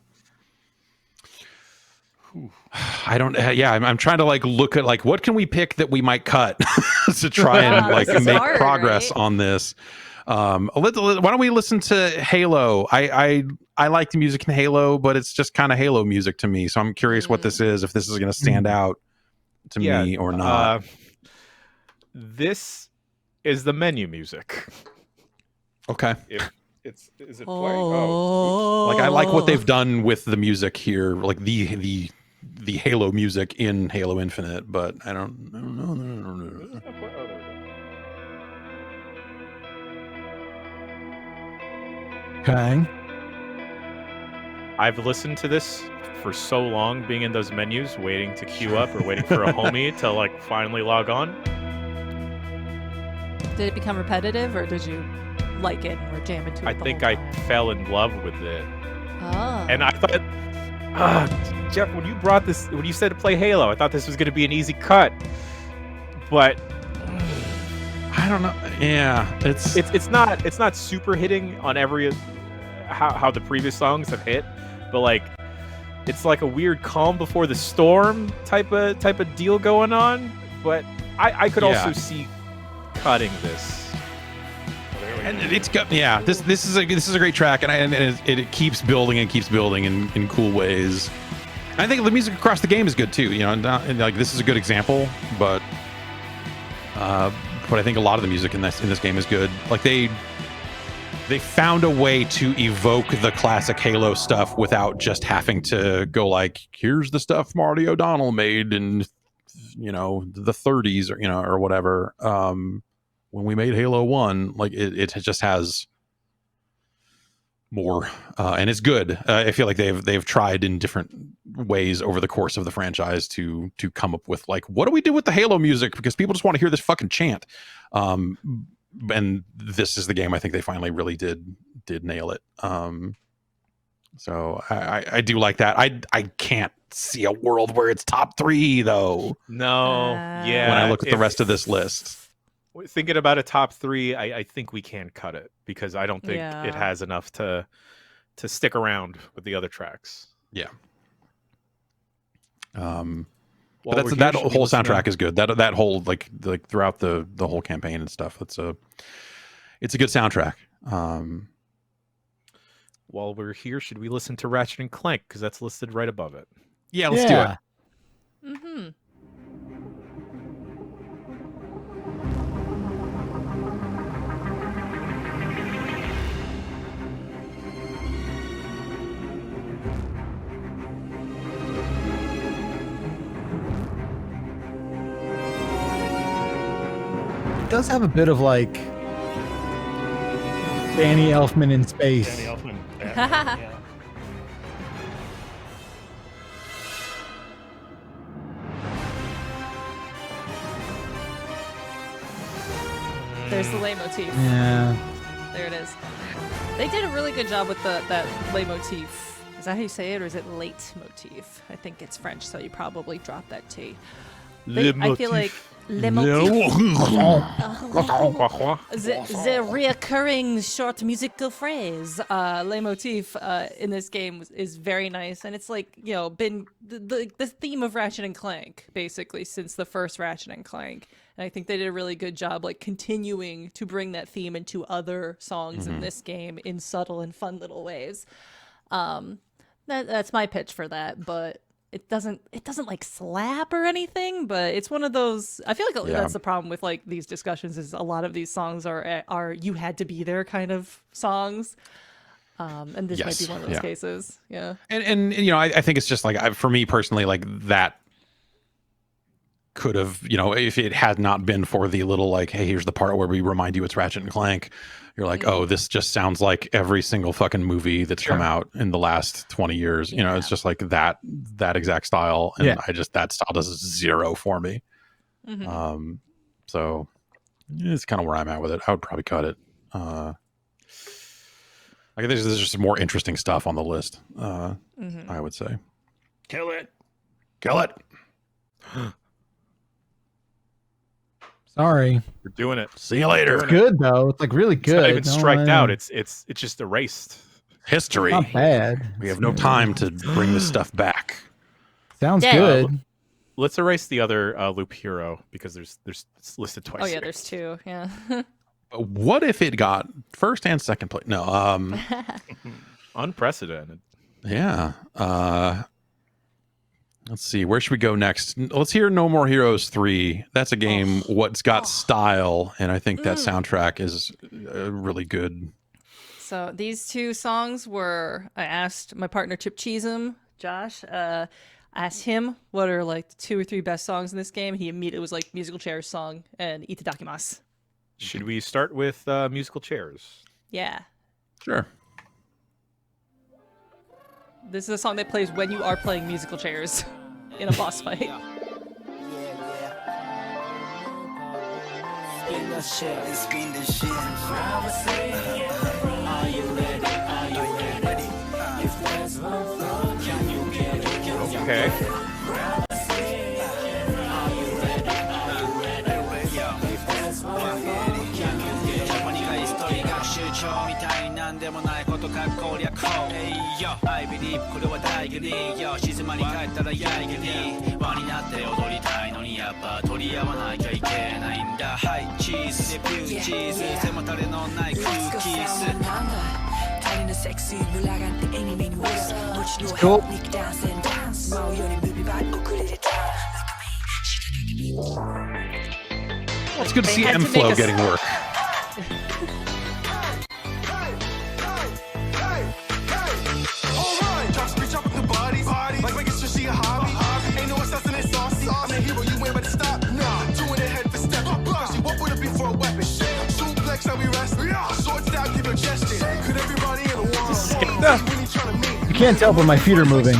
don't. I'm trying to like look at like what can we pick that we might cut to try and like make progress on this. Why don't we listen to Halo? I like the music in Halo, but it's just kind of Halo music to me. So I'm curious what this is, if this is going to stand out to me or not. This is the menu music. Okay. Is it playing? Oh, like I like what they've done with the music here, like the Halo music in Halo Infinite, but I don't know. Okay. I've listened to this for so long, being in those menus, waiting to queue up or waiting for a homie to like finally log on. Did it become repetitive, or did you like it and were jamming to it? I think I fell in love with it. Oh. And I thought, Jeff, when you said to play Halo, I thought this was going to be an easy cut. But I don't know. Yeah, it's not super hitting on every how the previous songs have hit, but like it's like a weird calm before the storm type of deal going on. But I could also see cutting this. And it's got this is a great track, and it keeps building and keeps building in cool ways. I think the music across the game is good too. And like this is a good example, but I think a lot of the music in this game is good. Like they found a way to evoke the classic Halo stuff without just having to go like, here's the stuff Marty O'Donnell made in the 30s or whatever. When we made Halo 1, like it just has more, and it's good. I feel like they've tried in different ways over the course of the franchise to come up with like, what do we do with the Halo music? Because people just want to hear this fucking chant. And this is the game I think they finally really did nail it. So I do like that. I can't see a world where it's top 3 though. No, yeah. When I look at the rest of this list. Thinking about a top 3, I think we can cut it because I don't think it has enough to stick around with the other tracks. Yeah. But that whole soundtrack is good. That whole like throughout the whole campaign and stuff. It's a good soundtrack. while we're here, should we listen to Ratchet and Clank? Because that's listed right above it. Yeah, let's do it. Mm-hmm. It does have a bit of like Danny Elfman in space. Danny Elfman. Yeah. There's the lay motif. Yeah. There it is. They did a really good job with that lay motif. Is that how you say it, or is it late motif? I think it's French, so you probably dropped that T. I feel like le motif. The reoccurring short musical phrase, le motif, in this game is very nice, and it's like, you know, been the theme of Ratchet and Clank basically since the first Ratchet and Clank. And I think they did a really good job, like, continuing to bring that theme into other songs in this game in subtle and fun little ways. That's my pitch for that, but it doesn't like slap or anything, but it's one of those. I feel like that's the problem with like these discussions is a lot of these songs are you had to be there kind of songs. And this might be one of those cases. Yeah. And you know, I think it's just like, for me personally, like that could have, you know, if it had not been for the little like, hey, here's the part where we remind you it's Ratchet and Clank, you're like, oh, this just sounds like every single fucking movie that's come out in the last 20 years. You know, it's just like that exact style. And that style does zero for me. So it's kind of where I'm at with it. I would probably cut it. Like there's just more interesting stuff on the list. I would say. Kill it. Kill it. Sorry. We're doing it. See you later. It's good though. It's like really good. It's not even striked out. It's just erased. History. Not bad. We have no time to bring this stuff back. Sounds good. Let's erase the other loop hero because there's it's listed twice. Oh yeah, here. there's two. Yeah. What if it got first and second place? No. Unprecedented. Yeah. Let's see. Where should we go next? Let's hear No More Heroes 3. That's a game what's got style, and I think that soundtrack is really good. So these two songs were, I asked my partner Chip Cheesem, Josh, asked him what are like the 2 or 3 best songs in this game. He immediately was like Musical Chairs song and Itadakimasu. Should we start with Musical Chairs? Yeah. Sure. This is a song that plays when you are playing musical chairs in a boss fight. Okay. I believe これは大義理よ静まり返ったらやいぎり輪になって踊りたいのにやっぱ取り合わなきゃいけないんだはいチーズデビューチーズ背もたれのない空気椅子 Cool. Well, it's good to see had to M-Flow make a getting work. You can't tell, but my feet are moving.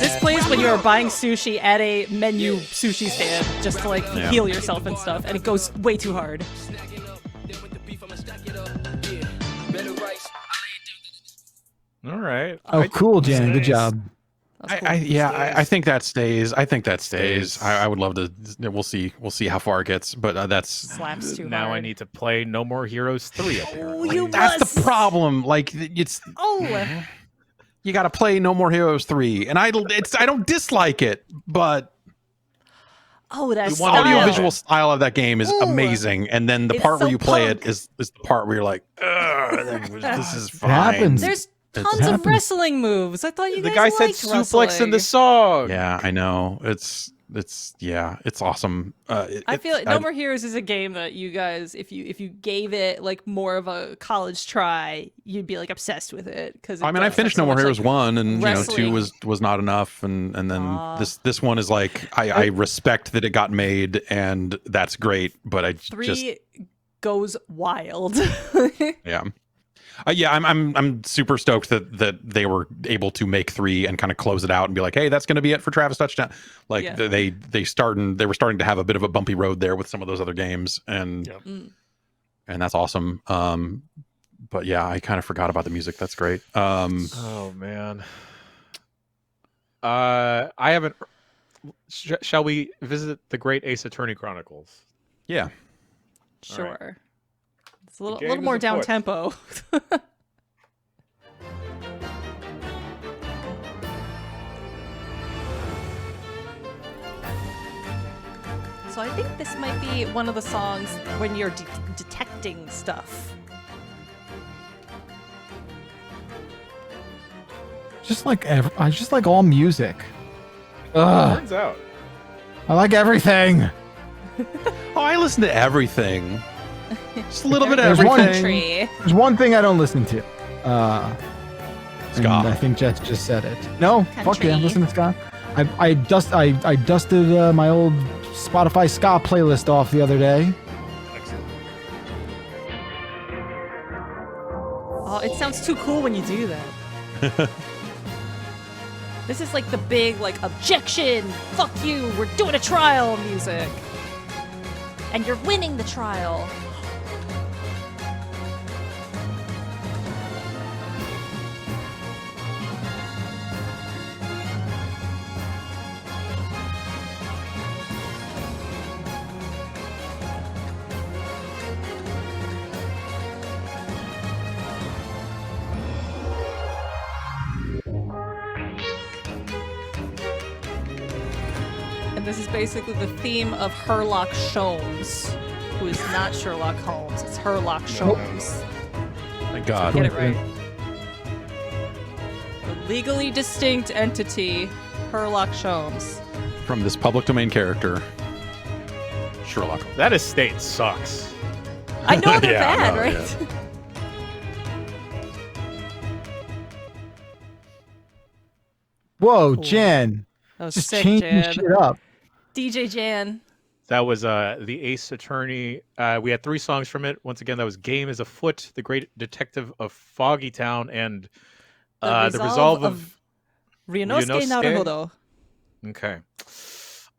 This plays when you are buying sushi at a menu sushi stand just to like heal yourself and stuff, and it goes way too hard. All right. Oh, cool, Jan. Good job. That's cool. I think that stays. I think that stays. I would love to. We'll see. We'll see how far it gets. But that's Slaps too Now hard. I need to play No More Heroes 3 apparently. you that's must. the problem. Like it's you got to play No More Heroes 3, and I don't dislike it, but Oh, that's You want audio style. visual style of that game is Ooh. amazing, and then the It's part where so you play punk. it is the part where you're like, this is fine. happens. There's It's- tons of wrestling moves. I thought you The guys guy said liked suplex in the wrestling. song. Yeah, I know. It's awesome. I feel No More Heroes is a game that you guys, if you gave it like more of a college try, you'd be like obsessed with it. Because I mean, I finished No More Heroes 1, and wrestling. 2 was not enough, and then Ah. this one is like I respect that it got made, and that's great, but I 3 just goes wild. yeah. I'm super stoked that they were able to make 3 and kind of close it out and be like, hey, that's going to be it for Travis Touchdown. Like Yeah. they were starting to have a bit of a bumpy road there with some of those other games, and Yep. and that's awesome. But yeah, I kind of forgot about the music. That's great. Oh man. I haven't. Shall we visit the Great Ace Attorney Chronicles? Yeah. Sure. It's a The little game little is more afoot. down tempo. So I think this might be one of the songs when you're detecting stuff. I just like all music. Ugh, Turns out. I like everything. Oh, I listen to everything. Just a little bit of There's one everything. Tree. There's one thing I don't listen to. Ska. And I think Jess just said it. No, fuck yeah, Country. listen to ska. I dusted my old Spotify ska playlist off the other day. Excellent. Oh, it sounds too cool when you do that. This is like the big like objection. Fuck you. We're doing a trial music. And you're winning the trial. And this is basically the theme of Sherlock Sholmes, who is not Sherlock Holmes. It's Sherlock Sholmes. Thank God. Get it right. A legally distinct entity, Sherlock Sholmes. From this public domain character, Sherlock. That estate sucks. I know they're Yeah, bad, no, right? yeah. Whoa, Cool. Jan. That was Just sick, changing Jan. shit up. DJ Jan. That was the Ace Attorney. We had 3 songs from it. Once again, that was Game is Afoot, The Great Detective of Foggy Town, and the Resolve of Ryunosuke Ryunosuke? Naruhodo. Okay.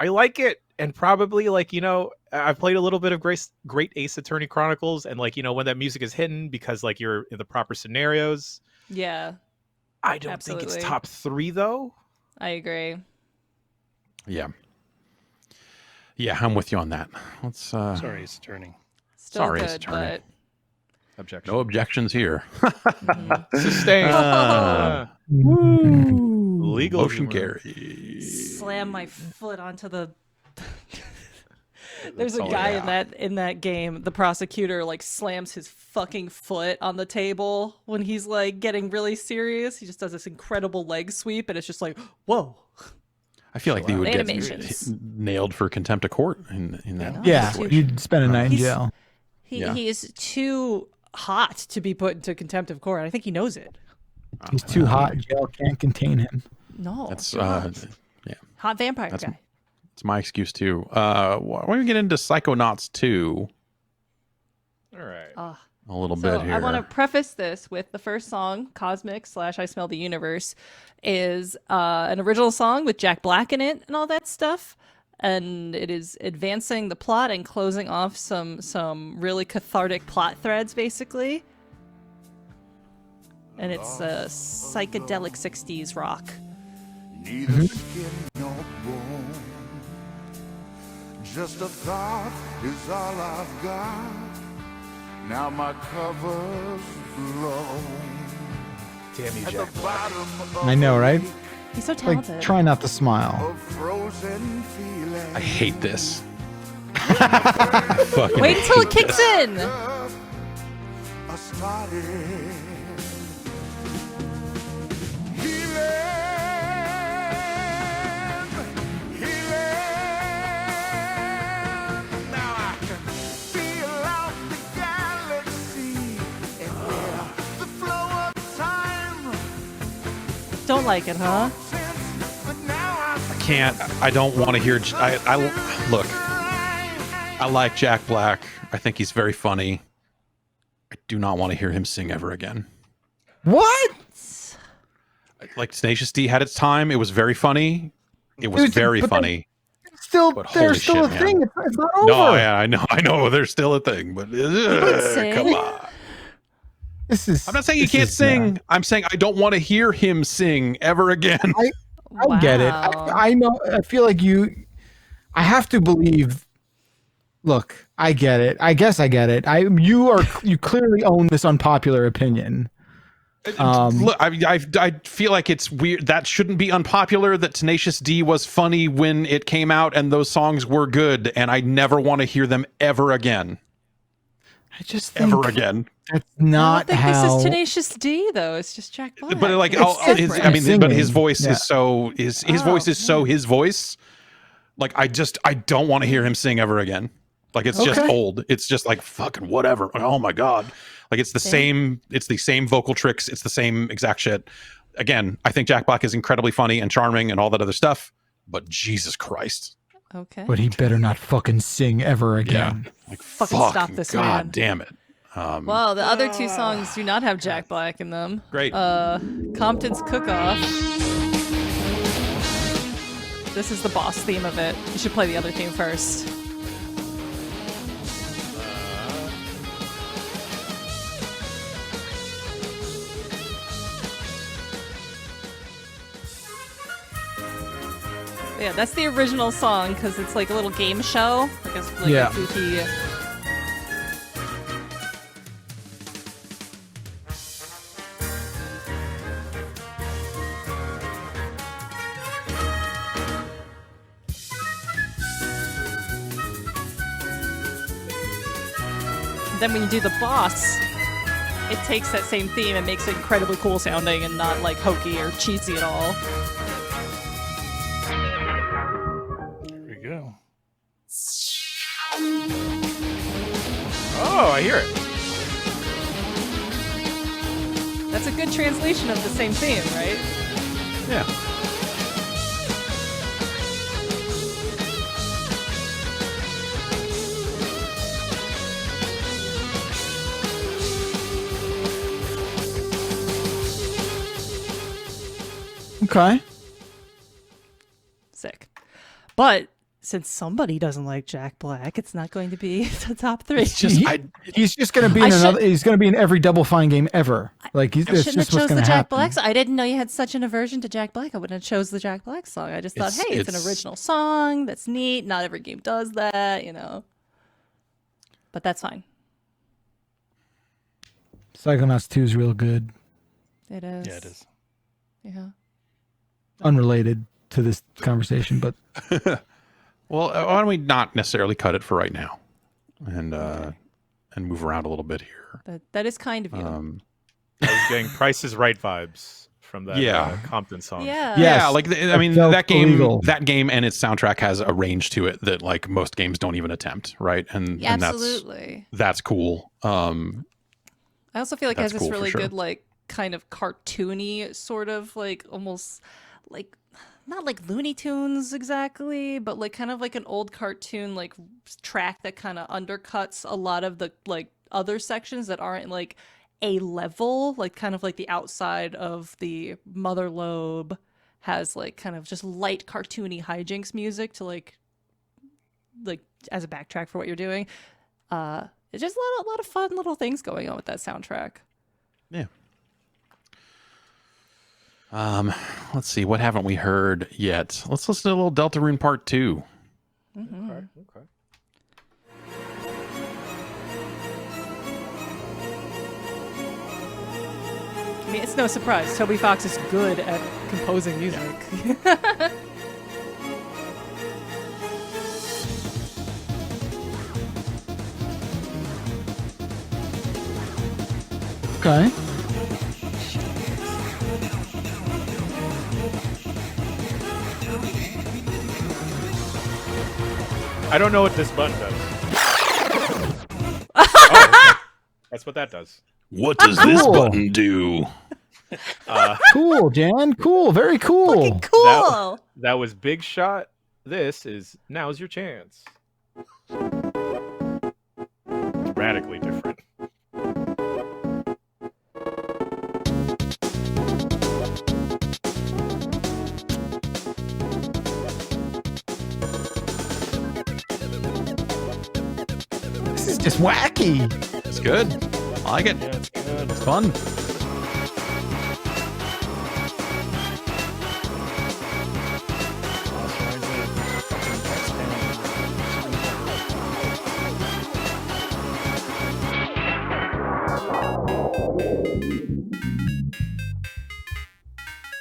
I like it, and probably I've played a little bit of Great Ace Attorney Chronicles, and when that music is hidden because you're in the proper scenarios. Yeah, I don't think Absolutely. it's top 3 though. I agree. Yeah. Yeah, I'm with you on that. Let's Sorry, it's turning. Still Sorry, good, it's turning. but Objection. no objections here. Sustained. Legal Motion humor. carry. slam my foot onto the. There's a all guy yeah. in that game. The prosecutor slams his fucking foot on the table when he's getting really serious. He just does this incredible leg sweep, and it's just like, whoa. I feel like you would get Animations. nailed for contempt of court in that. know. Yeah, He's too- you'd spend a night in He's- jail. Yeah. He is too hot to be put into contempt of court. I think he knows it. He's too hot. Jail can't contain him. No, That's too hot. Hot vampire that's- guy. It's my excuse too. Why don't we get into Psychonauts 2 All right. a little So bit here? I want to preface this with the first song, Cosmic / I Smell the Universe, is an original song with Jack Black in it and all that stuff. And it is advancing the plot and closing off some really cathartic plot threads, basically. And it's psychedelic 60s rock. Neither skin nor bone. Just a thought is all I've got. Now my cover's blown. Damn you, At Jack. the bottom of I know, right? He's so Like, talented. try not to smile. of frozen feeling. I hate this. I fucking Wait until it hate kicks this. in. I started healing. Now I can feel out the galaxy and where the flow of time Don't like it, huh? since, but now I can't. I don't want to hear. I look. I like Jack Black. I think he's very funny. I do not want to hear him sing ever again. What? Like Tenacious D had its time. It was very funny. It was Dude, very but funny. Still, But holy there's still shit, a man. thing. It's not over. No, yeah, I know. There's still a thing, but sing. come on. This is. I'm not saying he this can't is, sing. I'm saying I don't want to hear him sing ever again. I get it. Wow. I know. I feel like you. I have to believe. Look, I get it. I guess I get it. You clearly own this unpopular opinion. Look, I feel like it's weird. That shouldn't be unpopular. That Tenacious D was funny when it came out, and those songs were good, and I never want to hear them ever again. I just think Ever again. that's I don't not think how. this is Tenacious D though. It's just Jack Black. But like, It's but his different. voice Yeah. is so his voice is so his voice. Like I don't want to hear him sing ever again. Like it's just Okay. old. It's just like fucking whatever. Oh my god. Like it's the same. It's the same vocal tricks. It's the same exact shit. Again, I think Jack Black is incredibly funny and charming and all that other stuff. But Jesus Christ. Okay. But he better not fucking sing ever again. Like Fucking stop this God man. damn it. Well, the other two songs do not have Jack Black in them. Great. Compton's Cook-Off. This is the boss theme of it. You should play the other theme first. Yeah, that's the original song because it's like a little game show. Like it's like Yeah. a goofy. Then when you do the boss, it takes that same theme and makes it incredibly cool sounding and not like hokey or cheesy at all. There we go. Oh, I hear it. That's a good translation of the same theme, right? Yeah. Okay. Sick. But since somebody doesn't like Jack Black, it's not going to be the top three. It's just He's just gonna be I in should- another. He's gonna be in every Double Fine game ever. Like I that's shouldn't have just what's chose the gonna Jack happen. Black song. I didn't know you had such an aversion to Jack Black. I wouldn't have chose the Jack Black song. I just thought, It's- hey, it's an it's- original song. That's neat. Not every game does that, you know. But that's fine. Psychonauts 2 is real good. It is. Yeah, it is. Yeah. Unrelated to this conversation, but well, why don't we not necessarily cut it for right now, and move around a little bit here. That is kind of you. I was getting Price is Right vibes from that Yeah. Compton song. yeah. Yeah. Yeah, Yes, like I it mean, felt that game, illegal. that game, and its soundtrack has a range to it that like most games don't even attempt, right? And Absolutely. that's cool. I also feel like it has That's this cool for really sure. good, like, kind of cartoony sort of, like, almost, like, not like Looney Tunes exactly, but, like, kind of like an old cartoon, like, track that kind of undercuts a lot of the, like, other sections that aren't, like, a level, like, kind of like the outside of the Mother Lobe has, like, kind of just light cartoony hijinks music to, like, as a backtrack for what you're doing. It's just a lot of fun little things going on with that soundtrack. Yeah. Let's see. What haven't we heard yet? Let's listen to a little Deltarune Part 2. Mm-hmm. Okay. I mean, it's no surprise. Toby Fox is good at composing music. Okay. I don't know what this button does. Oh, that's what that does. What does this Cool. button do? Cool, Jan. Cool. Very cool. Fucking cool. That was Big Shot. This is Now's Your Chance. Radically different. This is just wacky. It's good. I like it. Yeah, it's good. It's fun.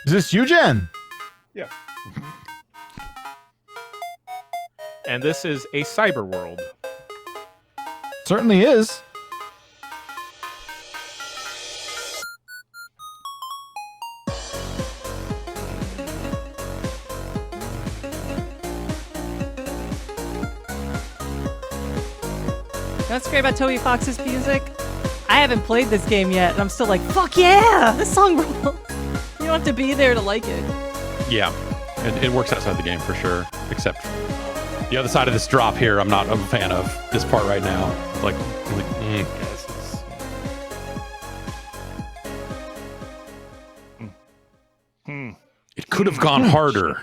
Is this you, Jen? Yeah. And this is a cyber world. Certainly is. What's great about Toby Fox's music? I haven't played this game yet, and I'm still like, fuck yeah, this song rules. You don't have to be there to like it. Yeah, it works outside the game for sure. Except the other side of this drop here, I'm not a fan of this part right now. Like Yeah, this is- it could have gone harder.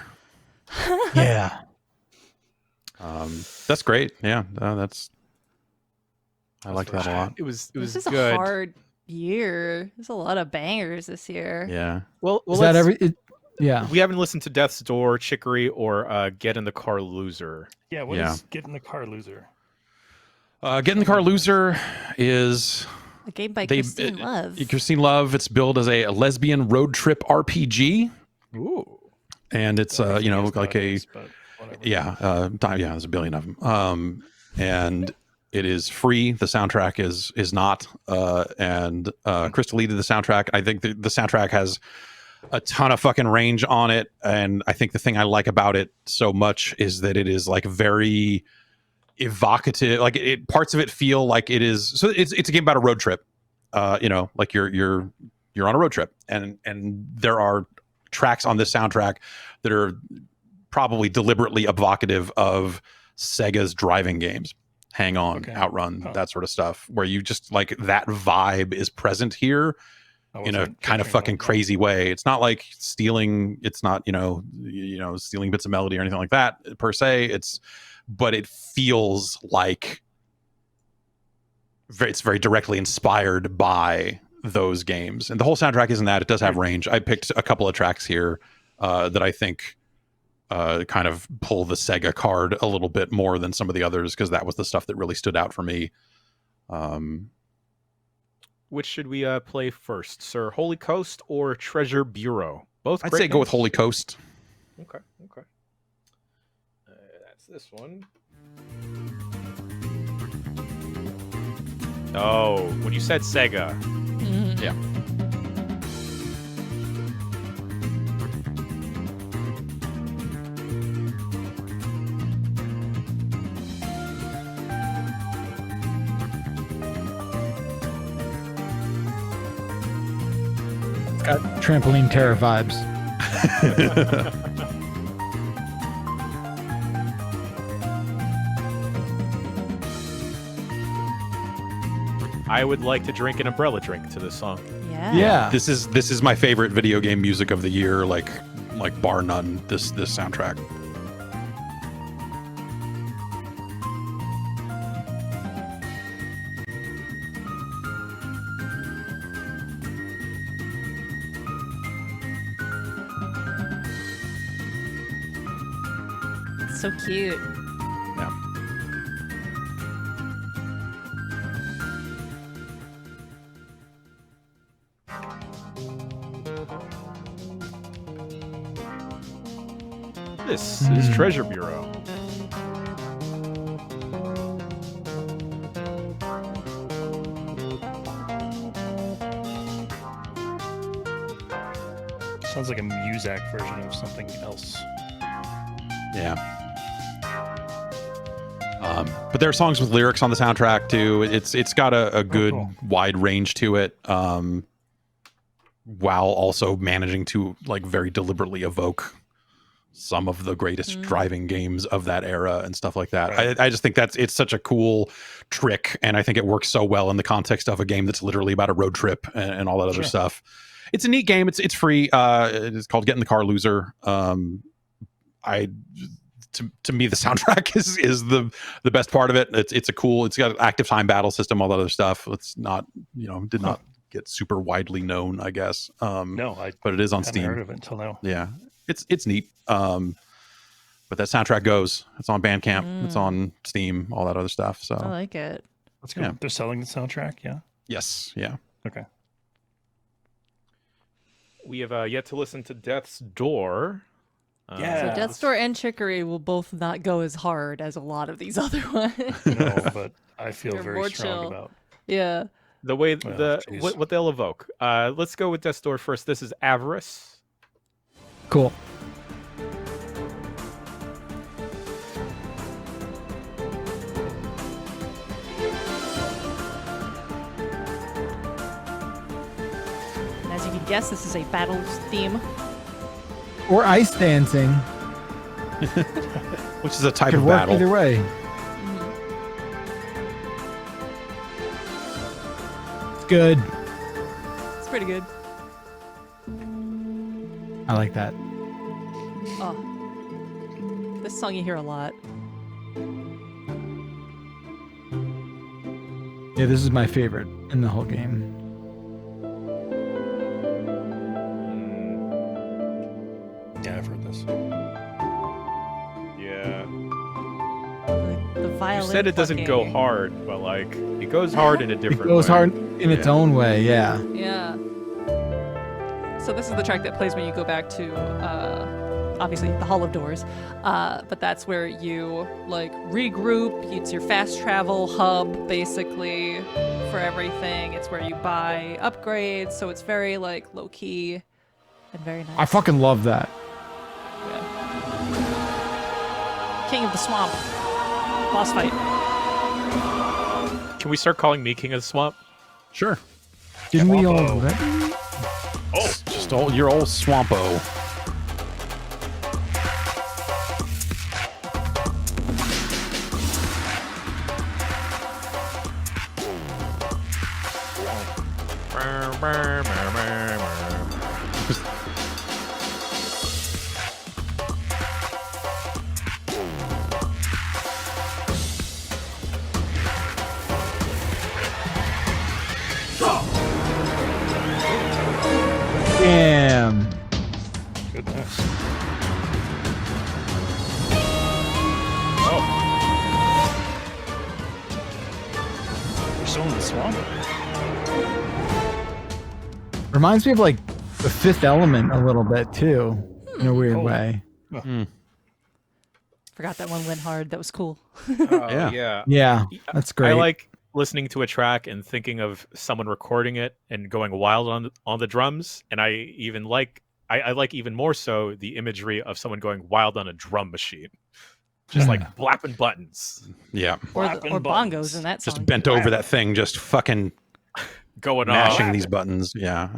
Yeah. That's great. Yeah, that's. I like that a lot. It was This is good. a hard year. There's a lot of bangers this year. Yeah. Well, Is that let's- yeah. We haven't listened to Death's Door, Chicory, or Get in the Car Loser. Yeah, what Yeah. is Get in the Car Loser? Get in the Car Loser is A game by They- Christine Love. Christine Love. It's billed as a lesbian road trip RPG, Ooh. and it's Everything you know is like a nowadays, but whatever. yeah there's a billion of them. And it is free. The soundtrack is not. And Crystal did the soundtrack. I think the soundtrack has a ton of fucking range on it, and I think the thing I like about it so much is that it is like very evocative. Like parts of it feel like it is. So it's a game about a road trip. You know, like you're on a road trip, and there are tracks on this soundtrack that are probably deliberately evocative of Sega's driving games. Hang On, Okay. Outrun, Oh. that sort of stuff, where you just like that vibe is present here I in a wasn't kind of picturing fucking that. crazy way. It's not like stealing. It's not stealing bits of melody or anything like that per se. But it feels like it's very directly inspired by those games, and the whole soundtrack isn't that. It does have range. I picked a couple of tracks here that I think kind of pull the Sega card a little bit more than some of the others, because that was the stuff that really stood out for me. Which should we play first, Sir? Holy Coast or Treasure Bureau? Both. I'd great say go with names. Holy Coast. Okay. That's this one. Oh, when you said Sega, Mhm. Yeah. It's got trampoline terror vibes. I would like to drink an umbrella drink to this song. Yeah. Yeah. This is my favorite video game music of the year, like bar none. This soundtrack. It's so cute. Yeah. This is Treasure Bureau. Sounds like a Muzak version of something else. Yeah. But there are songs with lyrics on the soundtrack too. It's got a good cool. wide range to it, while also managing to like very deliberately evoke some of the greatest driving games of that era and stuff like that. Right. I just think it's such a cool trick, and I think it works so well in the context of a game that's literally about a road trip and all that other stuff. It's a neat game. It's free. It's called Get in the Car, Loser. To me, the soundtrack is the best part of it. It's got an active time battle system, all that other stuff. It's not, did not get super widely known, I guess. No, but it is on haven't Steam. heard of it until now. Yeah, it's neat. But that soundtrack goes. It's on Bandcamp. It's on Steam. All that other stuff. So I like it. That's cool. Yeah. They're selling the soundtrack. Yeah. yes, yeah. Okay. We have yet to listen to Death's Door. Yeah. So Death's Door and Chicory will both not go as hard as a lot of these other ones. No, but I feel They're very more strong chill. about. Yeah. The way Well, jeez. what they'll evoke. Let's go with Death's Door first. This is Avarice. Cool. And as you can guess, this is a battles theme. Or ice dancing. Which is a type Could of work battle. either way. It's good. It's pretty good. I like that. Oh. This song you hear a lot. Yeah, this is my favorite in the whole game. Yeah, I've heard this. Yeah. The violin. You said it doesn't go plucking. hard, but like it goes hard in a different It goes way. hard in its own way, yeah. Yeah. So this is the track that plays when you go back to, obviously, the Hall of Doors. But that's where you, like, regroup. It's your fast travel hub, basically, for everything. It's where you buy upgrades. So it's very, like, low-key and very nice. I fucking love that. Yeah. King of the Swamp. Boss fight. Can we start calling me King of the Swamp? Sure. Didn't we all Swampo. do that? Just your old Swampo. Damn. Goodness. We're still in the swamp. Reminds me of like the Fifth Element a little bit too, in a weird Oh. way. Forgot that one went hard. That was cool. Yeah. Yeah. Yeah, that's great. I like listening to a track and thinking of someone recording it and going wild on the drums, and I even like I like even more so the imagery of someone going wild on a drum machine, just like blapping buttons, Yeah. Or Flapping bongos buttons. in that song. Just bent over that thing, just fucking going on. mashing these buttons. Yeah.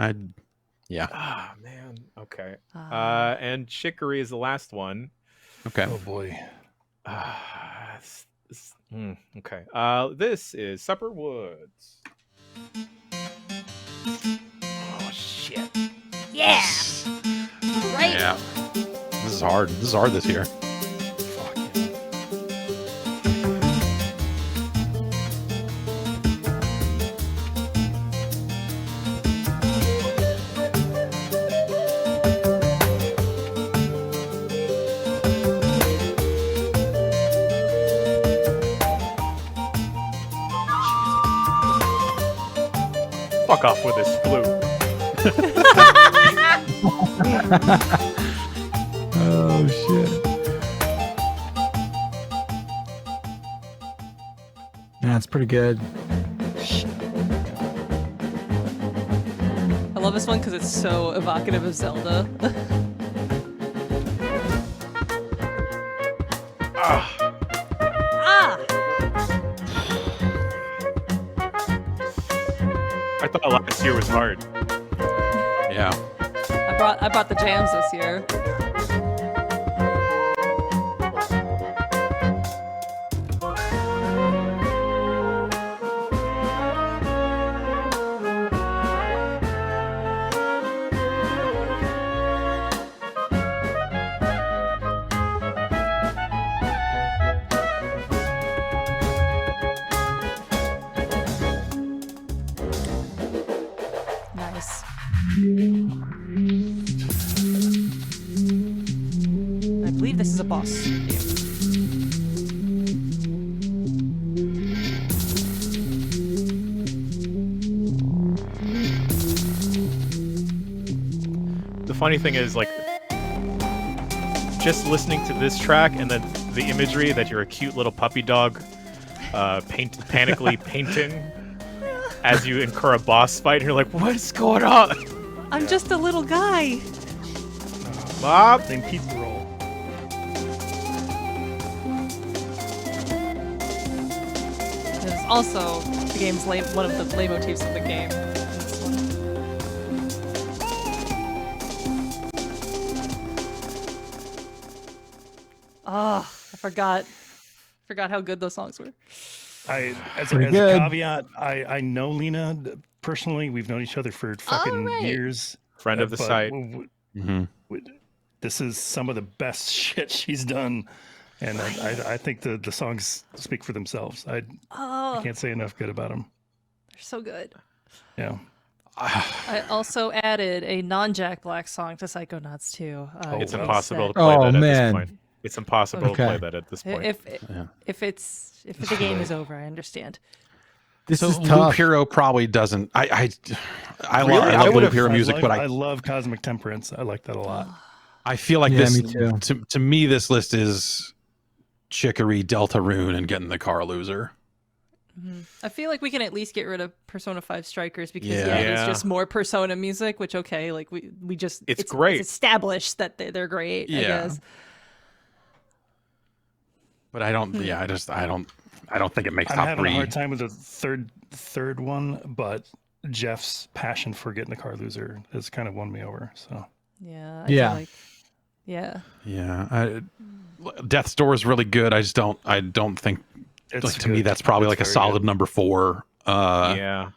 Yeah. Ah man, okay. Ah. And Chicory is the last one. Okay. Oh boy. Okay. This is Supper Woods. Oh shit. Yeah. Right. Yeah. This is hard. This year. Fuck yeah. Fuck off with this flute. Oh shit. Yeah, it's pretty good. I love this one because it's so evocative of Zelda. Ah! I thought last year was hard. Yeah. I brought the jams this year. Nice. I believe this is a boss game. The funny thing is, like, just listening to this track and then the imagery that you're a cute little puppy dog panically painting as you incur a boss fight, and you're like, what's going on? I'm just a little guy. Bob? Then pizza roll. There's also the game's one of the leitmotifs of the game. This one. Oh, I forgot how good those songs were. As Pretty a good. caveat, I know Lena personally. We've known each other for fucking right. years. Friend of the but site. Mm-hmm. This is some of the best shit she's done, and I think the songs speak for themselves. I Oh, can't say enough good about them. they're so good. Yeah. I also added a non-Jack Black song to Psychonauts 2. It's wow. impossible to that- play Oh, that at man. this point. It's impossible Okay. to play that at this point. If the game is over, I understand. This So is Loop tough. Hero probably doesn't. I Really? love I Loop would've- Hero music, but I love Cosmic Temperance. I like that a lot. I feel like Yeah, this me too. to me this list is Chicory, Deltarune, and Getting the Car Loser. I feel like we can at least get rid of Persona 5 Strikers because Yeah. it is Yeah. just more Persona music, which okay, like we just It's great. It's established that they're great, I Yeah. guess. But I don't. Yeah, I don't think it makes I'm top having three. a hard time with the third one, but Jeff's passion for Getting the Car Loser has kind of won me over. So Yeah. I Yeah. Feel like, yeah. Yeah, Death's Door is really good. I just don't. I don't think. it's Like to me, good. that's probably It's like a very solid good. number 4. Yeah.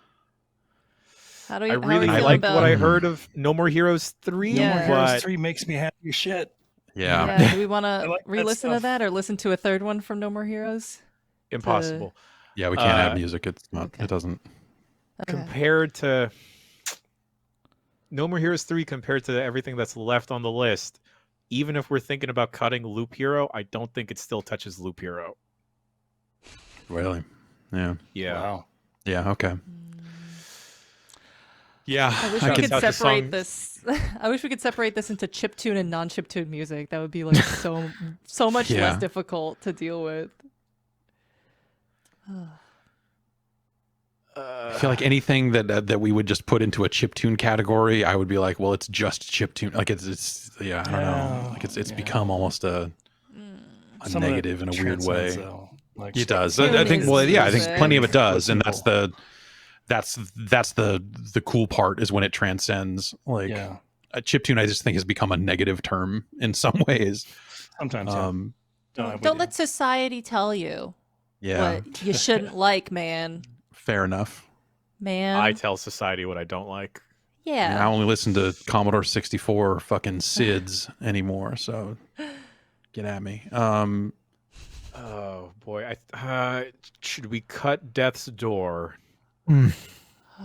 How do I you? really how are you like feeling what I about, heard of No More Heroes 3, Yeah. No More Heroes but 3 makes me happy as shit. Yeah. Yeah. Do we want I to like that re-listen to stuff. that or listen to a third one from No More Heroes? impossible. Yeah, we can't Uh, add music. It's not. okay. It doesn't. Okay. Compared to No More Heroes 3, compared to everything that's left on the list, even if we're thinking about cutting Loop Hero, I don't think it still touches Loop Hero. Really. Yeah. Yeah. Wow. Yeah. Okay. Yeah. I wish I we can could touch the separate song. this. I wish we could separate this into chiptune and non-chiptune music. That would be like so much Yeah. less difficult to deal with. I feel like anything that we would just put into a chiptune category, I would be like, well, it's just chiptune. Like it's yeah, I don't know. Yeah, Like it's yeah. become almost a Some of it negative in a weird way. transcends, though. Like, It does. Chiptune I think. is Well, yeah, I think music. plenty of it does, For and that's the cool part is when it transcends. Like yeah. a chiptune, I just think has become a negative term in some ways. Sometimes. Yeah. No, I'm with Don't you. let society tell you Yeah, what you shouldn't like, man. fair enough. Man. I tell society what I don't like. yeah. I only listen to Commodore 64 fucking SIDS anymore, so get at me. Oh boy, should we cut Death's Door? Mm.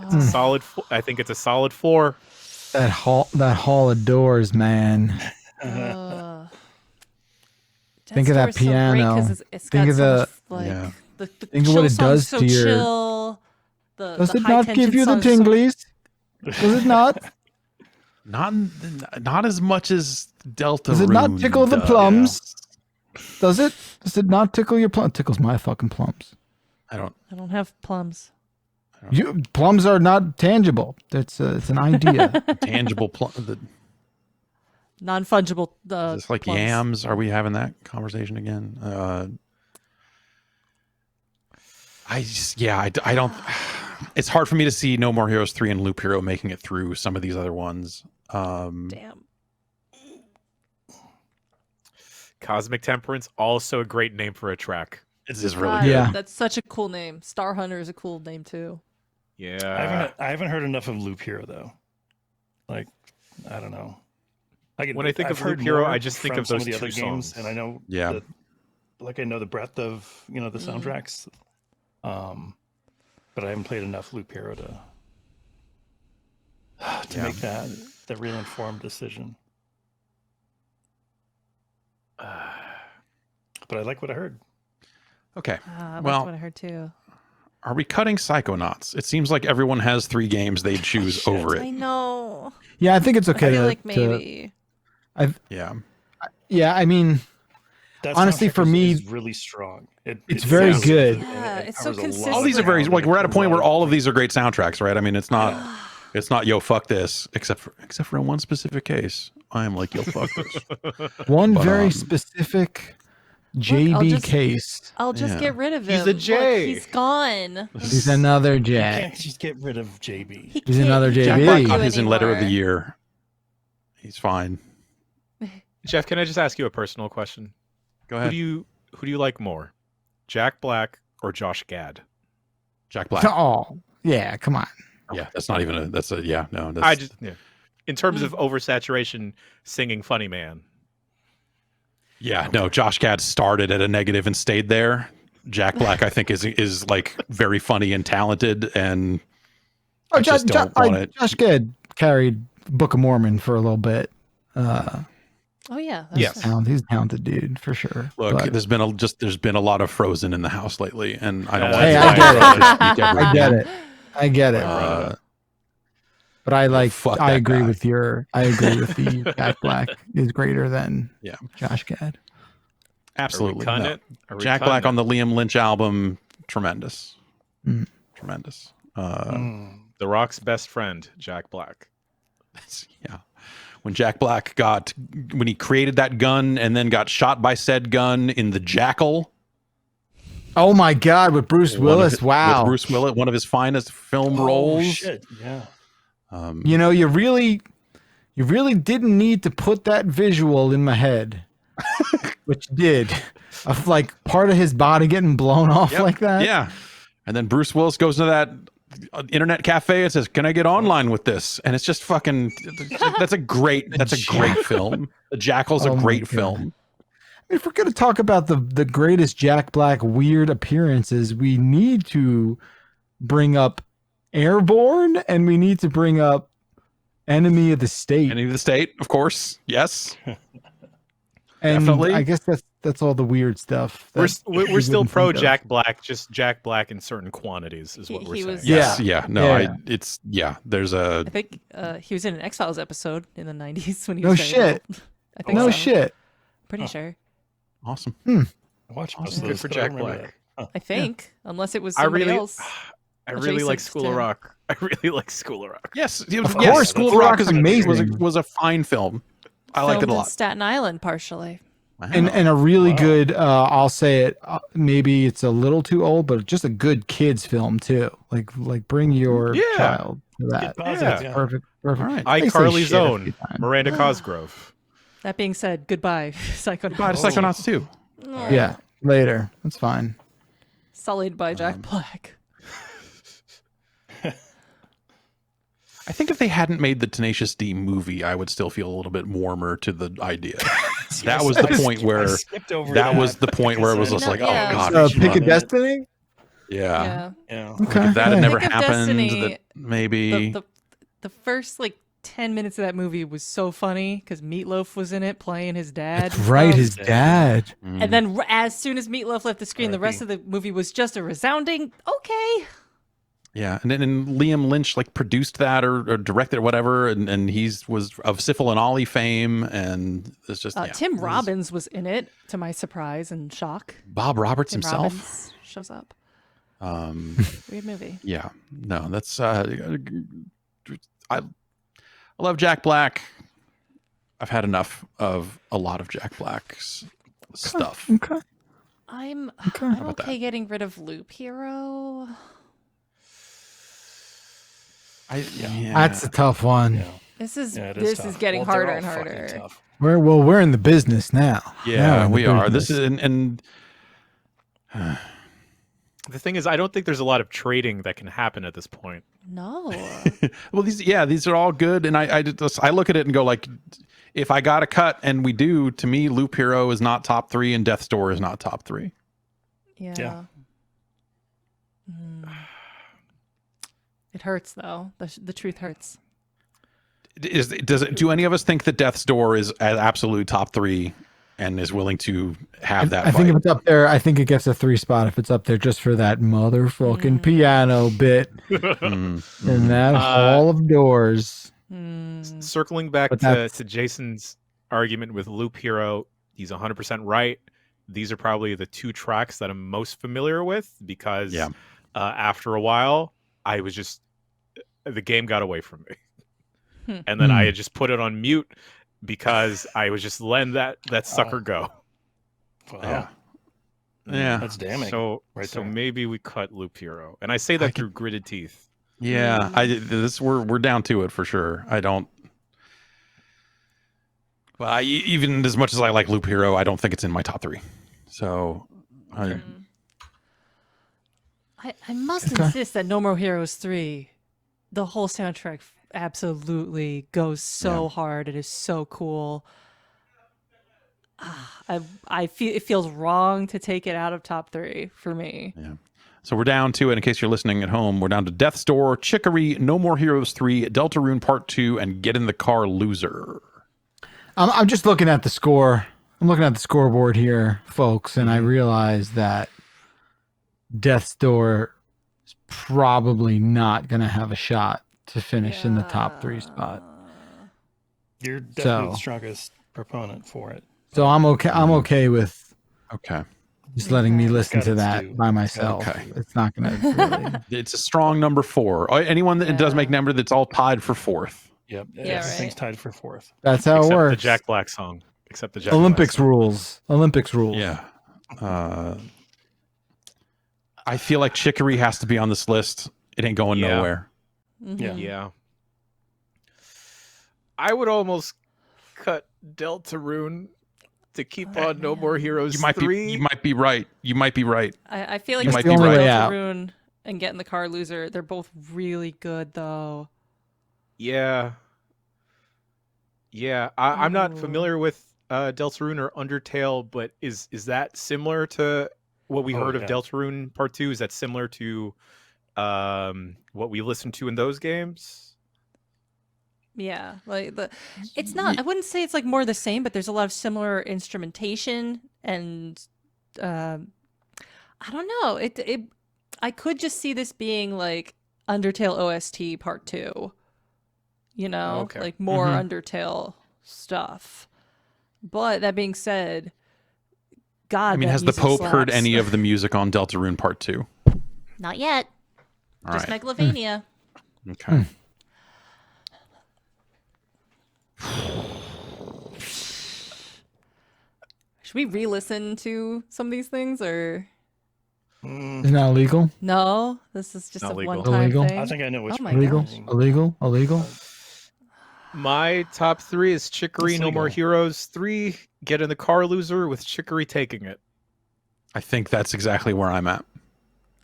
It's a solid. I think it's a solid 4. That hall of doors, man. Uh, Think of that Death's Door is so great 'cause piano. it's Think got of so the- much, like, Yeah. the Think of chill what it song's does so to your- chill. Does the it high not tension give you the song's so- tinglies? Does it not? Not as much as Delta. Does it not tickle the plums? Does it? Does it not tickle your plums? It tickles my fucking plums. I don't. I don't have plums. Plums are not tangible. It's an idea. Tangible Non-fungible. Is this like plums. yams? Are we having that conversation again? I don't. It's hard for me to see No More Heroes 3 and Loop Hero making it through some of these other ones. Damn. Cosmic Temperance, also a great name for a track. This is really God, good. Yeah. That's such a cool name. Star Hunter is a cool name too. Yeah. I haven't heard enough of Loop Hero though. Like, I don't know. When I think I've of Loop heard Hero, more I just think from of some those the two other games, songs. and I know, Yeah. I know the breadth of the soundtracks. But I haven't played enough Loop Hero to make that real informed decision. But I like what I heard. Okay. That's Well, what I heard too. are we cutting Psychonauts? It seems like everyone has 3 games they'd choose over I it. know. Yeah, I think it's okay I feel to, like maybe. Yeah. yeah, I mean, That Honestly, soundtrack for is me, really strong. it's very sounds good. Yeah, it it's so covers a lot consistent. All these are of very ground, like we're at a point where all of different- these are great soundtracks, right? I mean, it's not yo fuck this, except for in one specific case. I am like yo fuck this. one But, very specific JB case. I'll just Yeah. get rid of him. He's a J. Look, he's gone. He's another You J. can't just get rid of JB. He He's can't- another he Jack can't JB. Black got do his in letter of the anymore. year. He's fine. Jeff, can I just ask you a personal question? Go Who ahead. do you like more, Jack Black or Josh Gad? Jack Black. Oh, yeah, come on. Yeah, that's not even a. That's a yeah. No, that's, I just in terms of oversaturation, singing "Funny Man." yeah. No, Josh Gad started at a negative and stayed there. Jack Black, I think, is like very funny and talented, and I just don't want it. Josh Gad carried Book of Mormon for a little bit. Oh yeah. Yes. He's a talented dude for sure. Look, but- there's been a lot of Frozen in the house lately, and I don't want Hey, to I speak ever I get again. it. I get it. But I fuck I that agree guy. with the Jack Black is greater than Josh Gad. Absolutely. Are we no. cutting it? Are we Jack cutting Black it? on the Liam Lynch album, tremendous. Mm. Tremendous. Mm. The Rock's best friend, Jack Black. Yeah. When Jack Black when he created that gun and then got shot by said gun in The Jackal. Oh my God, with Bruce Willis. Wow. With Bruce Willis, one of his finest film Oh, roles. shit. Yeah. You know, you really didn't need to put that visual in my head, which did, of like part of his body getting blown off Yep. like that. Yeah. And then Bruce Willis goes to that internet cafe and says, "Can I get online with this?" And it's just fucking. That's a great film. The Jackal's Oh a my great God. film. If we're going to talk about the greatest Jack Black weird appearances, we need to bring up Airborne and we need to bring up Enemy of the State. Enemy of the State, of course. Yes. And definitely. I guess that's all the weird stuff. We're that we're we still wouldn't pro think of. Jack Black, just Jack Black in certain quantities is what He we're saying. was- Yes. Yeah. Yeah. No. Yeah. There's a. I think he was in an X-Files episode in the 90s when he No was very shit. old. I think No so. shit. Pretty sure. Awesome. I watched most of Good those, for but I Jack don't remember Black. that. I think, unless it was I somebody really, else. I really like Adjacent School to- of Rock. I really like School of Rock. Yes. Of yes, course, School of that's Rock is amazing. Was a fine film. I liked it Filmed a in lot. Staten Island, partially. Wow. And a really Wow. good, I'll say it, maybe it's a little too old, but just a good kids film too. Like bring your Yeah. child to that. Get positive, Yeah. yeah. Perfect. All right. They say iCarly's shit a few own times. Miranda Cosgrove. That being said, goodbye, Psychonauts. Bye to Psychonauts too. Oh, Yeah, later. That's fine. Sullied by Jack Black. I think if they hadn't made the Tenacious D movie, I would still feel a little bit warmer to the idea. That was the point where I skipped over that was the point where it was because just like, oh Yeah. god, Pick a Yeah. Destiny? yeah. Yeah. Yeah. Okay. If that had hey. never Pick of happened, Destiny, that maybe The first like 10 minutes of that movie was so funny because Meatloaf was in it playing his dad. That's and right, stuff. his dad. And then as soon as Meatloaf left the screen, the rest of R.I.P. the movie was just a resounding okay. yeah, and then Liam Lynch like produced that or directed it, whatever, and was of Syphil and Ollie fame, and it's just yeah, Tim it was- Robbins was in it, to my surprise and shock. Bob Roberts Tim himself. Robbins shows up. Weird movie. Yeah, no, that's I love Jack Black. I've had enough of a lot of Jack Black's stuff. Okay. I'm about okay that? getting rid of Loop Hero. That's a tough one. Yeah. This is Yeah, it is this is tough. getting Well, they're harder all and fucking harder. tough. We're in the business now. Yeah, Now we're in the we are. This business. is and The thing is, I don't think there's a lot of trading that can happen at this point. No. well, these are all good, and I look at it and go like, if I got a cut, and we do, to me, Loop Hero is not top 3, and Death's Door is not top 3. Yeah. Mm. It hurts though. The truth hurts. Do any of us think that Death's Door is at absolute top 3 and is willing to have that I think if fight? it's up there, I think it gets a 3 spot if it's up there just for that motherfucking piano bit Mm. in that hall of doors. Circling back But that's- to Jason's argument with Loop Hero, he's 100% right. These are probably the 2 tracks that I'm most familiar with because after a while, I was just the game got away from me, and then I had just put it on mute because I was just letting that sucker go. Wow. Yeah. That's damning. So right so there. maybe we cut Loop Hero, and I say that through gritted teeth. Yeah, we're down to it for sure. I don't. Well, even as much as I like Loop Hero, I don't think it's in my top 3. So, I must insist that No More Heroes 3, the whole soundtrack absolutely goes so hard. It is so cool. I feel it feels wrong to take it out of top 3 for me. yeah. So we're down to it. In case you're listening at home, we're down to Death's Door, Chicory, No More Heroes 3, Deltarune Part 2, and Get in the Car Loser. I'm just looking at the score. I'm looking at the scoreboard here, folks, and I realize that Death's Door is probably not going to have a shot to finish in the top 3 spot. You're definitely the So- strongest proponent for it. So I'm okay. I'm okay with Okay. just letting me Okay. listen Got to its that due. by myself. Okay. It's not going to really. It's a strong number 4. Anyone that does make number that's all tied for 4th. Yep. Yeah, Everything's right. tied for 4th. That's how Except it the works. Jack Black song. Except the Jack Olympics Black song. rules. Olympics rules. Yeah. I feel like Chicory has to be on this list. It ain't going Yeah. nowhere. Yeah. Yeah. I would almost cut Deltarune to keep on No More Heroes You might 3. be. You might be right. You might be right. I feel like You it's might the be only right. way out. Deltarune and Get in the Car Loser. They're both really good though. Yeah. Yeah. I'm not Ooh. familiar with Deltarune or Undertale, but is that similar to what we Oh, heard of yeah. Deltarune Part 2? Is that similar to what we listened to in those games? Yeah, like it's not. I wouldn't say it's like more the same, but there's a lot of similar instrumentation, and I don't know. I could just see this being like Undertale OST Part 2. You know, Okay. like more Mhm. Undertale stuff. But that being said, God, I mean, that has the music Pope heard slaps. any of the music on Deltarune Part 2? Not yet. All Just right. Megalovania. Okay. Should we re-listen to some of these things, or Mm, Isn't that illegal? no? This is just Not a legal. one-time Illegal? thing. I think I know which Oh my one. Illegal? gosh. Illegal? Illegal? My top 3 is Chicory, It's No More legal. Heroes 3, Get in the Car Loser with Chicory taking it. I think that's exactly where I'm at.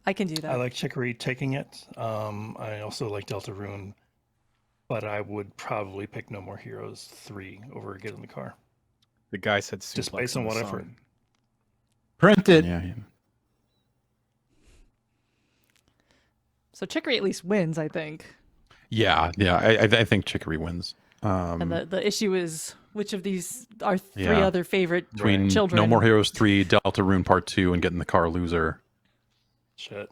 I can do that. I like Chicory taking it. I also like Deltarune, but I would probably pick No More Heroes 3 over Get in the Car. The guy said Just suplex based in on the what I've song. heard. Print it. Yeah. So Chicory at least wins, I think. Yeah. I think Chicory wins. And the issue is which of these are 3 Yeah. other favorite Between children. No More Heroes 3, Deltarune Part 2, and Get in the Car Loser. Shit.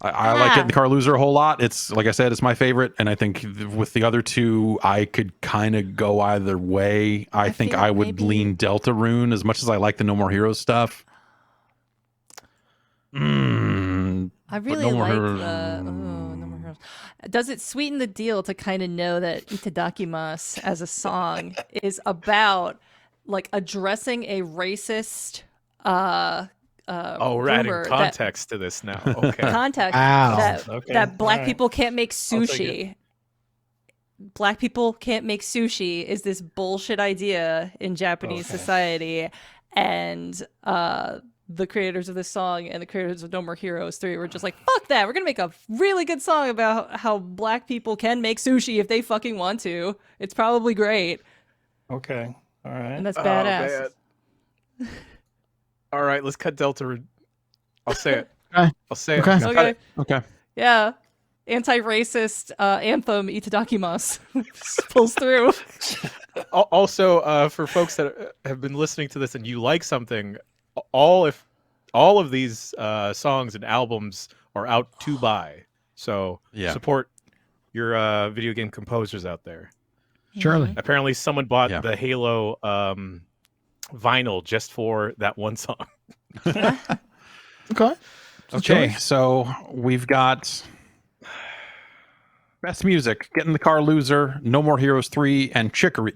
I like Getting the Car Loser a whole lot. It's like I said, it's my favorite, and I think with the other two, I could kind of go either way. I think feel I would maybe- lean Deltarune as much as I like the No More Heroes stuff. I but really No More like Heroes- the No More Heroes. Does it sweeten the deal to kind of know that Itadakimasu as a song is about like addressing a racist we're adding rumor context to this now. Okay. context Wow. that Okay, that black alright. people can't make I'll take sushi. Black people can't make sushi is this bullshit idea in Japanese Okay. society, and the creators of this song and the creators of No More Heroes 3 were just like, fuck that, we're gonna make a really good song about how black people can make sushi if they fucking want to. It's probably great, Okay. All right. and that's badass. Man. All right, let's cut Delta. I'll say it. Okay. I'll say it. Okay. Let's cut Okay, it. Okay. yeah, anti-racist anthem Itadakimasu pulls through. Also, for folks that have been listening to this and you like something, all of these songs and albums are out to buy. So Yeah. support your video game composers out there. Surely. Apparently, someone bought Yeah. the Halo vinyl just for that one song. Okay. It's a Okay, choice. so we've got Best Music, Getting the Car Loser, No More Heroes 3, and Chicory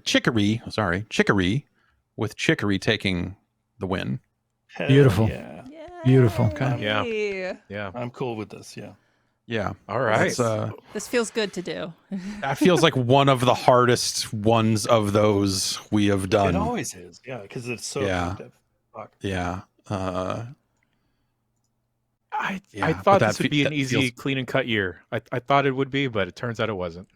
with Chicory taking the win. Hell Beautiful. Yeah. Beautiful. Okay. Yeah. Yay. Yeah. I'm cool with this. Yeah. Yeah. All right. That's, This feels good to do. that feels like one of the hardest ones of those we have done. It always is. Yeah, because it's so Yeah. effective. Fuck. Yeah. I Yeah, but thought that this would fe- be an that easy, feels- clean and cut year. I thought it would be, but it turns out it wasn't.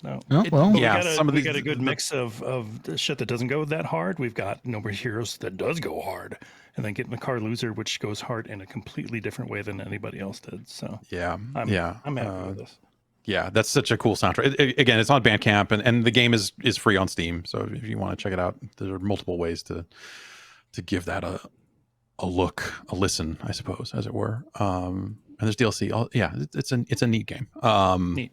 No. Oh, well, Yeah, we got some of we these- got a good mix of the shit that doesn't go that hard. We've got No More Heroes that does go hard, and then Getting the Car Loser, which goes hard in a completely different way than anybody else did. So Yeah. I'm yeah. I'm happy with this. Yeah, that's such a cool soundtrack. Again, it's on Bandcamp, and the game is free on Steam. So if you want to check it out, there are multiple ways to give that a listen, I suppose, as it were. And there's DLC. Yeah, it's a neat game. Neat.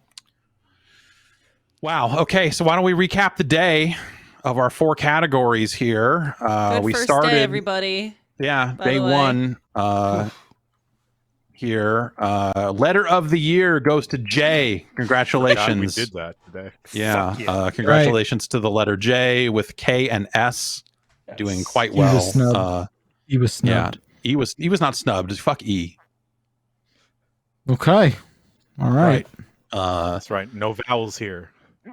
Wow. Okay, so why don't we recap the day of our 4 categories here? Good We first started. day, everybody. Yeah, by day the way. 1. Here, letter of the year goes to J. Congratulations. God, we did that today. Yeah. Fuck yeah. Congratulations to the letter J with K and S doing Yes. quite He was well. snubbed. He was Yeah. snubbed. He was not snubbed. Fuck E. Okay. All right. That's right. No vowels here.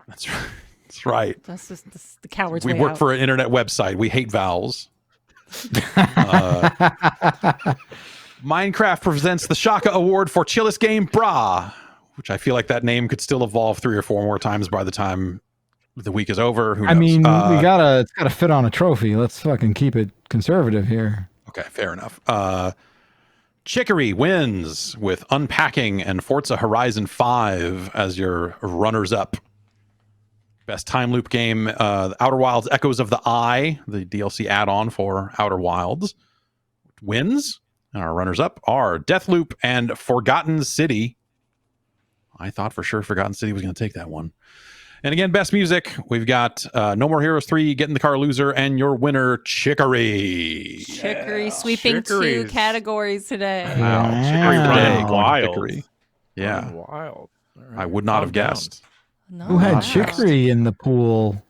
That's right. That's right. That's just the coward's We way work out. for an internet website. We hate vowels. Minecraft presents the Shaka Award for Chillest Game, Brah, which I feel like that name could still evolve 3 or 4 more times by the time the week is over. Who knows? I mean, it's gotta fit on a trophy. Let's fucking keep it conservative here. Okay, fair enough. Chicory wins with Unpacking and Forza Horizon 5 as your runners-up. Best time loop game, Outer Wilds Echoes of the Eye, the DLC add-on for Outer Wilds, wins. And our runners-up are Deathloop and Forgotten City. I thought for sure Forgotten City was going to take that one. And again, best music, we've got No More Heroes 3, Getting the Car Loser, and your winner, Chicory. Chicory sweeping 2 Chicory's- categories today. Wow. Wow. Chicory for the day. Running wild. Chicory. Yeah. Running wild. All right, I would not calm have down. guessed. No, Who had wow. chicory in the pool?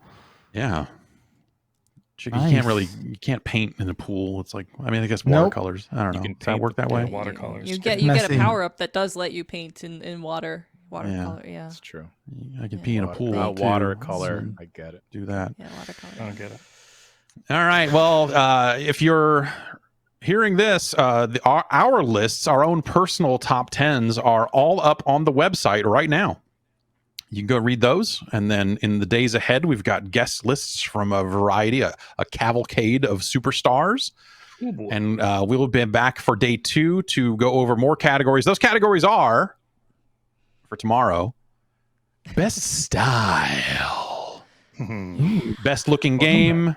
Yeah. You Nice. can't really, you can't paint in a pool. It's like, I mean, I guess Nope. watercolors. I don't know. can Does that paint work that Yeah, way? watercolors. You get a Messy. power up that does let you paint in watercolor. Yeah. That's true. I can Yeah. pee in a pool. too, Watercolor. so I get it. do that. Yeah, watercolor. I don't get it. All right. Well, if you're hearing this, our lists, our own personal top 10s are all up on the website right now. You can go read those. And then in the days ahead, we've got guest lists from a variety, a cavalcade of superstars. Oh, boy. And we'll be back for day 2 to go over more categories. Those categories are, for tomorrow, best style, best looking game,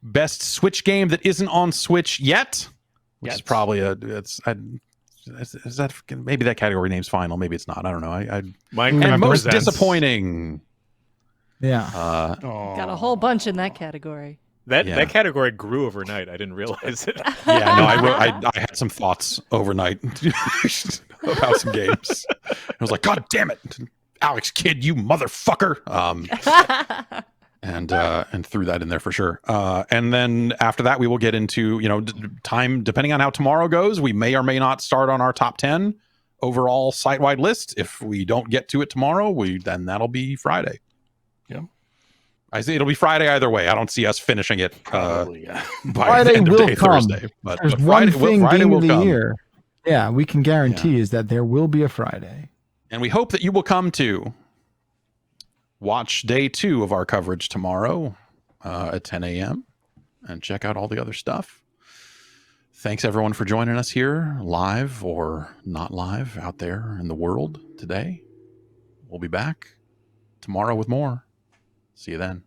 best Switch game that isn't on Switch yet, which is Yet. probably Is that maybe that category name's final? Maybe it's not. I don't know. Minecraft And most presents- disappointing. Yeah. Got a whole bunch in that category. That category grew overnight. I didn't realize it. Yeah, no, I had some thoughts overnight about some games. I was like, God damn it, Alex Kidd, you motherfucker. And threw that in there for sure. And then after that, we will get into, time, depending on how tomorrow goes, we may or may not start on our top 10 overall site-wide list. If we don't get to it tomorrow, then that'll be Friday. Yeah. I see it'll be Friday either way. I don't see us finishing it Probably, yeah. by Friday the end of will day come. Thursday. But There's Friday, one thing Friday game will of the come. year. Yeah, we can guarantee is that there will be a Friday. And we hope that you will come to watch day 2 of our coverage tomorrow at 10 a.m. and check out all the other stuff. Thanks everyone for joining us here, live or not live, out there in the world today. We'll be back tomorrow with more. See you then.